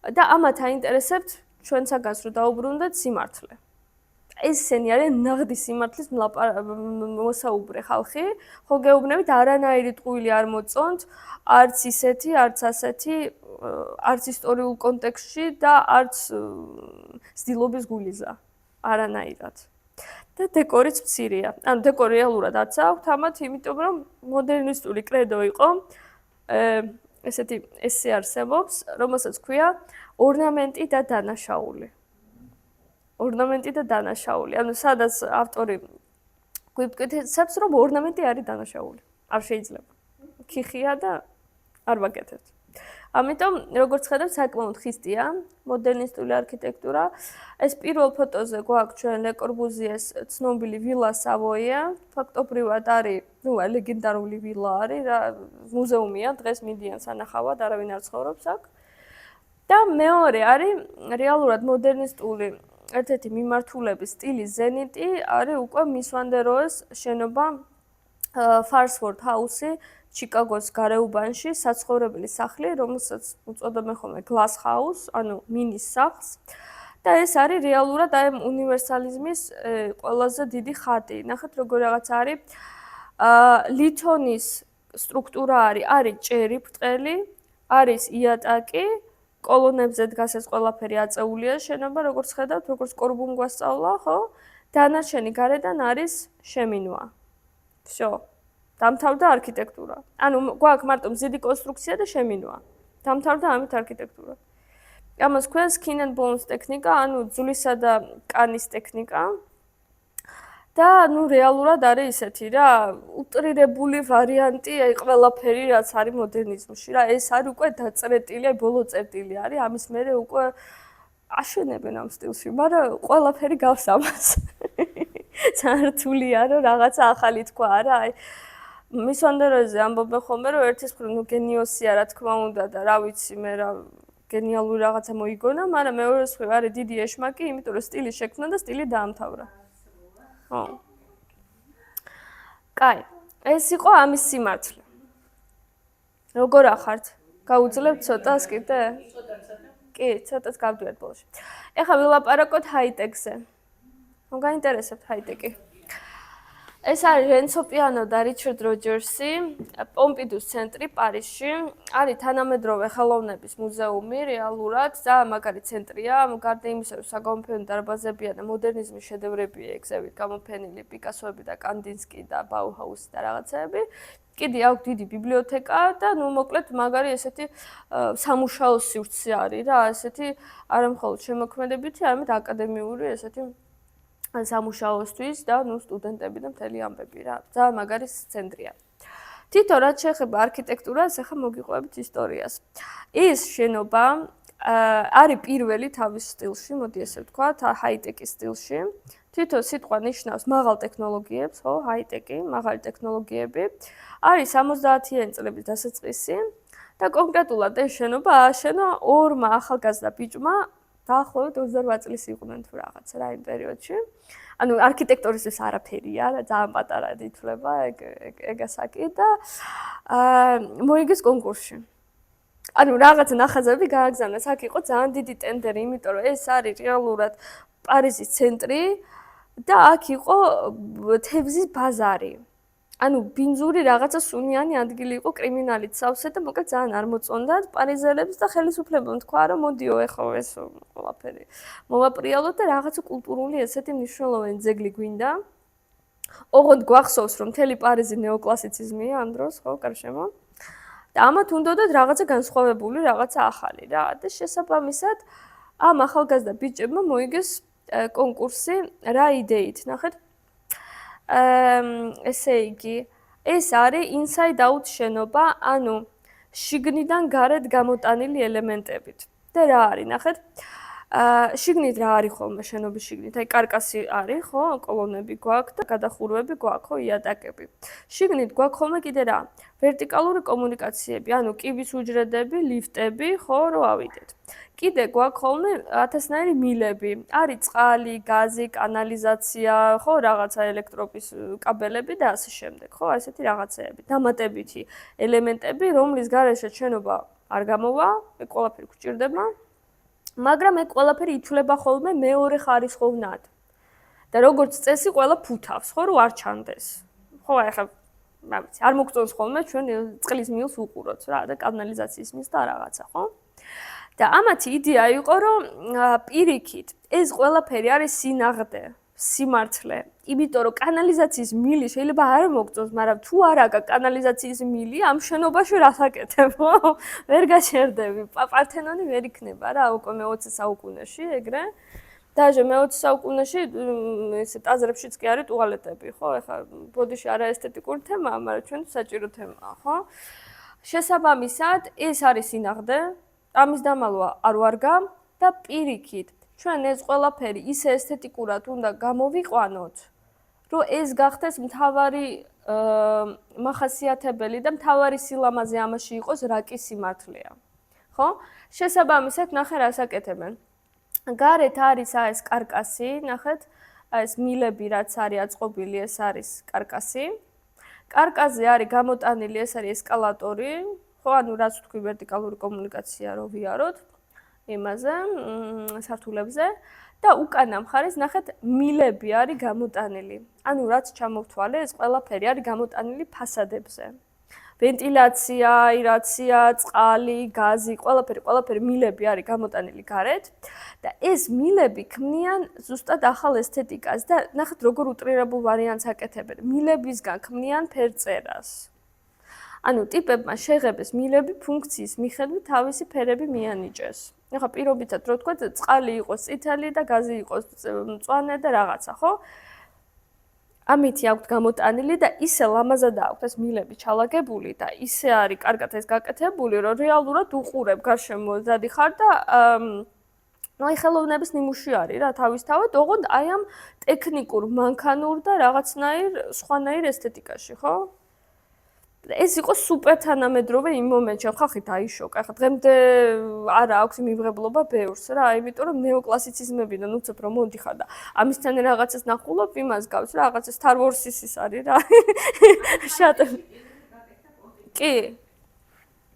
და ამათ აინტერესებთ ჩვენსაგანს რომ დაუბრუნდეთ სიმართლე. ესენი არიან ნაღდი სიმართლის მოსაუბრე ხალხი, ხო გეუბნებით არანაირი ტყუილი არ მოწონთ, არც ისეთი, არც ასეთი, არც ისტორიულ კონტექსტში და არც ცდილობის გულიზა, არანაირად. და დეკორიც მცირეა. ანუ დეკორი რეალურად არც აქვთ ამათ, იმიტომ რომ მოდერნისტული კრედო იყო ესეთი ესე არსებობს, რომელსაც ქვია ორნამენტი და დანაშაული. ანუ სადაც ავტორი გვიკვეთებს, რომ ორნამენტი არის დანაშაული. არ შეიძლება. ქიხია და არ ვაკეთებთ. ამიტომ, როგორც ხედავთ, საკმაოდ ხისტია მოდერნისტული არქიტექტურა. ეს პირველ ფოტოზე გვაქვს ჩვენ ლე კორბუზიეს ცნობილი ვილა სავოია. ფაქტობრივად არის, ლეგენდარული ვილა არის, მუზეუმია, დღეს მიდიან სანახავად, არავინ არ ცხოვრობს აქ. და მეორე არის რეალურად მოდერნისტული ერთ-ერთი მიმართულების სტილის ზენიტი არის უკვე მის ვან დერ როეს შენობა Farnsworth House-ი ჩიკაგოს გარეუბანში საცხოვრებელი სახლი, რომელსაც უწოდებენ ხოლმე glass house, ანუ მინის სახლს. და ეს არის რეალურად აი უნივერსალიზმის ყველაზე დიდი ხატი. ნახეთ როგორ რაღაც არის ლითონის სტრუქტურა არის ჭერი ბრტყელი, არის იატაკი, კოლონებზე დგას ეს ყველაფერი აწეულია შენობა, როგორც ხედავთ, როგორც კორბუნ გვასწავლა, ხო? დანარჩენი გარედან არის შემინვა. всё. დამთავრდა არქიტექტურა. ანუ გვაქვს მარტო მზიდი კონსტრუქცია და შემინვა. დამთავრდა ამით არქიტექტურა. ამას ქვენს skin and bones ტექნიკა, ანუ ძვლისა და კანის ტექნიკა. და ნუ რეალურად არის ისეთი რა, უტრირებული ვარიანტი, აი ყველაფერი რაც არის მოდერნიზმში რა, ეს არის უკვე დაწერილი, აი ბოლო წერტილი არის, ამის მერე უკვე აშენებენ ამ სტილში, მაგრამ ყველაფერი გავს ამას. ძართულია რომ რაღაცა ახალი თქვა არა, აი მისვანდეროზე ამბობენ ხოლმე რომ ერთის მხრივ ნუ გენიოსია რა თქმა უნდა და რა ვიცი მე რა გენიალური რაღაცა მოიგონა, მაგრამ მეორეს მხრივ არის დიდი ეშმაკი, იმიტომ რომ სტილი შექმნა და სტილი დაამთავრა. ხო. კაი, ეს იყო ამის სიმართლე. როგორ ახართ? გაუძლებთ ცოტას კიდე? კი, ცოტას გავდივართ ბოლოში. ეხლა ვილაპარაკოთ ჰაიტეკზე. გაინტერესებთ ჰაიტეკი? ეს არის რენცო პიანო და რიჩარდ როჯერსი, პომპიდუს ცენტრი პარიზში. არის თანამედროვე ხელოვნების მუზეუმი, რეალურად და მაგარი ცენტრია. გარდა იმისა, რომ საგამოფენო დარბაზებია და მოდერნიზმის შედევრებია ეგზევით გამოფენილი პიკასოები და კანდინსკი და ბაუჰაუსი და რაღაცეები. კიდე აქვს დიდი ბიბლიოთეკა და ნუ მოკლედ მაგარი ესეთი სამუშაო სივრცე არის რა, ესეთი არამხოლოდ შემოქმედებითი, არამედ აკადემიური ესეთი სამუშაოსთვის და ნუ სტუდენტები და მთელი ამბები რა. ძალიან მაგარი ცენტრია. თითო რაც შეეხება არქიტექტურას, ახლა მოგიყვებით ისტორიას. ეს შენობა არის პირველი თავის სტილში, მოდი ესე ვთქვათ, ჰაიტეკის სტილში. თითო სიტყვა ნიშნავს მაღალ ტექნოლოგიებს, ხო, ჰაიტეკი, მაღალი ტექნოლოგიები. არის 70-იანი წლების დასაწყისი და კონკრეტულად ეს შენობა ააშენა ორმა ახალგაზრდა ბიჭმა დაახლოებით 28 წლის იყვნენ თუ რაღაცა რა იმ პერიოდში. ანუ არქიტექტორისთვის არაფერია, ძალიან პატარა ითვლება ეგ ასაკი და მოიგეს კონკურსში. ანუ რაღაცა ნახაზები გააგზავნეს, აქ იყო ძალიან დიდი ტენდერი, იმიტომ რომ ეს არის რეალურად პარიზის ცენტრი და აქ იყო თევზის ბაზარი. ანუ ბინძური რაღაცა სუნიანი ადგილი იყო, კრიმინალით სავსე და მოკლედ ძალიან არ მოწონდათ პარიზელებს და ხელისუფლებამ თქვა რომ მოდიო ეხლა ეს ყველაფერი მოვაპრიალოთ და რაღაცა კულტურული ესეთი მნიშვნელოვანი ძეგლი გვინდა. ოღონდ გვახსოვს რომ მთელი პარიზი ნეოკლასიციზმია ამ დროს, ხო, გარშემო. და ამათ უნდათ რაღაცა განსხვავებული, რაღაცა ახალი რა. და შესაბამისად ამ ახალგაზრდა ბიჭებმა მოიგეს კონკურსი რა იდეით, ნახეთ. ესე იგი, ეს არის inside out შენობა, ანუ შიგნიდან გარეთ გამოტანილი ელემენტებით. და რა არის, ნახეთ. შიგნით რა არის ხოლმე შენობის შიგნით? აი კარკასი არის, ხო, კოლონები გვაქვს და გადახურვები გვაქვს, ხო, იატაკები. შიგნით გვაქვს ხოლმე კიდე რა? ვერტიკალური კომუნიკაციები, ანუ კიბის უჯრედები, ლიფტები, ხო, რო ავიდეთ. კიდე გვაქვს ხოლმე ათასნაირი მილები, არის წყალი, გაზი, კანალიზაცია, ხო, რაღაცა ელექტრობის კაბელები და ასე შემდეგ, ხო, ესეთი რაღაცეები, დამატებითი ელემენტები, რომლის გარეშე შენობა არ გამოვა, ეგ ყველაფერი გვჭირდება, მაგრამ ეგ ყველაფერი ითვლება ხოლმე მეორე ხარისხოვნად. და როგორც წესი, ყველა ფუთავს, ხო, რომ არ ჩანდეს. ხო, ახლა არ მოგწონს ხოლმე ჩვენ წყლის მილს უყუროთ რა და კანალიზაციის მილს და რაღაცა, ხო? და ამათი იდეა იყო, რომ პირიქით ეს ყველაფერი არის სინაღდე, სიმართლე, იმიტომ რომ კანალიზაციის მილი შეიძლება არ მოგწონს, მაგრამ თუ არ აქვს კანალიზაციის მილი, ამ შენობაში რას აკეთებ, ხო? ვერ გაჩერდები. პართენონი ვერ იქნება რა, უკვე მე-20 საუკუნეში, ეგრე. დაჟე მე-20 საუკუნეში ესე ტაძრებშიც კი არის ტუალეტები, ხო? ეხლა ბოდიში არაესთეტიკური თემაა, მაგრამ ჩვენ საჭირო თემაა, ხო? შესაბამისად, ეს არის სინაღდე. ამის დამალვა არ ვარგა და პირიქით ჩვენ ეს ყველაფერი ისე ესთეტიკურად უნდა გამოვიყვანოთ, რომ ეს გახდეს მთავარი მახასიათებელი და მთავარი სილამაზე ამაში იყოს რაკი სიმართლეა. ხო? შესაბამისად, ნახე რას აკეთებენ. გარეთ არის ეს კარკასი, ნახეთ, ეს მილები რაც არის აწყობილი, ეს არის კარკასი. კარკაზე არის გამოტანილი, ეს არის ესკალატორი, ხო, ანუ რაც თქვი ვერტიკალური კომუნიკაცია რო ვიაროთ იმაზე, სართულებზე და უკანა მხარეს ნახეთ მილები არის გამოტანილი. ანუ რაც ჩამოვთვალე, ეს ყველაფერი არის გამოტანილი ფასადებზე. ვენტილაცია, აერაცია, წყალი, გაზი, ყველაფერი მილები არის გამოტანილი გარეთ და ეს მილები ქმნიან ზუსტად ახალ ესთეტიკას და ნახეთ როგორ უტრირებულ ვარიანტს აკეთებენ. მილებისგან ქმნიან ფერწერას. ანუ ტიპებმა შეღებეს მილები ფუნქციის მიხედვით თავისი ფერები მიანიჭეს. ეხლა პირობითად რო თქვა, წყალი იყოს წითელი და გაზი იყოს მწვანე და რაღაცა, ხო? ამითი აქვთ გამოტანილი და ისე ლამაზად აქვთ ეს მილები ჩალაგებული და ისე არის კარგად ეს გაკეთებული, რომ რეალურად უყურებ გარშემო დადიხარ და აი ხელოვნების ნიმუში არის რა თავისთავად, ოღონდ აი ამ ტექნიკურ, მანქანურ და რაღაცნაირ სხვანაირ ესთეტიკაში, ხო? ეს იყო სუპერ თანამედროვე იმ მომენტში, ხალხი დაიშოკა. ხა დღემდე არა აქვს მიღებლობა ბევრს რა, იმიტომ რომ ნეოკლასიციზმებიდან უცებ რომ მოდიხარ და ამისთან რაღაცას ნახულობ, იმას გავს რა, რაღაცა Star Wars-ის არის რა. შატ. კი.